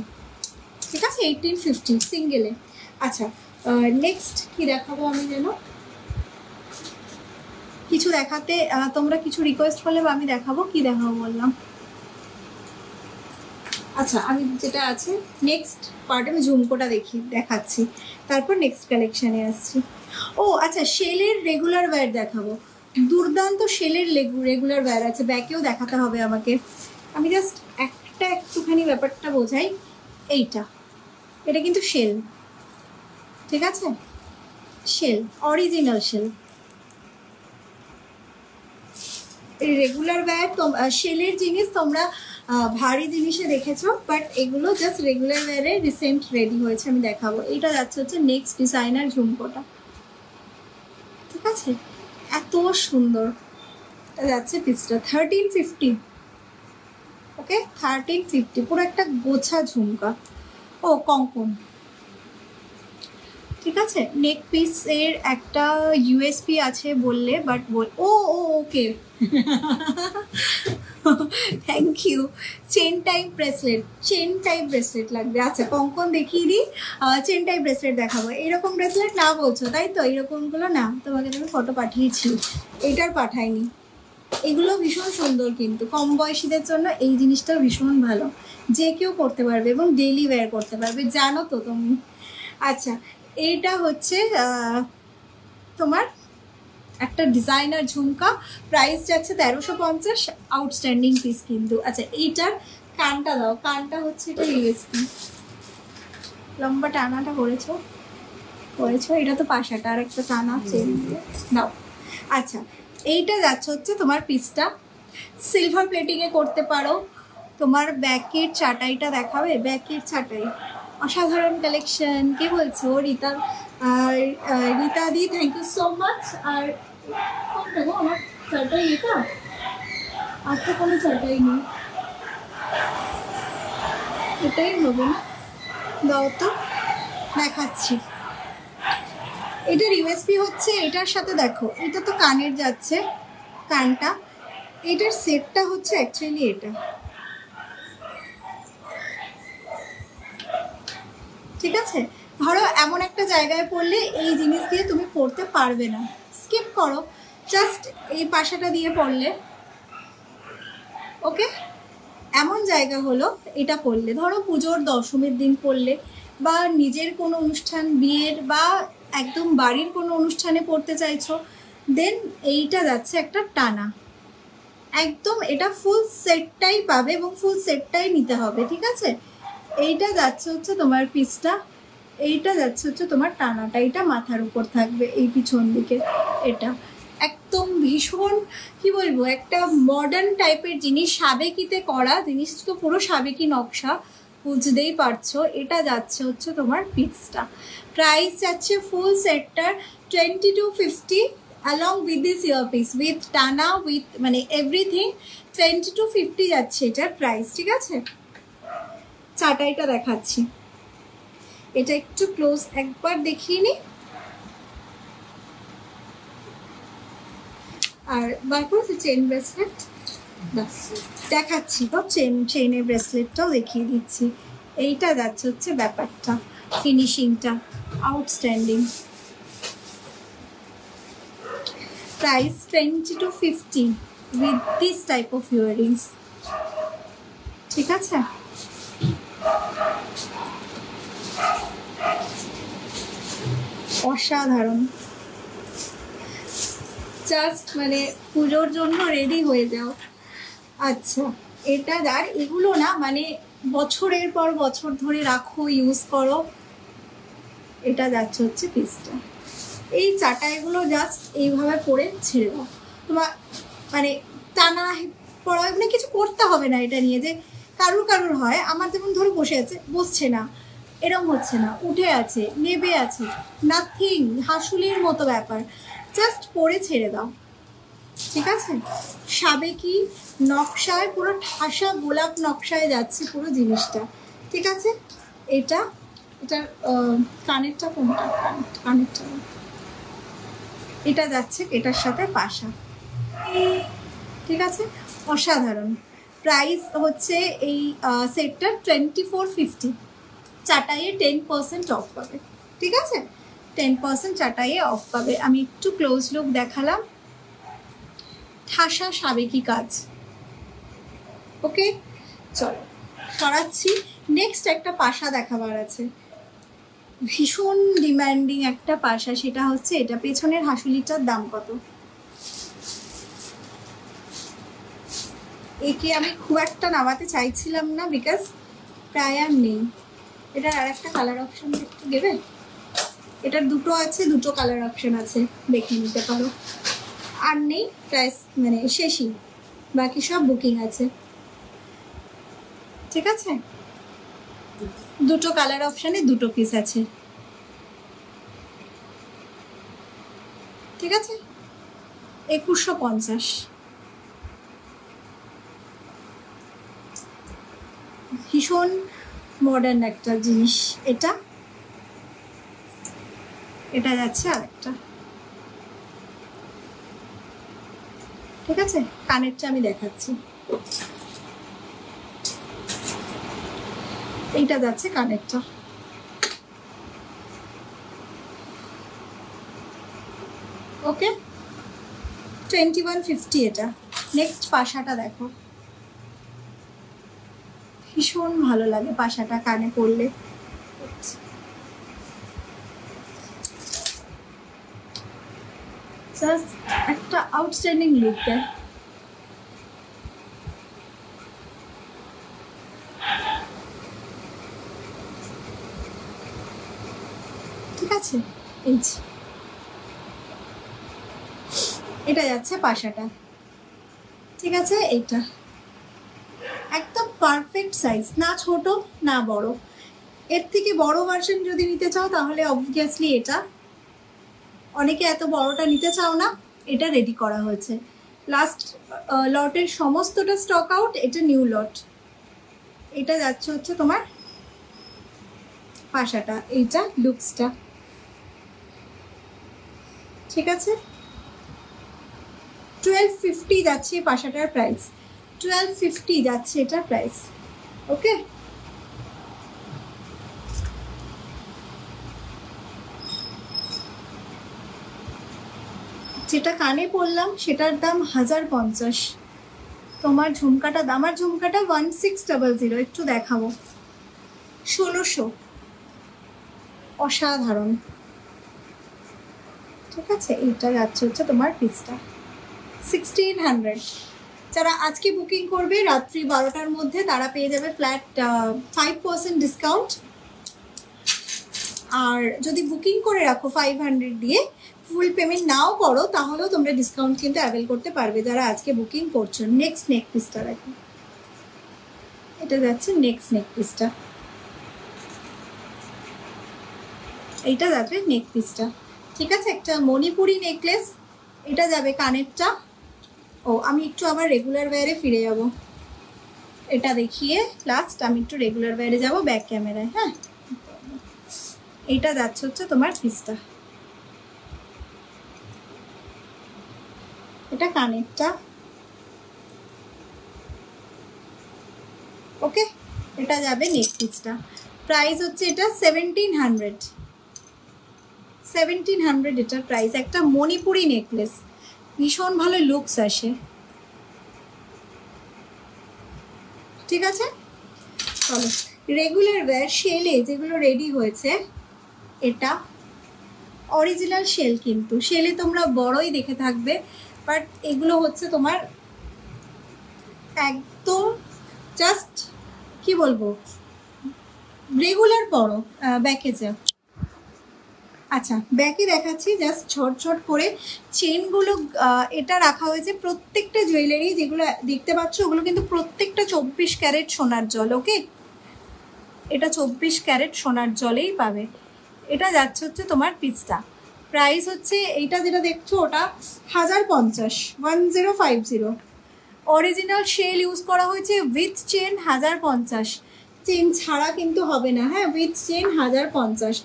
[SPEAKER 1] ঠিক আছে, 1850 সিঙ্গেলে। আচ্ছা, নেক্সট কি দেখাবো আমি, যেন কিছু দেখাতে তোমরা কিছু রিকোয়েস্ট করলে আমি দেখাবো, কি দেখাবো বললাম, আচ্ছা আমি যেটা আছে নেক্সট পার্টে আমি ঝুমকোটা দেখাচ্ছি, তারপর নেক্সট কালেকশানে আসছি। ও আচ্ছা, শেলের রেগুলার ওয়্যার দেখাবো, দুর্দান্ত শেলের রেগুলার ওয়্যার আছে, ব্যাকেও দেখাতে হবে আমাকে। আমি জাস্ট একটুখানি ব্যাপারটা বোঝাই। এটা কিন্তু শেল, ঠিক আছে, শেল, অরিজিনাল শেল। এই রেগুলার ওয়্যার শেলের জিনিস তোমরা ভারী জিনিসে দেখেছো, বাট এগুলো জাস্ট রেগুলার ওয়্যারে রিসেন্ট রেডি হয়েছে, আমি দেখাবো। এইটা যাচ্ছে হচ্ছে নেক্সট ডিজাইনার ঝুমকোটা, ঠিক আছে, এত সুন্দর যাচ্ছে পিসটা 1350। ওকে 1350, পুরো একটা গোছা ঝুমকা। ও কঙ্কন, ঠিক আছে। নেক পিসের একটা ইউএসপি আছে বললে, but okay thank you. Chain type bracelet লাগবে। আচ্ছা কঙ্কন দেখিয়ে দিই, চেন টাইপ ব্রেসলেট দেখাবো। এরকম ব্রেসলেট না বলছো তাই তো, এইরকমগুলো না, তোমাকে আমি ফটো পাঠিয়েছি, এটার পাঠাইনি। এগুলো ভীষণ সুন্দর, কিন্তু কম বয়সীদের জন্য এই জিনিসটা ভীষণ ভালো, যে কেউ করতে পারবে এবং ডেইলি ওয়্যার করতে পারবে, জানো তো তুমি। আচ্ছা এইটা হচ্ছে তোমার একটা ডিজাইনার ঝুমকা, প্রাইস যাচ্ছে 1350, আউটস্ট্যান্ডিং পিস কিন্তু। আচ্ছা এইটার কানটা দাও, কানটা হচ্ছে এটা ইউএসপি, লম্বা টানাটা করেছো, এটা তো পাশাটা, আর একটা টানা চেন দাও। আচ্ছা এইটা যাচ্ছে হচ্ছে তোমার পিসটা সিলভার প্লেটিংয়ে করতে পারো। তোমার ব্যাকের চাটাইটা দেখাবে, ব্যাকের চাটাই অসাধারণ কালেকশন। কে বলছো? রীতা দি, থ্যাংক ইউ সো মাচ। আর কোনটা গো আমার চাটাই? এটা আর তো কোনো চাটাই নেই, এটাই হবে না, দাও তো দেখাচ্ছি। এটার ইউএসপি হচ্ছে এটার সাথে, দেখো এটা তো কানের যাচ্ছে, কানটা, এটার সেটটা হচ্ছে অ্যাকচুয়ালি এটা, ঠিক আছে। ধরো এমন একটা জায়গায় পড়লে এই জিনিস দিয়ে তুমি পড়তে পারবে না, স্কিপ করো, জাস্ট এই পাশাটা দিয়ে পড়লে, ওকে। এমন জায়গা হলো এটা পড়লে, ধরো পুজোর দশমীর দিন পড়লে, বা নিজের কোনো অনুষ্ঠান, বিয়ের বা একদম বাড়ির কোনো অনুষ্ঠানে পড়তে চাইছো, দেন এইটা যাচ্ছে একটা টানা, একদম এটা ফুল সেটটাই পাবে এবং ফুল সেটটাই নিতে হবে, ঠিক আছে। এইটা যাচ্ছে হচ্ছে তোমার পিসটা, এইটা যাচ্ছে হচ্ছে তোমার টানাটা, এটা মাথার উপর থাকবে এই পিছন দিকে, এটা একদম ভীষণ কি বলবো, একটা মডার্ন টাইপের জিনিস, সাবেকিতে করা জিনিস, তো পুরো সাবেকি নকশা, বুঝতেই পারছো। এটা যাচ্ছে হচ্ছে তোমার পিসটা, প্রাইস যাচ্ছে ফুল সেটটার 2250 along with this earpiece, with টানা, with মানে এভরিথিং 2250 যাচ্ছে এটার প্রাইস, ঠিক আছে। চাটাইটা দেখাচ্ছি, এটা একটু ক্লোজ একবার দেখিয়ে নি, আর তারপর চেন ব্রেসলেট দেখাচ্ছি, তো চেনের ব্রেসলেটটাও দেখিয়ে দিচ্ছি। এইটা যাচ্ছে হচ্ছে ব্যাপারটা, ফিনিশিংটা outstanding, price 2250 with this type of earrings, ঠিক আছে। অসাধারণ, জাস্ট মানে পুজোর জন্য রেডি হয়ে যাও। আচ্ছা এটা আর এগুলো না মানে বছরের পর বছর ধরে রাখো, ইউজ করো। এটা যাচ্ছে হচ্ছে পিসটা, এই চাটাইগুলো জাস্ট এইভাবে পরে ছেড়ে দাও, তোমার মানে টানা পড়া মানে কিছু করতে হবে না। এটা নিয়ে যে কারুর হয়, আমার যেমন ধরো বসে আছে, বসছে না, এরম হচ্ছে না, উঠে আছে, নেবে আছে, নাথিং, হাসুলির মতো ব্যাপার, জাস্ট পরে ছেড়ে দাও, ঠিক আছে। সাবেকি নকশায়, পুরো ঠাসা গোলাপ নকশায় যাচ্ছে পুরো জিনিসটা, ঠিক আছে। এটার কানেরটা কোনটা? কানেরটা এটা যাচ্ছে এটার সাথে পাশা, ঠিক আছে। অসাধারণ, প্রাইস হচ্ছে এই সেটটার 2450, চাটাইয়ে 10% অফ পাবে, ঠিক আছে, 10% চাটাইয়ে অফ পাবে। আমি একটু ক্লোজ লুক দেখালাম, ঠাসা সাবেকি কাজ, ওকে। চলো সরাচ্ছি। নেক্সট একটা পাশা দেখাবার আছে, ভীষণ ডিমান্ডিং একটা পাশা, সেটা হচ্ছে এটা। পেছনের হাসুলিটার দাম কত? একে আমি খুব একটা নামাতে চাইছিলাম না, বিকজ প্রায় আর নেই। এটার আর একটা কালার অপশন একটু দেবে? এটার দুটো আছে, দুটো কালার অপশন আছে, দেখে নিতে পারো। আর নেই, প্রাইস মানে শেষই, বাকি সব বুকিং আছে। ঠিক আছে, দুটো কালার অপশানে দুটো পিস আছে। ঠিক আছে, 2150। ভীষণ মডার্ন একটা জিনিস এটা। এটা যাচ্ছে আরেকটা। ঠিক আছে, কানেরটা আমি দেখাচ্ছি। এইটা যাচ্ছে কানেরটা। ওকে, 2150 এটা। নেক্সট পাশাটা দেখো, ভীষণ ভালো লাগে পাশাটা কানে পরলে। জাস্ট একটা আউটস্ট্যান্ডিং লুক দেয়। ঠিক আছে, এই এটা যাচ্ছে পাশাটা। ঠিক আছে, এইটা একদম পারফেক্ট সাইজ, না ছোট না বড়। এর থেকে বড় ভার্সন যদি নিতে চাও তাহলে অবভিয়াসলি এটা। অনেকে এত বড়টা নিতে চাও না, এটা রেডি করা হয়েছে। লাস্ট লটের সমস্তটা স্টক আউট, এটা নিউ লট। এটা যাচ্ছে হচ্ছে তোমার পাশাটা, এইটা লুকসটা। ঠিক আছে, 1250 যাচ্ছে পাশাটার প্রাইস, 1250 যাচ্ছে এটার প্রাইস। ওকে, যেটা কানে পরলাম সেটার দাম 1050। তোমার ঝুমকাটা, আমার ঝুমকাটা 1600, একটু দেখাবো, 1600, অসাধারণ। ঠিক আছে, এইটা যাচ্ছে হচ্ছে তোমার পিসটা 1600। যারা আজকে বুকিং করবে রাত্রি 12টার মধ্যে তারা পেয়ে যাবে ফ্ল্যাট 5% ডিসকাউন্ট। আর যদি বুকিং করে রাখো 500 দিয়ে, ফুল পেমেন্ট নাও করো, তাহলেও তোমরা ডিসকাউন্ট কিন্তু অ্যাভেল করতে পারবে যারা আজকে বুকিং করছো। নেক্সট নেক পিসটা দেখো, এটা যাচ্ছে নেক্সট নেক পিসটা। এইটা যাবে নেক পিসটা। ঠিক আছে, একটা মণিপুরি নেকলেস, এটা যাবে কানেরটা। ও, আমি একটু আবার রেগুলার ওয়্যারে ফিরে যাব, এটা দেখিয়ে লাস্ট আমি একটু রেগুলার ওয়্যারে যাব ব্যাক ক্যামেরায়। হ্যাঁ, এইটা যাচ্ছে হচ্ছে তোমার পিসটা, এটা কানেরটা। ওকে, এটা যাবে নেক পিসটা। প্রাইস হচ্ছে এটা 1700, 1700 এটার প্রাইস। একটা মণিপুরি নেকলেস, ভীষণ ভালো লুকস আসে। ঠিক আছে, চলো রেগুলার ওয়্যার শেলে যেগুলো রেডি হয়েছে, এটা অরিজিনাল শেল, কিন্তু শেলে তোমরা বড়ই দেখে থাকবে, বাট এগুলো হচ্ছে তোমার একদম জাস্ট কি বলবো, রেগুলার বড়। ব্যাকে যাও, আচ্ছা ব্যাকে দেখাচ্ছি জাস্ট ছট করে। চেনগুলো এটা রাখা হয়েছে, প্রত্যেকটা জুয়েলারি যেগুলো দেখতে পাচ্ছ ওগুলো কিন্তু প্রত্যেকটা 24 ক্যারেট সোনার জল। ওকে, এটা 24 ক্যারেট সোনার জলেই পাবে। এটা যাচ্ছে হচ্ছে তোমার পিসটা। প্রাইস হচ্ছে এইটা যেটা দেখছো ওটা 1050, 1050। অরিজিনাল শেল ইউজ করা হয়েছে উইথ চেন 1050, চেন ছাড়া কিন্তু হবে না। হ্যাঁ, উইথ চেন 1050।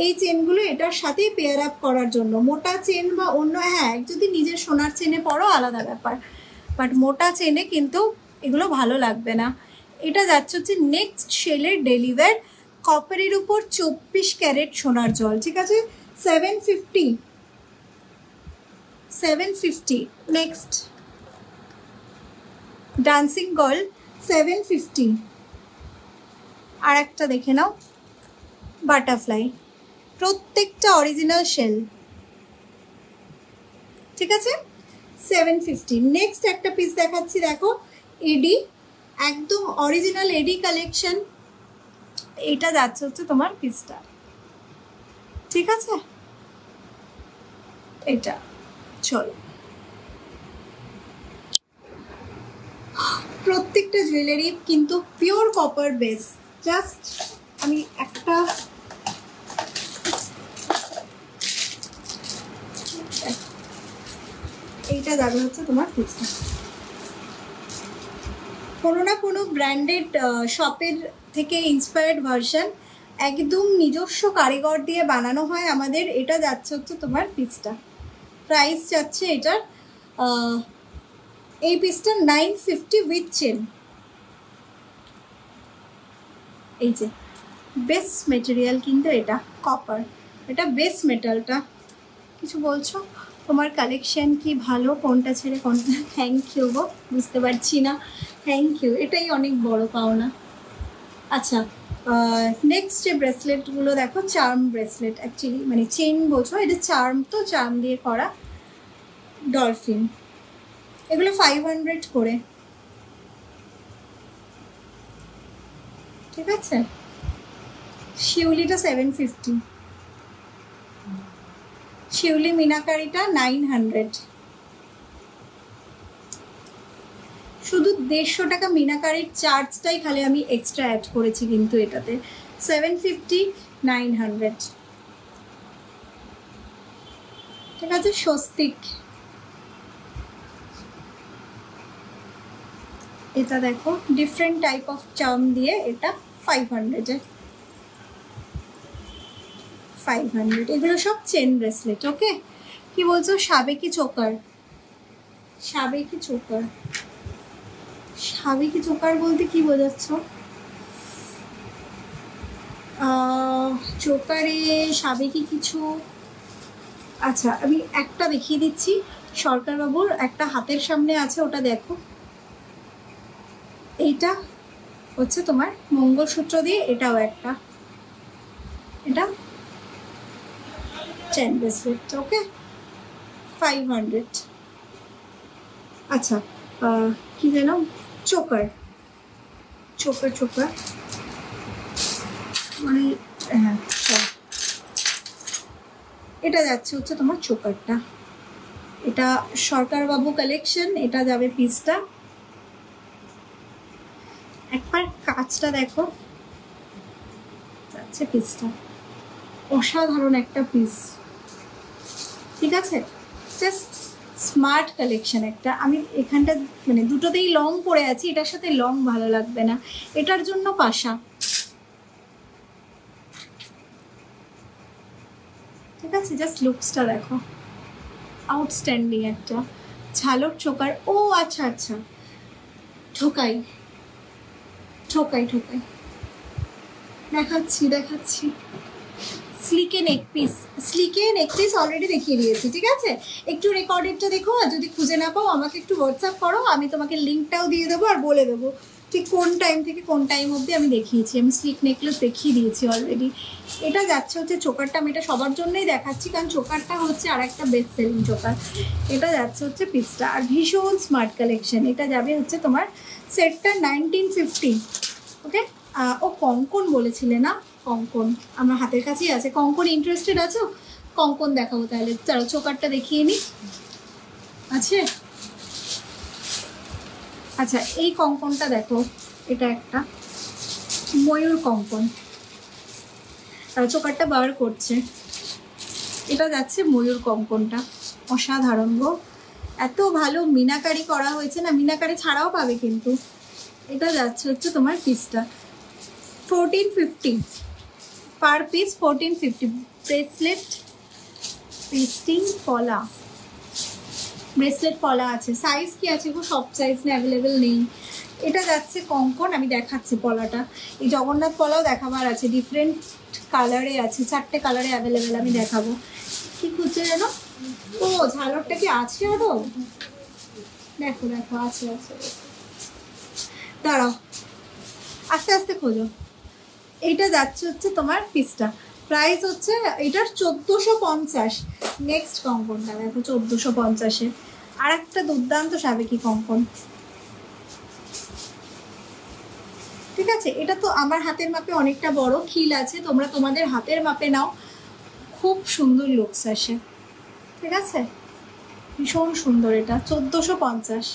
[SPEAKER 1] এই চেনগুলো এটার সাথেই পেয়ার আপ করার জন্য। মোটা চেন বা অন্য, হ্যাঁ যদি নিজের সোনার চেনে পড়ো আলাদা ব্যাপার, বাট মোটা চেনে কিন্তু এগুলো ভালো লাগবে না। এটা যাচ্ছে হচ্ছে নেক্সট শেলের ডেলিভার, কপারের উপর 24 ক্যারেট সোনার জল। ঠিক আছে, 750। Next dancing girl 750। আর একটা দেখে নাও, বাটারফ্লাই, প্রত্যেকটা অরিজিনাল শেল, ঠিক আছে? 750। নেক্সট একটা পিস দেখাচ্ছি, দেখো এডি, একদম অরিজিনাল এডি কালেকশন। এটা যাচ্ছে হচ্ছে তোমার পিসটা, ঠিক আছে? এটা চলো, প্রত্যেকটা জুয়েলারি কিন্তু পিওর কপার বেস। জাস্ট আমি একটা এইটা যাবে হচ্ছে তোমার পিসটা, কোনো না কোনো ব্র্যান্ডেড শপের থেকে ইন্সপায়ার্ড ভার্সন, একদম নিজস্ব কারিগর দিয়ে বানানো হয় আমাদের। এটা যাচ্ছে হচ্ছে তোমার পিসটা, প্রাইস যাচ্ছে এটার, এই পিসটা 950 উইথ চেন। এই যে বেস মেটেরিয়াল কিন্তু এটা কপার, এটা বেস মেটালটা। কিছু বলছো? তোমার কালেকশন কি ভালো, কোনটা ছেড়ে কোনটা? থ্যাংক ইউ গো, বুঝতে পারছি না, থ্যাংক ইউ, এটাই অনেক বড় পাওনা। আচ্ছা, নেক্সট যে ব্রেসলেটগুলো দেখো, চার্ম ব্রেসলেট, অ্যাকচুয়ালি মানে চেন বলছো, এটা চার্ম, তো চার্ম দিয়ে করা ডলফিন, এগুলো 500 করে, ঠিক আছে? শিউলিটা 750, শিউলি মিনাকারিটা 900, শুধু 150 টাকা মিনাকারির চার্জটাই খালি আমি এক্সট্রা অ্যাড করেছি কিন্তু এটাতে। 750, 900, ঠিক আছে? স্বস্তিক, এটা দেখো ডিফারেন্ট টাইপ অফ চার্ম দিয়ে, এটা 500-এ, 500। এগুলো সব চেন ব্রেসলেট। ওকে, কি বলছো? সাবেকি চোকার, সাবেকি চোকার, সাবেকি চোকার বলতে কি বোঝাচ্ছ? চোকারে সাবেকি কিছু, আচ্ছা আমি একটা দেখিয়ে দিচ্ছি, সরকারবাবুর একটা হাতের সামনে আছে, ওটা দেখো, এইটা হচ্ছে তোমার মঙ্গলসূত্র দিয়ে, এটাও একটা, এটা চেন ব্রেসলেট। ওকে, 500। আচ্ছা, কি যেন, চোকার, চোকার, চোকার মানে, হ্যাঁ এটা যাচ্ছে হচ্ছে তোমার চোকারটা, এটা সরকারবাবু কালেকশন, এটা যাবে পিসটা। একবার কাজটা দেখো, যাচ্ছে পিসটা, অসাধারণ একটা পিস, ঠিক আছে? জাস্ট স্মার্ট কালেকশন একটা। আমি এখানটা মানে দুটোতেই লং পরে আছি, এটার সাথে লং ভালো লাগবে না, এটার জন্য পাশা, ঠিক আছে? জাস্ট লুকসটা দেখো, আউটস্ট্যান্ডিং একটা ঝালর চোকার। ও আচ্ছা আচ্ছা, ঠোকাই ঠোকাই ঠোকাই, দেখাচ্ছি দেখাচ্ছি, sleek neck piece, sleek neck piece already দেখিয়ে দিয়েছি, ঠিক আছে? একটু রেকর্ডেডটা দেখো, আর যদি খুঁজে না পাও আমাকে একটু হোয়াটসঅ্যাপ করো, আমি তোমাকে লিঙ্কটাও দিয়ে দেবো আর বলে দেবো ঠিক কোন টাইম থেকে কোন টাইম অবধি আমি দেখিয়েছি। আমি স্লিক নেকলেস দেখিয়ে দিয়েছি অলরেডি। এটা যাচ্ছে হচ্ছে চোকারটা, আমি এটা সবার জন্যই দেখাচ্ছি কারণ চোকারটা হচ্ছে আর একটা বেস্ট সেলিং চোকার। এটা যাচ্ছে হচ্ছে পিসটা, আর ভীষণ স্মার্ট কালেকশন। এটা যাবে হচ্ছে তোমার সেটটা 1950। ওকে, ও কঙ্কন বলেছিলে না? কঙ্কন আমার হাতের কাছেই আছে, কঙ্কন ইন্টারেস্টেড আছো? কঙ্কন দেখাবো তাহলে, চলো চোকারটা দেখিয়ে নিই। আছে, আচ্ছা এই কঙ্কনটা দেখো, এটা একটা ময়ূর কঙ্কন, চোকারটা বার করছে, এটা যাচ্ছে ময়ূর কঙ্কনটা, অসাধারণ গো, এত ভালো মিনাকারি করা হয়েছে না, মিনাকারি ছাড়াও পাবে কিন্তু। এটা যাচ্ছে হচ্ছে তোমার পিসটা 1450 পার পিস, 1450। ব্রেসলেট পেস্টিং পলা, ব্রেসলেট পলা আছে, সাইজ কি আছে গো? সব সাইজ না, অ্যাভেলেবেল নেই। এটা যাচ্ছে কঙ্কন, আমি দেখাচ্ছি পলাটা, এই জগন্নাথ পলাও দেখাবার আছে, ডিফারেন্ট কালারে আছে, 4টে কালারে অ্যাভেলেবেল, আমি দেখাবো। কি খুঁজছে যেন? ও ঝালরটা কি আছে আরো? দেখো দেখো, আছে আছে, দাঁড়াও আস্তে আস্তে খোঁজো। এইটা যাচ্ছে হচ্ছে তোমার পিসটা, প্রাইস হচ্ছে এটার 1450। নেক্সট কঙ্কনটা দেখো 1450-এ, আর একটা দুর্দান্ত সাবেকি কঙ্কন। ঠিক আছে, এটা তো আমার হাতের মাপে অনেকটা বড়, খিল আছে, তোমরা তোমাদের হাতের মাপে নাও, খুব সুন্দর লুকস আসে। ঠিক আছে, ভীষণ সুন্দর, এটা 1450।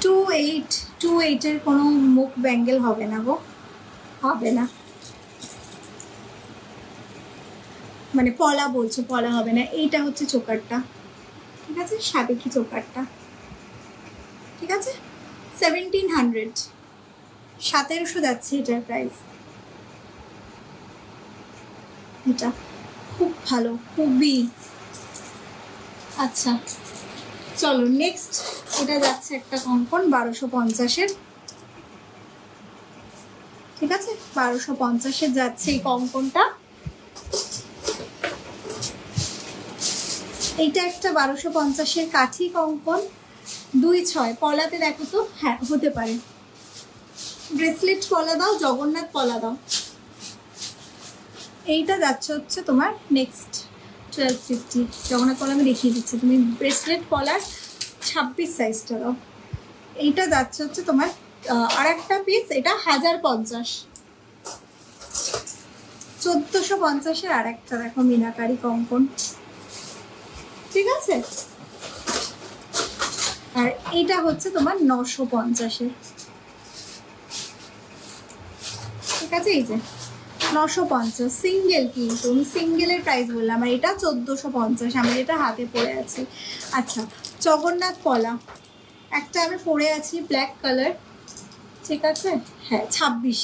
[SPEAKER 1] 28 কোনো মুখ ব্যাঙ্গেল হবে না গো, হবে না, মানে পলা বলছো, পলা হবে না। এইটা হচ্ছে চোকারটা, ঠিক আছে, সাবেকি চোকারটা। ঠিক আছে, 1700, 1700 যাচ্ছে এটার প্রাইস। এটা খুব ভালো, খুবই। আচ্ছা চলো নেক্সট, এটা যাচ্ছে একটা কঙ্কন 1250-এর। ঠিক আছে, 1250-এর যাচ্ছে এই কঙ্কনটা। এইটা একটা 1250-এর কাঠি কঙ্কন, 2-6 পলাতে দেখো তো, হ্যাঁ হতে পারে। ব্রেসলেট পলা দাও, জগন্নাথ পলা দাও। এইটা যাচ্ছে হচ্ছে তোমার নেক্সট 1250, জগন্নাথ পলা আমি দেখিয়ে দিচ্ছি, তুমি ব্রেসলেট পলার 26 সাইজটা দাও। এইটা যাচ্ছে হচ্ছে তোমার আর একটা পিস, এটা 1050, 1450-এর আর একটা দেখো মিনাকারি কঙ্কন। ঠিক আছে, আর এইটা হচ্ছে তোমার 950-এর। ঠিক আছে, এই যে 950 সিঙ্গেল, কিন্তু আমি সিঙ্গেলের প্রাইস বললাম, আর এটা 1450, আমি যেটা হাতে পরে আছি। আচ্ছা, জগন্নাথ পলা একটা আমি পরে আছি, ব্ল্যাক কালার। ঠিক আছে, হ্যাঁ 26।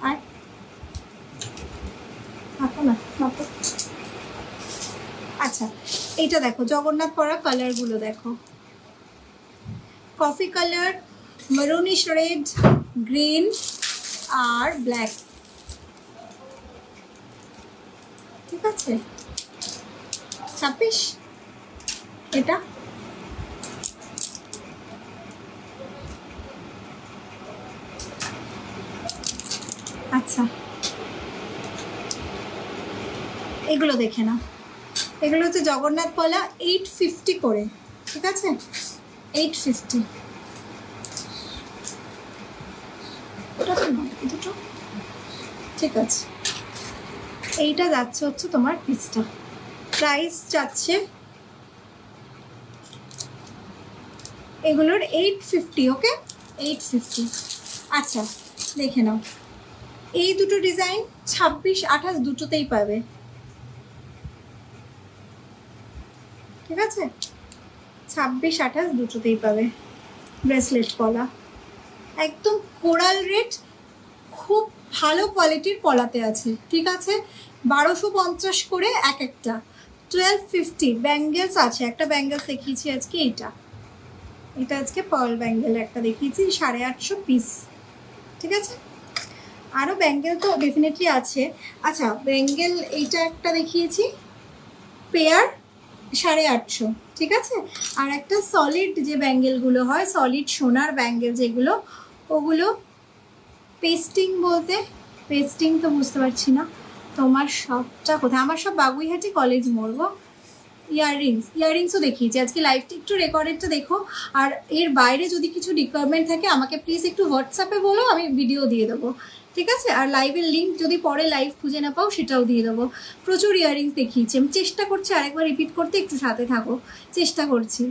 [SPEAKER 1] আর না, আচ্ছা এইটা দেখো, জগন্নাথ পরা কালারগুলো দেখো, coffee colour, maroonish red, green আর ব্ল্যাক। ঠিক আছে, 26 এটা। আচ্ছা এগুলো দেখে না, এগুলো হচ্ছে জগন্নাথ পলা, 850 করে। ঠিক আছে, 850। দুটো ঠিক আছে, এইটা যাচ্ছে হচ্ছে তোমার পিসটা, প্রাইস যাচ্ছে এগুলোর 850। ওকে, 850। আচ্ছা দেখে নাও, এই দুটো ডিজাইন 26-28 দুটোতেই পাবে। ঠিক আছে, 26-28 দুটোতেই পাবে ব্রেসলেট পলা, একদম কোরাল রেড, খুব ভালো কোয়ালিটির পলাতে আছে। ঠিক আছে, 1250 করে এক একটা, 1250। ব্যাঙ্গেলস আছে, একটা ব্যাঙ্গেলস দেখিয়েছি আজকে, এটা আজকে পার্ল ব্যাঙ্গেল একটা দেখিয়েছি, 850 পিস। ঠিক আছে, আরও ব্যাঙ্গেল তো ডেফিনেটলি আছে। আচ্ছা ব্যাঙ্গেল এইটা একটা দেখিয়েছি, পেয়ার 850। ঠিক আছে, আর একটা সলিড যে ব্যাঙ্গেলগুলো হয়, সলিড সোনার ব্যাঙ্গেল যেগুলো, ওগুলো পেস্টিং বলতে, পেস্টিং তো বুঝতে পারছি না, তোমার সবটা কোথায়, আমার সব বাগুইহাটি কলেজ মোড় গো। ইয়াররিংসও দেখিয়েছি আজকে, লাইভটা একটু রেকর্ডেডটা দেখো। আর এর বাইরে যদি কিছু রিকোয়ারমেন্ট থাকে আমাকে প্লিজ একটু হোয়াটসঅ্যাপে বলো, আমি ভিডিও দিয়ে দেবো। ঠিক আছে, আর লাইভের লিঙ্ক যদি পরে লাইভ খুঁজে না পাও সেটাও দিয়ে দেবো। প্রচুর ইয়াররিংস দেখিয়েছি, আমি চেষ্টা করছি আরেকবার রিপিট করতে, একটু সাথে থাকো, চেষ্টা করছি,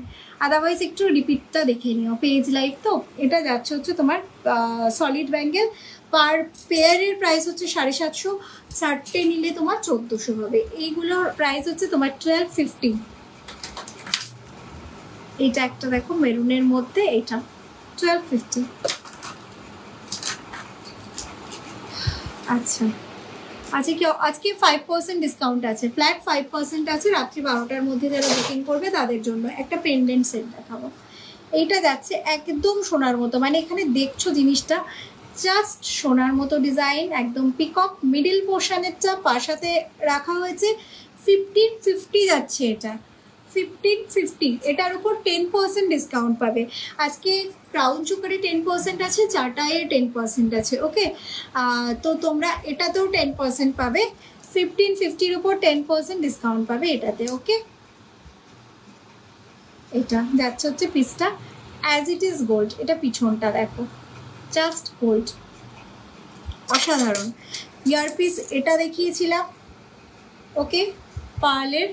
[SPEAKER 1] আদারওয়াইজ একটু রিপিটটা দেখে নিও, পেজ লাইভ তো। এটা যাচ্ছে হচ্ছে তোমার সলিড ব্যাঙ্গেল, পার পেয়ারের প্রাইস হচ্ছে 750, 4টে নিলে তোমার 1400 হবে। এইগুলোর প্রাইস হচ্ছে তোমার 1250। এইটা একটা দেখো মেরুনের মধ্যে, এটা 1250। আচ্ছা আজকে 5% ডিসকাউন্ট আছে, ফ্ল্যাট 5% আছে, রাত্রি 12টার মধ্যে যারা বুকিং করবে তাদের জন্য। একটা পেন্ডেন্ট সেট দেখাবো, এইটা যাচ্ছে একদম সোনার মতো, মানে এখানে দেখছো জিনিসটা জাস্ট সোনার মতো ডিজাইন, একদম পিকক, মিডিল পোর্শনেরটা পাশাতে রাখা হয়েছে। 1550 যাচ্ছে এটা, 1550, এটার উপর 10% ডিসকাউন্ট পাবে। আজকে ক্রাউন চোকারে 10% আছে, চাটায়ে 10% আছে। ওকে, তো তোমরা এটাতেও 10% পাবে, 1550-র উপর 10% ডিসকাউন্ট পাবে এটাতে। ওকে, এটা যাচ্ছে হচ্ছে পিসটা অ্যাজ ইট ইজ গোল্ড। এটা পিছনটা দেখো, জাস্ট গোল্ড, অসাধারণ। ইয়ারপিস এটা দেখিয়েছিলাম। ওকে, পার্লের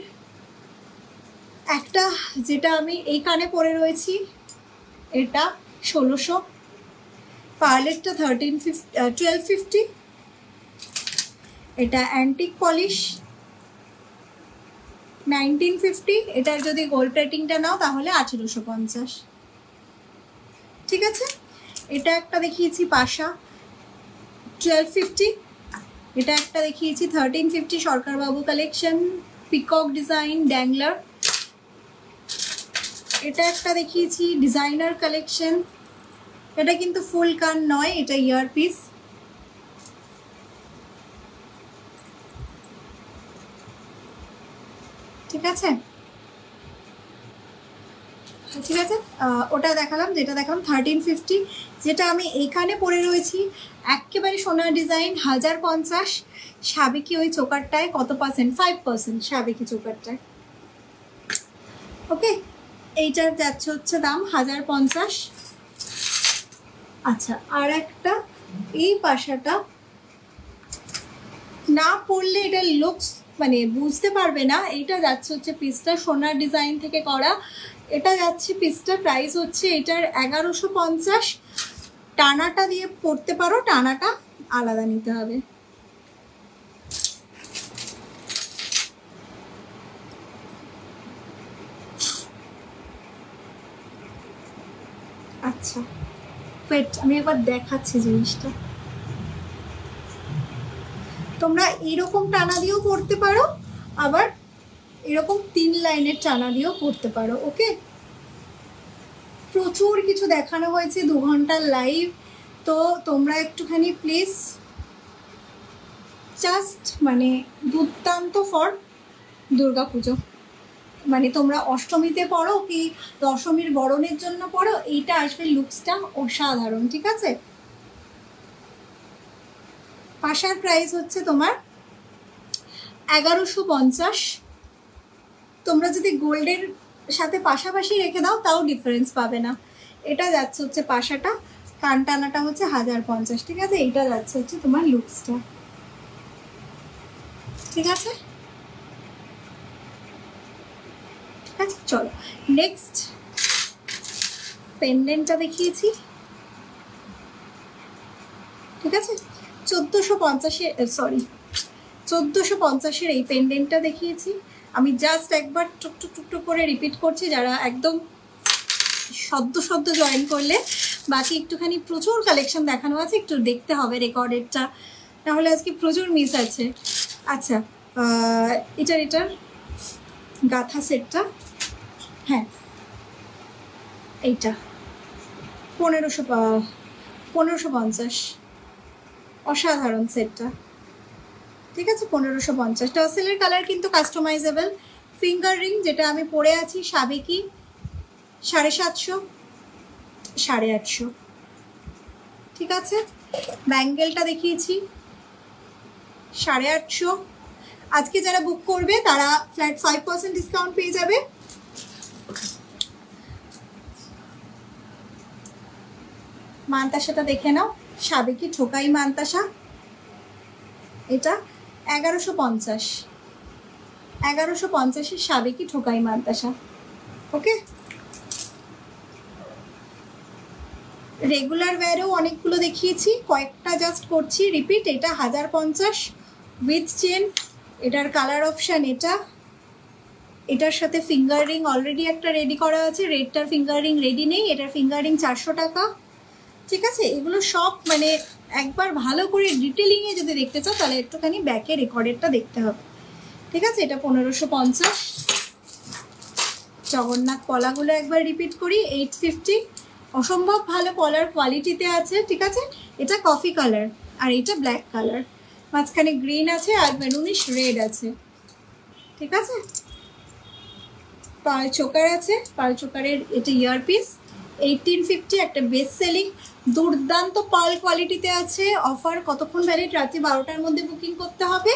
[SPEAKER 1] একটা যেটা আমি এই কানে পরে রয়েছি, এটা 1600, পার্লেরটা 1250, এটা অ্যান্টিক পলিশ 1950, এটার যদি গোল্ড প্লেটিংটা নাও তাহলে 1850। ঠিক আছে, এটা একটা দেখিয়েছি পাশা 1250, এটা একটা দেখিয়েছি 1350 সরকারবাবু কালেকশন, পিকক ডিজাইন ড্যাংলার। এটা একটা দেখিয়েছি ডিজাইনার কালেকশন, এটা কিন্তু ফুল কান নয়, এটা ইয়ারপিস। ঠিক আছে, ঠিক আছে, ওটা দেখালাম, যেটা দেখালাম 1350, যেটা আমি এইখানে পরে রয়েছি একেবারে সোনার ডিজাইন 1050, সাবেকি ওই চোকারটায় কত পার্সেন্ট, 5% সাবেকি চোকারটায়। ওকে, এইটার যাচ্ছে হচ্ছে দাম 1050। আচ্ছা, আর একটা এই পাশাটা না পরলে এটা লুকস মানে বুঝতে পারবে না। এইটা যাচ্ছে হচ্ছে পিসটা সোনার ডিজাইন থেকে করা, এটা যাচ্ছে পিসটার প্রাইস হচ্ছে এটার 1150। টানাটা দিয়ে পরতে পারো, টানাটা আলাদা নিতে হবে। আচ্ছা, ওয়েট আমি একবার দেখাচ্ছি জিনিসটা। তোমরা এইরকম টানা দিয়েও পরতে পারো, আবার এরকম 3 লাইনের টানা দিয়েও পরতে পারো। ওকে, প্রচুর কিছু দেখানো হয়েছে 2 ঘন্টার লাইভ, তো তোমরা একটুখানি প্লিজ জাস্ট মানে দুর্দান্ত ফর দুর্গা পুজো, মানে তোমরা অষ্টমীতে পড়ো কি দশমীর বরণের জন্য পড়ো, এইটা আসবে লুকসটা অসাধারণ। ঠিক আছে, পাশার প্রাইস হচ্ছে তোমার 1150। তোমরা যদি গোল্ডের সাথে পাশাপাশি রেখে দাও তাও ডিফারেন্স পাবে না। এটা যাচ্ছে হচ্ছে পাশাটা, কান টানাটা হচ্ছে 1050। ঠিক আছে, এইটা যাচ্ছে হচ্ছে তোমার লুকসটা। ঠিক আছে, ঠিক আছে, চলো নেক্সট পেন্ডেন্টটা দেখিয়েছি। ঠিক আছে, 1450 এই পেন্ডেন্টটা দেখিয়েছি আমি। জাস্ট একবার টুকটুক টুকটুক করে রিপিট করছি, যারা একদম সদ্য জয়েন করলে, বাকি একটুখানি প্রচুর কালেকশন দেখানো আছে, একটু দেখতে হবে রেকর্ডেডটা, তাহলে আজকে প্রচুর মিস আছে। আচ্ছা, এটার গাথা সেটটা, হ্যাঁ এইটা 1550, অসাধারণ সেটটা। ঠিক আছে, 1550। টার্সেলের কালার কিন্তু কাস্টমাইজেবল। ফিঙ্গার রিং যেটা আমি পরে আছি সাবেকি 750, 850। ঠিক আছে, ব্যাঙ্গেলটা দেখিয়েছি 850। আজকে যারা বুক করবে তারা ফ্ল্যাট 5% ডিসকাউন্ট পেয়ে যাবে। মানতাসাটা দেখে নাও, সাবেকি ঠোকাই মানতাসা, এটা 1150, 1150-এর সাবেকি ঠোকাই মানতাসা। ওকে, রেগুলার ওয়্যারেও অনেকগুলো দেখিয়েছি, কয়েকটা জাস্ট করছি রিপিট। এটা 1050 উইথ চেন, এটার কালার অপশান এটা, এটার সাথে ফিঙ্গার রিং অলরেডি একটা রেডি করা আছে, রেডটার ফিঙ্গার রিং রেডি নেই, এটার ফিঙ্গার রিং 400 টাকা। ঠিক আছে, এগুলো সব মানে একবার ভালো করে ডিটেলিংয়ে যদি দেখতে চাও তাহলে একটুখানি ব্যাকে রেকর্ডেরটা দেখতে হবে। ঠিক আছে, এটা 1550। জগন্নাথ পলাগুলো একবার রিপিট করি, 850, অসম্ভব ভালো পলার কোয়ালিটিতে আছে। ঠিক আছে, এটা কফি কালার আর এটা ব্ল্যাক কালার, মাঝখানে গ্রিন আছে আর মেরুনিশ রেড আছে। ঠিক আছে, পার্ল চোকার আছে, পার্ল চোকারের এটা ইয়ারপিস 1850, একটা বেস্ট সেলিং দুর্দান্ত পার্ল কোয়ালিটিতে আছে। অফার কতক্ষণ ভ্যালিড? রাত্রি 12টার মধ্যে বুকিং করতে হবে,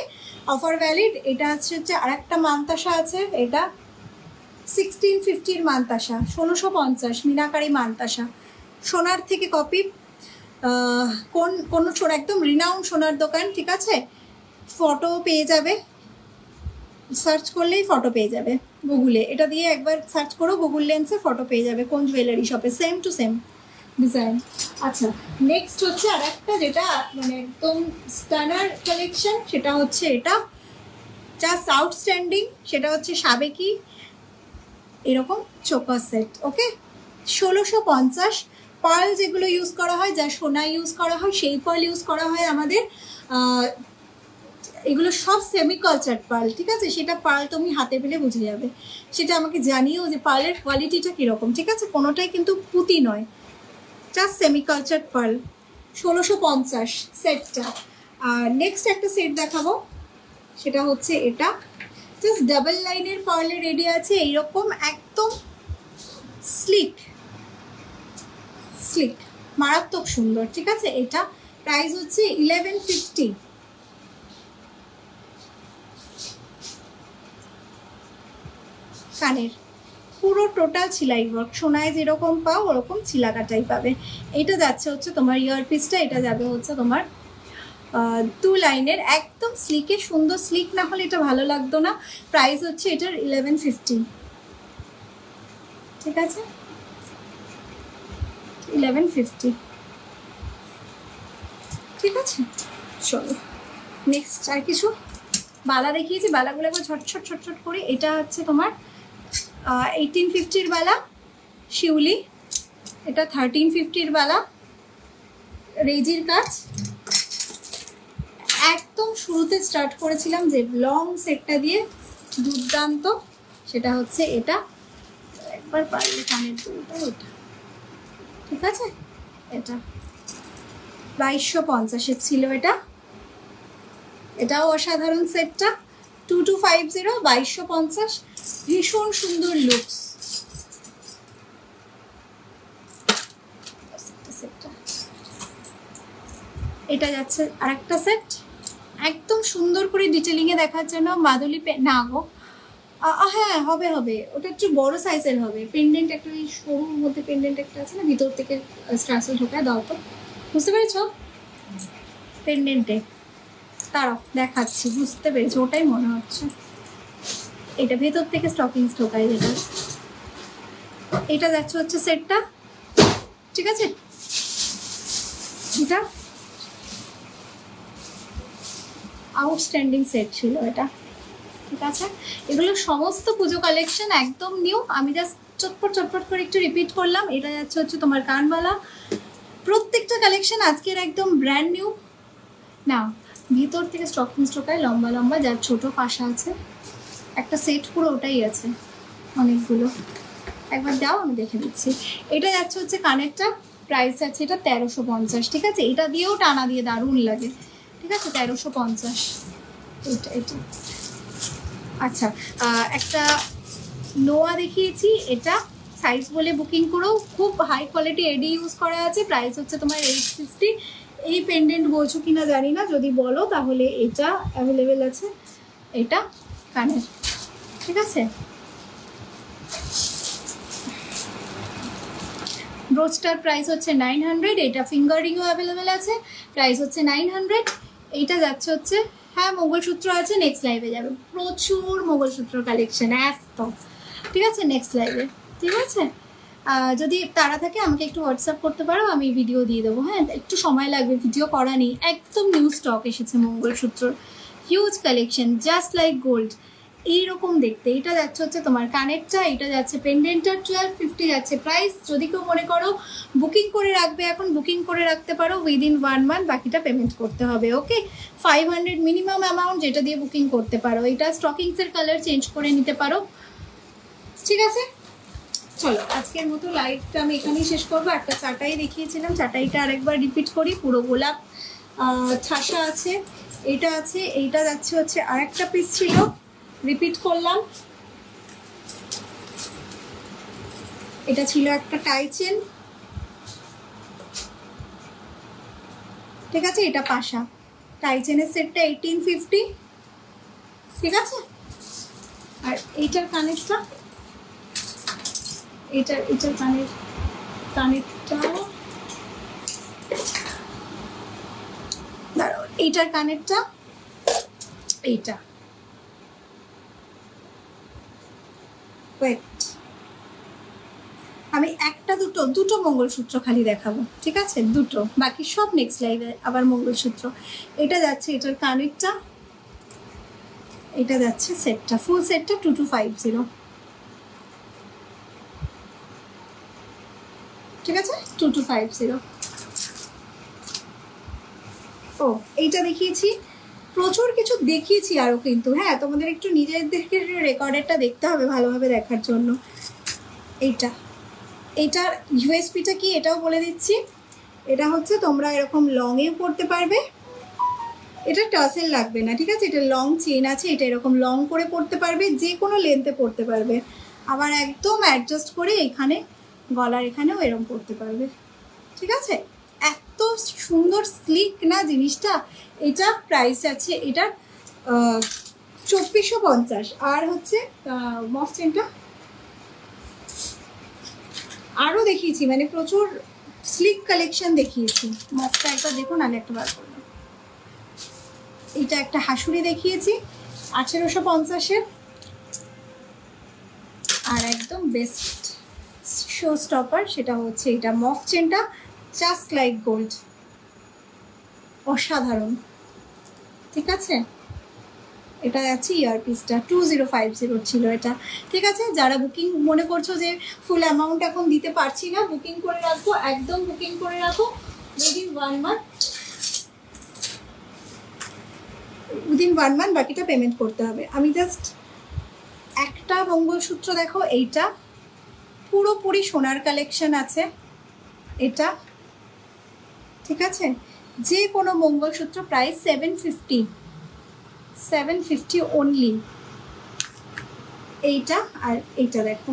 [SPEAKER 1] অফার ভ্যালিড। এটা হচ্ছে আর একটা মানতাসা আছে, এটা 1650 মানতাসা, 1650 মিনাকারি মানতাসা, সোনার থেকে কপি। কোন সোনা, একদম রিনাউন্ড সোনার দোকান, ঠিক আছে। ফটো পেয়ে যাবে, সার্চ করলেই ফটো পেয়ে যাবে গুগলে, এটা দিয়ে একবার সার্চ করো গুগল লেন্সে, ফটো পেয়ে যাবে কোন জুয়েলারি শপে, সেম টু সেম ডিজাইন। আচ্ছা, নেক্সট হচ্ছে আর একটা যেটা মানে একদম স্টানার কালেকশন, সেটা হচ্ছে এটা জাস্ট আউটস্ট্যান্ডিং, সেটা হচ্ছে সাবেকি এরকম চোকার সেট। ওকে, 1650। পার্ল যেগুলো ইউজ করা হয়, যা সোনা ইউজ করা হয় সেই পার্ল ইউজ করা হয় আমাদের। এগুলো সব সেমি কালচার পার্ল, ঠিক আছে। সেটা পার্ল তুমি হাতে পেলে বুঝে যাবে, সেটা আমাকে জানিও যে পার্লের কোয়ালিটিটা কীরকম, ঠিক আছে। কোনোটাই কিন্তু পুঁতি নয়, জাস্ট সেমি কালচার পার্ল। 1650 সেটটা। আর নেক্সট একটা সেট দেখাবো, সেটা হচ্ছে এটা জাস্ট ডাবল লাইনের পার্লে রেডি আছে এইরকম, একদম স্লিক স্লিক, মারাত্মক সুন্দর, ঠিক আছে। এটা প্রাইস হচ্ছে 1150। কানের পুরো টোটাল ছিলাই ওয়ার্ক, সোনায় যেরকম পাও ওরকম ছিলা কাটাই পাবে। এটা যাচ্ছে হচ্ছে তোমার ইয়ারপিসটা, এটা যাবে হচ্ছে তোমার 2 লাইনের, একদম স্লিকে সুন্দর। স্লিক না হলে এটা ভালো লাগতো না। প্রাইস হচ্ছে এটার 1150, ঠিক আছে, 1150, ঠিক আছে। চলো নেক্সট আর কিছু বালা দেখিয়েছি, বালাগুলো একবার ছটছট ছটছট করে। এটা হচ্ছে তোমার 1850 বালা শিউলি, এটা 1350 বালা রেজির কাজ। একদম শুরুতে স্টার্ট করেছিলাম যে লং সেটটা দিয়ে, দুর্দান্ত, সেটা হচ্ছে এটা। একবার পারলে কানের দুলটা ওটা, ঠিক আছে। এটা 2250 ছিল এটা, এটাও অসাধারণ সেটটা। 2250, 2250, ভীষণ সুন্দর লুকস সেটটা। এটা যাচ্ছে আরেকটা সেট, একদম সুন্দর করে ডিটেলিংয়ে দেখার জন্য। মাদুলি না গো, হ্যাঁ হবে হবে, ওটা একটু বড় সাইজের হবে। পেন্ডেন্ট একটা, ওই সরুর মধ্যে পেন্ডেন্ট একটা আছে না, ভিতর থেকে স্টার্সেল ঢোকায়, দাও তো, বুঝতে পেরেছো? পেন্ডেন্টে তারাও দেখাচ্ছি, বুঝতে পেরেছি, ওটাই মনে হচ্ছে। এটা ভেতর থেকে স্টকিংস ঢোকায় যেটা, এটা যাচ্ছে হচ্ছে সেটটা, ঠিক আছে। এটা আউটস্ট্যান্ডিং সেট ছিল এটা, ঠিক আছে। এগুলো সমস্ত পুজো কালেকশন, একদম নিউ। আমি জাস্ট চটপট চটপট করে একটু রিপিট করলাম। এটা যাচ্ছে হচ্ছে তোমার কানবালা, প্রত্যেকটা কালেকশন আজকের একদম ব্র্যান্ড নিউ। না, ভিতর থেকে স্টকিংস ঢোকায় লম্বা লম্বা, যার ছোট পাশা আছে, একটা সেট পুরো ওটাই আছে, অনেকগুলো। একবার দাও আমি দেখে দিচ্ছি। এটা যাচ্ছে হচ্ছে কানেরটা, প্রাইস আছে এটা 1350, ঠিক আছে। এটা দিয়েও টানা দিয়ে দারুণ লাগে, ঠিক আছে, 1350 এটা এটা। আচ্ছা, একটা নোয়া দেখিয়েছি, এটা সাইজ বলে বুকিং করেও, খুব হাই কোয়ালিটি এডি ইউজ করা আছে। প্রাইস হচ্ছে তোমার 850। এই পেন্ডেন্ট বলছো কিনা জানি না, যদি বলো তাহলে এটা অ্যাভেলেবেল আছে। এটা কানের, ঠিক আছে। ব্রোচটার প্রাইস হচ্ছে 900। এটা ফিঙ্গার রিংও অ্যাভেলেবেল আছে, প্রাইস হচ্ছে 900। এইটা যাচ্ছে হচ্ছে, হ্যাঁ মঙ্গলসূত্র আছে, নেক্সট লাইভে যাবে, প্রচুর মঙ্গলসূত্র কালেকশন এত, ঠিক আছে, নেক্সট লাইভে, ঠিক আছে। যদি তারা থাকে আমাকে একটু হোয়াটসঅ্যাপ করতে পারো, আমি ভিডিও দিয়ে দেবো। হ্যাঁ, একটু সময় লাগবে, ভিডিও করা নেই, একদম নিউ স্টক এসেছে মঙ্গলসূত্রর, huge collection, just like gold এইরকম দেখতে। এটা যাচ্ছে হচ্ছে তোমার কানেরটা, এটা যাচ্ছে পেন্ডেন্টটা, 1250 যাচ্ছে প্রাইস। যদি কেউ মনে করো বুকিং করে রাখবে, এখন বুকিং করে রাখতে পারো, উইদিন 1 মান্থ বাকিটা পেমেন্ট করতে হবে। ওকে, 500 মিনিমাম অ্যামাউন্ট, যেটা দিয়ে বুকিং করতে পারো। এটা স্টকিংসের কালার চেঞ্জ করে নিতে পারো, ঠিক আছে। চলো আজকের মতো লাইভটা আমি এখানেই শেষ করবো। একটা চাটাই দেখিয়েছিলাম, চাটাইটা আরেকবার রিপিট করি। পুরো গোলাপ ঠাসা আছে, এটা আছে, এইটা যাচ্ছে হচ্ছে আরেকটা পিস ছিল, রিপিট করলাম। এটা ছিল একটা টাই চেন, ঠিক আছে। এটা পাশা টাই চেনের সেটটা 1850, ঠিক আছে। আর এইটার কানেরটা, এটার কানেরটা দাঁড়াও, এইটার কানেরটা এইটা, ওয়েট, আমি একটা দুটো মঙ্গলসূত্র খালি দেখাবো, ঠিক আছে, দুটো, বাকি সব নেক্সট লাইভে আবার মঙ্গলসূত্র। এটা যাচ্ছে এটার কানেরটা, এটা যাচ্ছে সেটটা, ফুল সেটটা 2250, ঠিক আছে, 2250। ও এইটা দেখিয়েছি, প্রচুর কিছু দেখিয়েছি আরও কিন্তু, হ্যাঁ তোমাদের একটু নিজেদেরকে রেকর্ডেরটা দেখতে হবে ভালোভাবে দেখার জন্য। এইটার ইউএসপিটা কি এটাও বলে দিচ্ছি। এটা হচ্ছে তোমরা এরকম লংয়েও পড়তে পারবে, এটা টাসেল লাগবে না, ঠিক আছে। এটা লং চেন আছে, এটা এরকম লং করে পড়তে পারবে, যে কোনো লেন্থে পড়তে পারবে, আবার একদম অ্যাডজাস্ট করে এখানে গলার এখানেও এরকম পড়তে পারবে, ঠিক আছে। এত সুন্দর স্লিক না জিনিসটা। এটা প্রাইস আছে এটার 2450। আর হচ্ছে মফ চেনটা আরও দেখিয়েছি, মানে প্রচুর স্লিক কালেকশন দেখিয়েছি। মফটা একবার দেখুন, আগে একটা বার করবো। এটা একটা হাসুরি দেখিয়েছি 1850-এর, আর একদম বেস্ট শো স্টপার সেটা হচ্ছে এটা মফ চেনটা, জাস্ট লাইক গোল্ড, অসাধারণ, ঠিক আছে। এটা আছে ইয়ারপিসটা 2050 ছিল এটা, ঠিক আছে। যারা বুকিং মনে করছো যে ফুল অ্যামাউন্ট এখন দিতে পারছি না, বুকিং করে রাখো, একদম বুকিং করে রাখো, উইদিন 1 মান্থ বাকিটা পেমেন্ট করতে হবে। আমি জাস্ট একটা মঙ্গলসূত্র দেখো, এইটা পুরোপুরি সোনার কালেকশন আছে এটা, ঠিক আছে। যে কোনো মঙ্গলসূত্র প্রাইস 750 অনলি। এইটা আর এইটা দেখো,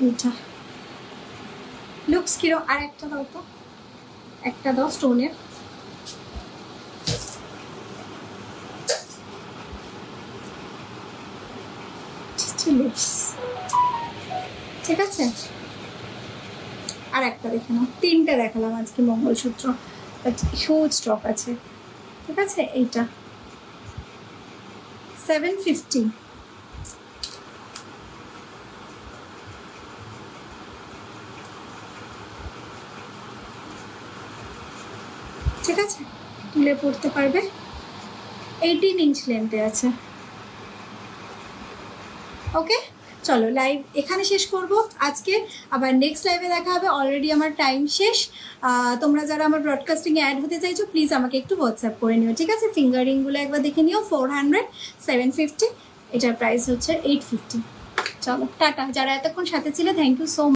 [SPEAKER 1] এইটা লুকস কিরো। আর একটা দাও তো, একটা দাও স্টোনের, ঠিক আছে। আর একটা দেখে নাও, তিনটে দেখালাম আজকে মঙ্গলসূত্র, হিউজ স্টক আছে, ঠিক আছে। এইটা 750, ঠিক আছে, তুলে পড়তে পারবে, 18 ইঞ্চ লেন্থে আছে। ওকে, চলো লাইভ এখানে শেষ করব আজকে, আবার নেক্সট লাইভে দেখা হবে। অলরেডি আমার টাইম শেষ। তোমরা যারা আমার ব্রডকাস্টিংয়ে অ্যাড হতে চাইছো প্লিজ আমাকে একটু হোয়াটসঅ্যাপ করে নিও, ঠিক আছে। ফিঙ্গারিংগুলো একবার দেখে নিও, 400, 750, এটার প্রাইস হচ্ছে 850। চলো টাটা, যারা এতক্ষণ সাথে ছিল থ্যাংক ইউ সো মাচ।